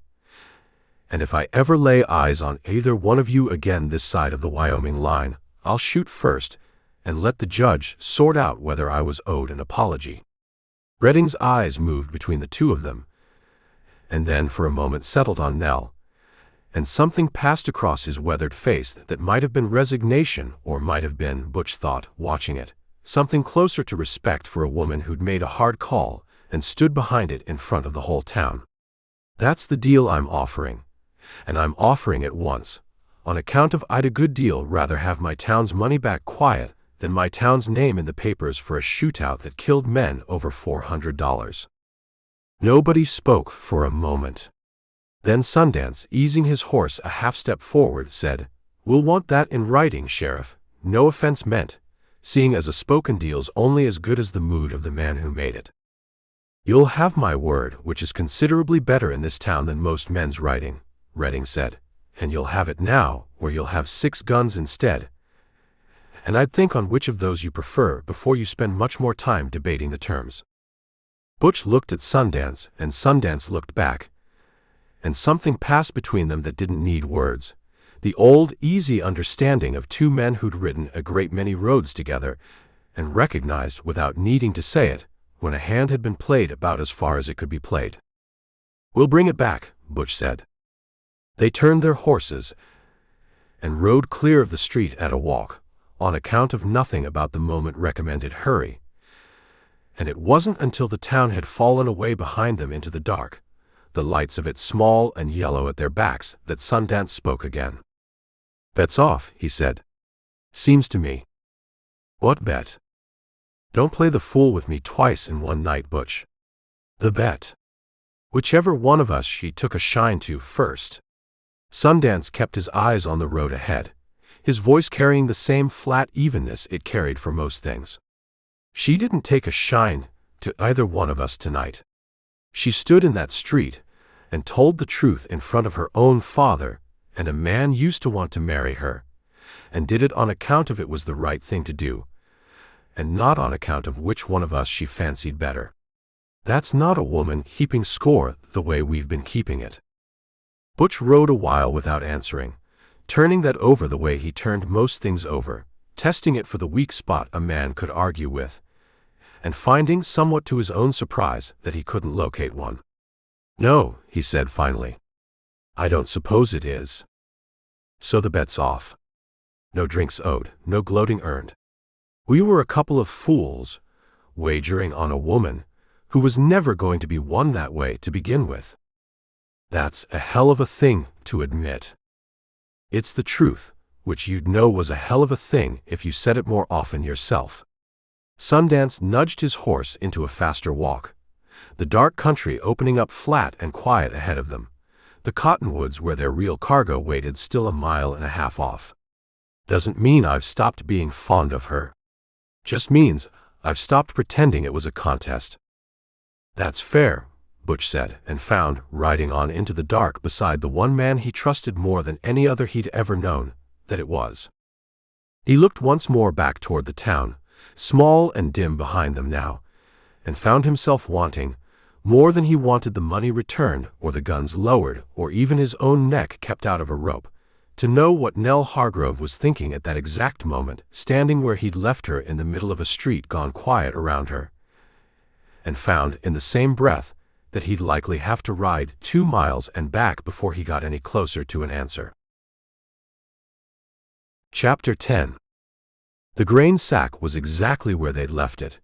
And if I ever lay eyes on either one of you again this side of the Wyoming line, I'll shoot first and let the judge sort out whether I was owed an apology." Redding's eyes moved between the 2 of them, and then for a moment settled on Nell, and something passed across his weathered face that might have been resignation or might have been, Butch thought, watching it, something closer to respect for a woman who'd made a hard call and stood behind it in front of the whole town. "That's the deal I'm offering, and I'm offering it once, on account of I'd a good deal rather have my town's money back quiet than my town's name in the papers for a shootout that killed men over $400. Nobody spoke for a moment. Then Sundance, easing his horse a half-step forward, said, "We'll want that in writing, Sheriff, no offense meant, seeing as a spoken deal's only as good as the mood of the man who made it." "You'll have my word, which is considerably better in this town than most men's writing," Redding said, "and you'll have it now, or you'll have 6 guns instead. And I'd think on which of those you prefer before you spend much more time debating the terms." Butch looked at Sundance, and Sundance looked back, and something passed between them that didn't need words. The old, easy understanding of 2 men who'd ridden a great many roads together, and recognized without needing to say it, when a hand had been played about as far as it could be played. "We'll bring it back," Butch said. They turned their horses and rode clear of the street at a walk, on account of nothing about the moment recommended hurry. And it wasn't until the town had fallen away behind them into the dark, the lights of it small and yellow at their backs, that Sundance spoke again. "Bet's off," he said. "Seems to me." "What bet?" "Don't play the fool with me twice in one night, Butch." "The bet?" "Whichever one of us she took a shine to first." Sundance kept his eyes on the road ahead, his voice carrying the same flat evenness it carried for most things. "She didn't take a shine to either one of us tonight. She stood in that street and told the truth in front of her own father, and a man used to want to marry her, and did it on account of it was the right thing to do, and not on account of which one of us she fancied better. That's not a woman keeping score the way we've been keeping it." Butch rode a while without answering, turning that over the way he turned most things over, testing it for the weak spot a man could argue with, and finding, somewhat to his own surprise, that he couldn't locate one. "No," he said finally. "I don't suppose it is." So the bet's off. No drinks owed, no gloating earned. We were a couple of fools, wagering on a woman who was never going to be won that way to begin with. That's a hell of a thing to admit. It's the truth, which you'd know was a hell of a thing if you said it more often yourself. Sundance nudged his horse into a faster walk, the dark country opening up flat and quiet ahead of them, the cottonwoods where their real cargo waited still 1.5 miles off. Doesn't mean I've stopped being fond of her. Just means I've stopped pretending it was a contest. "That's fair," Butch said, and found, riding on into the dark beside the one man he trusted more than any other he'd ever known, that it was. He looked once more back toward the town, small and dim behind them now, and found himself wanting, more than he wanted the money returned or the guns lowered or even his own neck kept out of a rope, to know what Nell Hargrove was thinking at that exact moment, standing where he'd left her in the middle of a street gone quiet around her, and found, in the same breath, that he'd likely have to ride 2 miles and back before he got any closer to an answer. Chapter 10. The grain sack was exactly where they'd left it,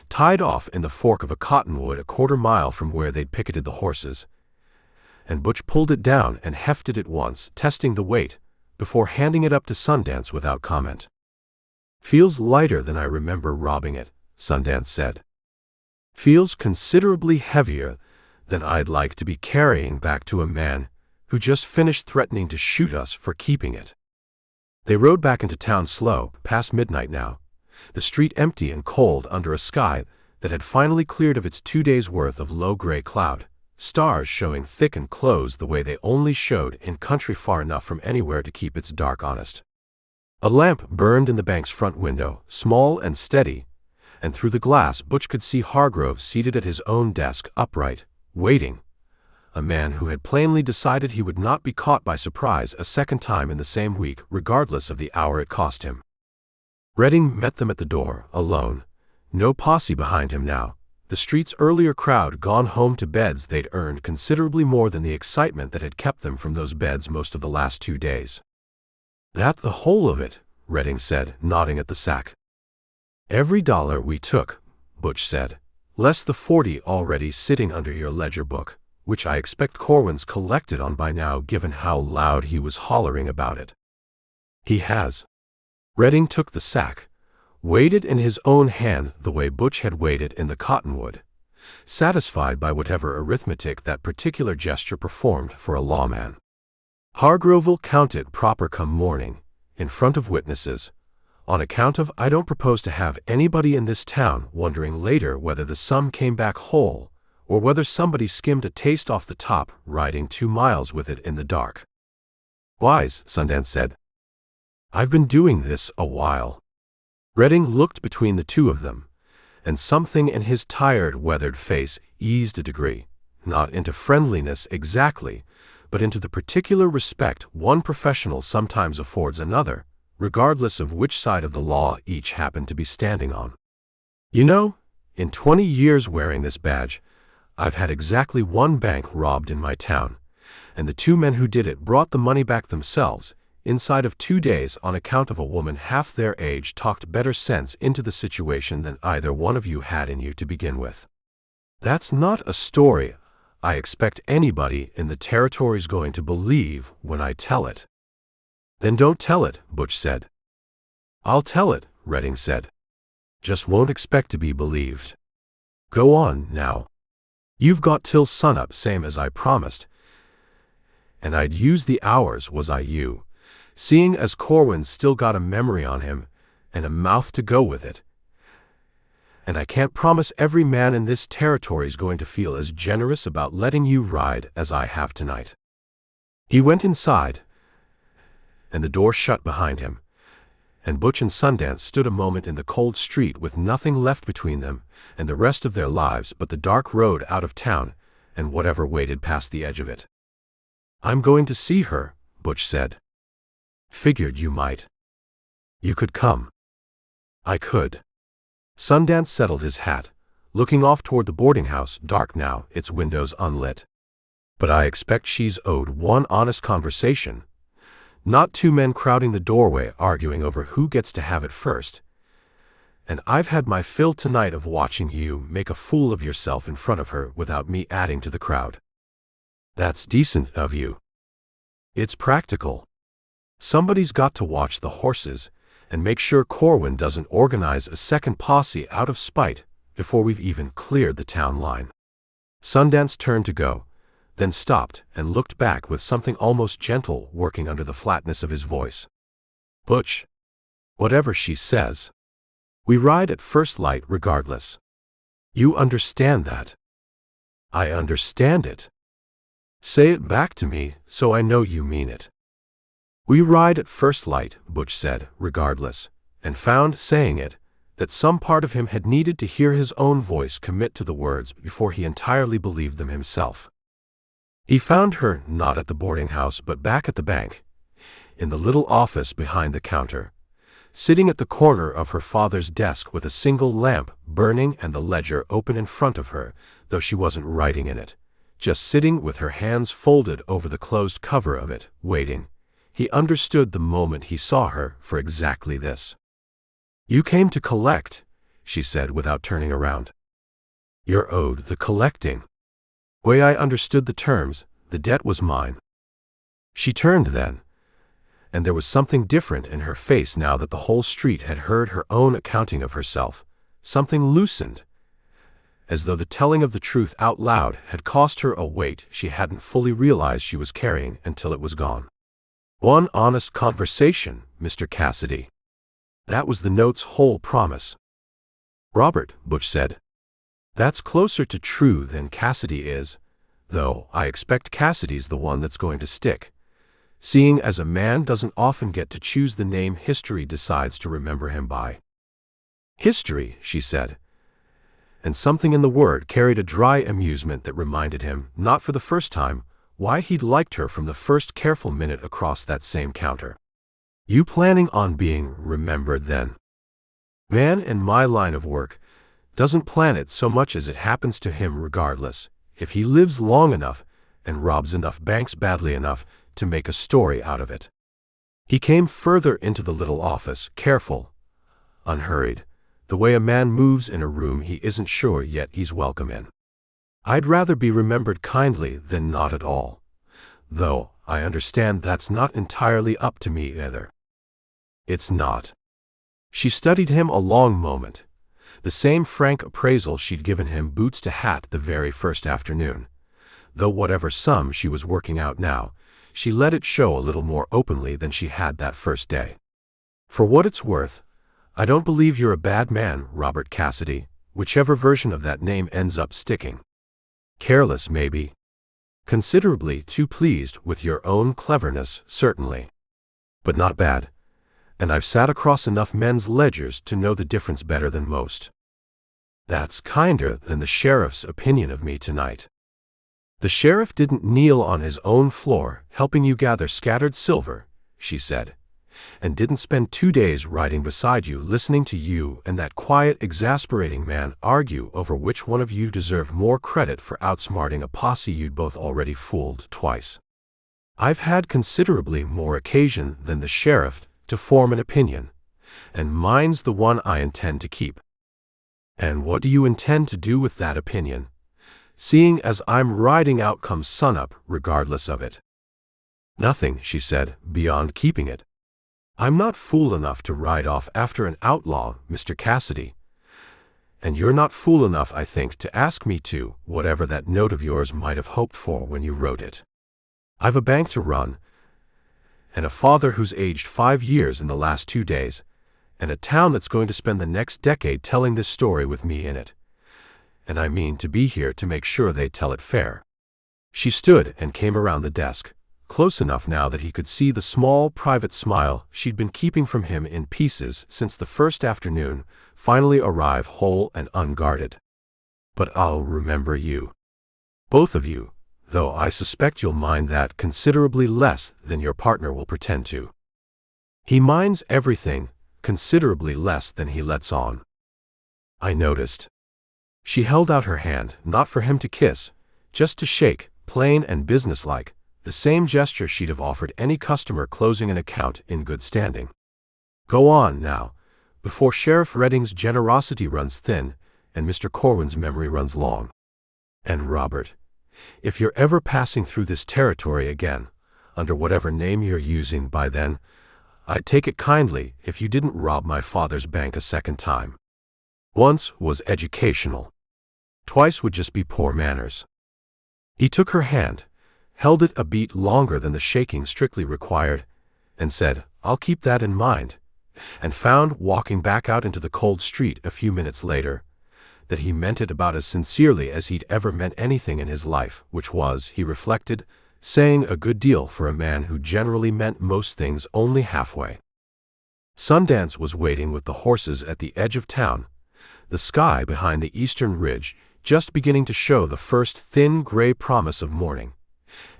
tied off in the fork of a cottonwood 1/4 mile from where they'd picketed the horses, and Butch pulled it down and hefted it once, testing the weight, before handing it up to Sundance without comment. "Feels lighter than I remember robbing it," Sundance said. "Feels considerably heavier than I'd like to be carrying back to a man who just finished threatening to shoot us for keeping it." They rode back into town slow, past midnight now, the street empty and cold under a sky that had finally cleared of its 2 days' worth of low gray cloud, stars showing thick and close the way they only showed in country far enough from anywhere to keep its dark honest. A lamp burned in the bank's front window, small and steady, and through the glass Butch could see Hargrove seated at his own desk, upright, waiting, a man who had plainly decided he would not be caught by surprise a second time in the same week, regardless of the hour it cost him. Redding met them at the door, alone, no posse behind him now, the street's earlier crowd gone home to beds they'd earned considerably more than the excitement that had kept them from those beds most of the last 2 days. "That the whole of it?" Redding said, nodding at the sack. "Every dollar we took," Butch said, "less the 40 already sitting under your ledger book, which I expect Corwin's collected on by now given how loud he was hollering about it." "He has." Redding took the sack, weighed it in his own hand the way Butch had weighed it in the cottonwood, satisfied by whatever arithmetic that particular gesture performed for a lawman. "Hargrove'll count it proper come morning, in front of witnesses, on account of I don't propose to have anybody in this town wondering later whether the sum came back whole, or whether somebody skimmed a taste off the top riding 2 miles with it in the dark." "Wise," Sundance said. "I've been doing this a while." Redding looked between the two of them, and something in his tired, weathered face eased a degree, not into friendliness exactly, but into the particular respect one professional sometimes affords another, regardless of which side of the law each happened to be standing on. "You know, in 20 years wearing this badge, I've had exactly 1 bank robbed in my town, and the 2 men who did it brought the money back themselves, inside of 2 days, on account of a woman half their age talked better sense into the situation than either one of you had in you to begin with. That's not a story I expect anybody in the territory's going to believe when I tell it." "Then don't tell it," Butch said. "I'll tell it," Redding said. "Just won't expect to be believed. Go on, now. You've got till sunup same as I promised, and I'd use the hours was I you, seeing as Corwin's still got a memory on him, and a mouth to go with it. And I can't promise every man in this territory's going to feel as generous about letting you ride as I have tonight." He went inside, and the door shut behind him, and Butch and Sundance stood a moment in the cold street with nothing left between them and the rest of their lives but the dark road out of town and whatever waited past the edge of it. "I'm going to see her," Butch said. "Figured you might." "You could come." "I could." Sundance settled his hat, looking off toward the boarding house, dark now, its windows unlit. But I expect she's owed one honest conversation, not two men crowding the doorway arguing over who gets to have it first. And I've had my fill tonight of watching you make a fool of yourself in front of her without me adding to the crowd. That's decent of you. It's practical. Somebody's got to watch the horses and make sure Corwin doesn't organize a second posse out of spite before we've even cleared the town line. Sundance turned to go, then stopped and looked back with something almost gentle working under the flatness of his voice. Butch, whatever she says, we ride at first light regardless. You understand that? I understand it. Say it back to me so I know you mean it. We ride at first light, Butch said, regardless, and found, saying it, that some part of him had needed to hear his own voice commit to the words before he entirely believed them himself. He found her not at the boarding house but back at the bank, in the little office behind the counter, sitting at the corner of her father's desk with a single lamp burning and the ledger open in front of her, though she wasn't writing in it, just sitting with her hands folded over the closed cover of it, waiting. He understood the moment he saw her for exactly this. You came to collect, she said without turning around. You're owed the collecting. Way I understood the terms, the debt was mine. She turned then, and there was something different in her face now that the whole street had heard her own accounting of herself, something loosened, as though the telling of the truth out loud had cost her a weight she hadn't fully realized she was carrying until it was gone. One honest conversation, Mr. Cassidy. That was the note's whole promise. Robert, Butch said. That's closer to true than Cassidy is, though I expect Cassidy's the one that's going to stick, seeing as a man doesn't often get to choose the name history decides to remember him by. History, she said, and something in the word carried a dry amusement that reminded him, not for the first time, why he'd liked her from the first careful minute across that same counter. You planning on being remembered then? Man in my line of work doesn't plan it so much as it happens to him regardless, if he lives long enough and robs enough banks badly enough to make a story out of it. He came further into the little office, careful, unhurried, the way a man moves in a room he isn't sure yet he's welcome in. I'd rather be remembered kindly than not at all, though I understand that's not entirely up to me either. It's not. She studied him a long moment, the same frank appraisal she'd given him boots to hat the very first afternoon, though whatever sum she was working out now, she let it show a little more openly than she had that first day. For what it's worth, I don't believe you're a bad man, Robert Cassidy, whichever version of that name ends up sticking. Careless, maybe. Considerably too pleased with your own cleverness, certainly. But not bad. And I've sat across enough men's ledgers to know the difference better than most. That's kinder than the sheriff's opinion of me tonight. The sheriff didn't kneel on his own floor helping you gather scattered silver, she said, and didn't spend 2 days riding beside you listening to you and that quiet, exasperating man argue over which one of you deserved more credit for outsmarting a posse you'd both already fooled twice. I've had considerably more occasion than the sheriff to form an opinion, and mine's the one I intend to keep. And what do you intend to do with that opinion, seeing as I'm riding out come sunup regardless of it? Nothing, she said, beyond keeping it. I'm not fool enough to ride off after an outlaw, Mr. Cassidy. And you're not fool enough, I think, to ask me to, whatever that note of yours might have hoped for when you wrote it. I've a bank to run, and a father who's aged 5 years in the last 2 days, and a town that's going to spend the next decade telling this story with me in it. And I mean to be here to make sure they tell it fair. She stood and came around the desk, close enough now that he could see the small, private smile she'd been keeping from him in pieces since the first afternoon finally arrive whole and unguarded. But I'll remember you. Both of you, though I suspect you'll mind that considerably less than your partner will pretend to. He minds everything considerably less than he lets on. I noticed. She held out her hand, not for him to kiss, just to shake, plain and businesslike, the same gesture she'd have offered any customer closing an account in good standing. Go on, now, before Sheriff Redding's generosity runs thin and Mr. Corwin's memory runs long. And Robert, if you're ever passing through this territory again, under whatever name you're using by then, I'd take it kindly if you didn't rob my father's bank a second time. Once was educational. Twice would just be poor manners. He took her hand, held it a beat longer than the shaking strictly required, and said, "I'll keep that in mind," and found, walking back out into the cold street a few minutes later, that he meant it about as sincerely as he'd ever meant anything in his life, which was, he reflected, saying a good deal for a man who generally meant most things only halfway. Sundance was waiting with the horses at the edge of town, the sky behind the eastern ridge just beginning to show the first thin gray promise of morning,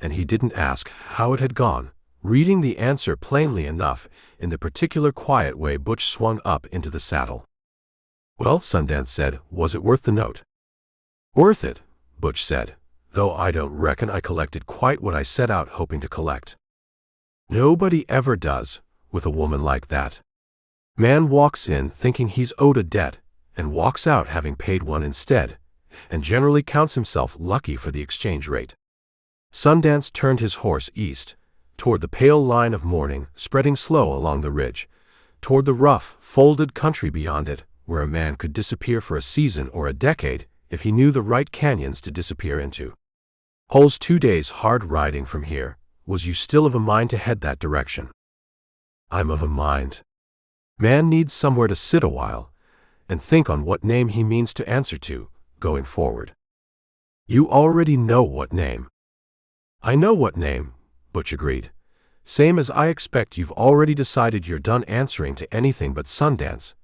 and he didn't ask how it had gone, reading the answer plainly enough in the particular quiet way Butch swung up into the saddle. "Well," Sundance said, "was it worth the note?" "Worth it," Butch said, "though I don't reckon I collected quite what I set out hoping to collect." Nobody ever does, with a woman like that. Man walks in thinking he's owed a debt, and walks out having paid one instead, and generally counts himself lucky for the exchange rate. Sundance turned his horse east, toward the pale line of morning spreading slow along the ridge, toward the rough, folded country beyond it, where a man could disappear for a season or a decade if he knew the right canyons to disappear into. Hull's 2 days hard riding from here. Was you still of a mind to head that direction? I'm of a mind. Man needs somewhere to sit a while, and think on what name he means to answer to, going forward. You already know what name. I know what name, Butch agreed. Same as I expect you've already decided you're done answering to anything but Sundance,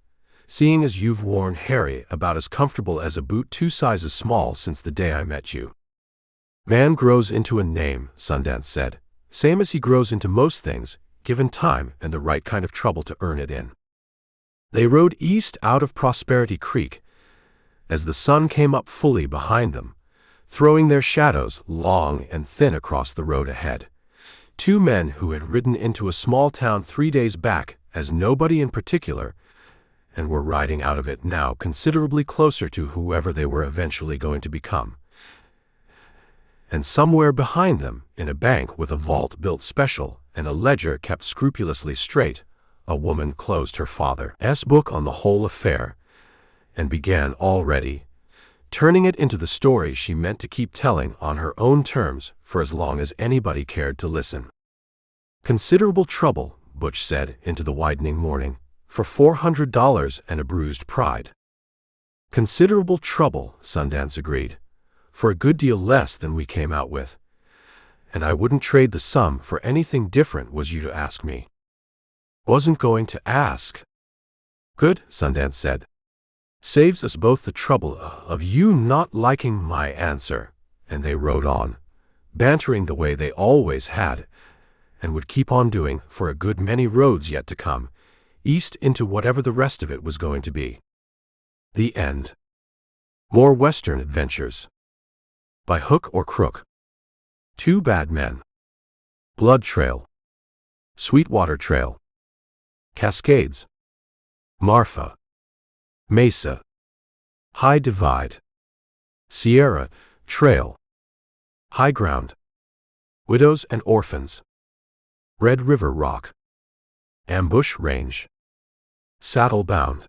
seeing as you've worn Harry about as comfortable as a boot 2 sizes small since the day I met you. Man grows into a name, Sundance said, same as he grows into most things, given time and the right kind of trouble to earn it in. They rode east out of Prosperity Creek, as the sun came up fully behind them, throwing their shadows long and thin across the road ahead. 2 men who had ridden into a small town 3 days back as nobody in particular, and were riding out of it now considerably closer to whoever they were eventually going to become. And somewhere behind them, in a bank with a vault built special and a ledger kept scrupulously straight, a woman closed her father's book on the whole affair, and began already, turning it into the story she meant to keep telling on her own terms for as long as anybody cared to listen. Considerable trouble, Butch said into the widening morning, for $400 and a bruised pride. Considerable trouble, Sundance agreed, for a good deal less than we came out with, and I wouldn't trade the sum for anything different was you to ask me. Wasn't going to ask. Good, Sundance said. Saves us both the trouble of you not liking my answer. And they rode on, bantering the way they always had, and would keep on doing for a good many roads yet to come, east into whatever the rest of it was going to be. The end. More Western adventures. By hook or crook. 2 Bad Men. Blood Trail. Sweetwater Trail. Cascades. Marfa. Mesa. High Divide. Sierra Trail. High Ground. Widows and Orphans. Red River Rock. Ambush Range. Saddle Bound.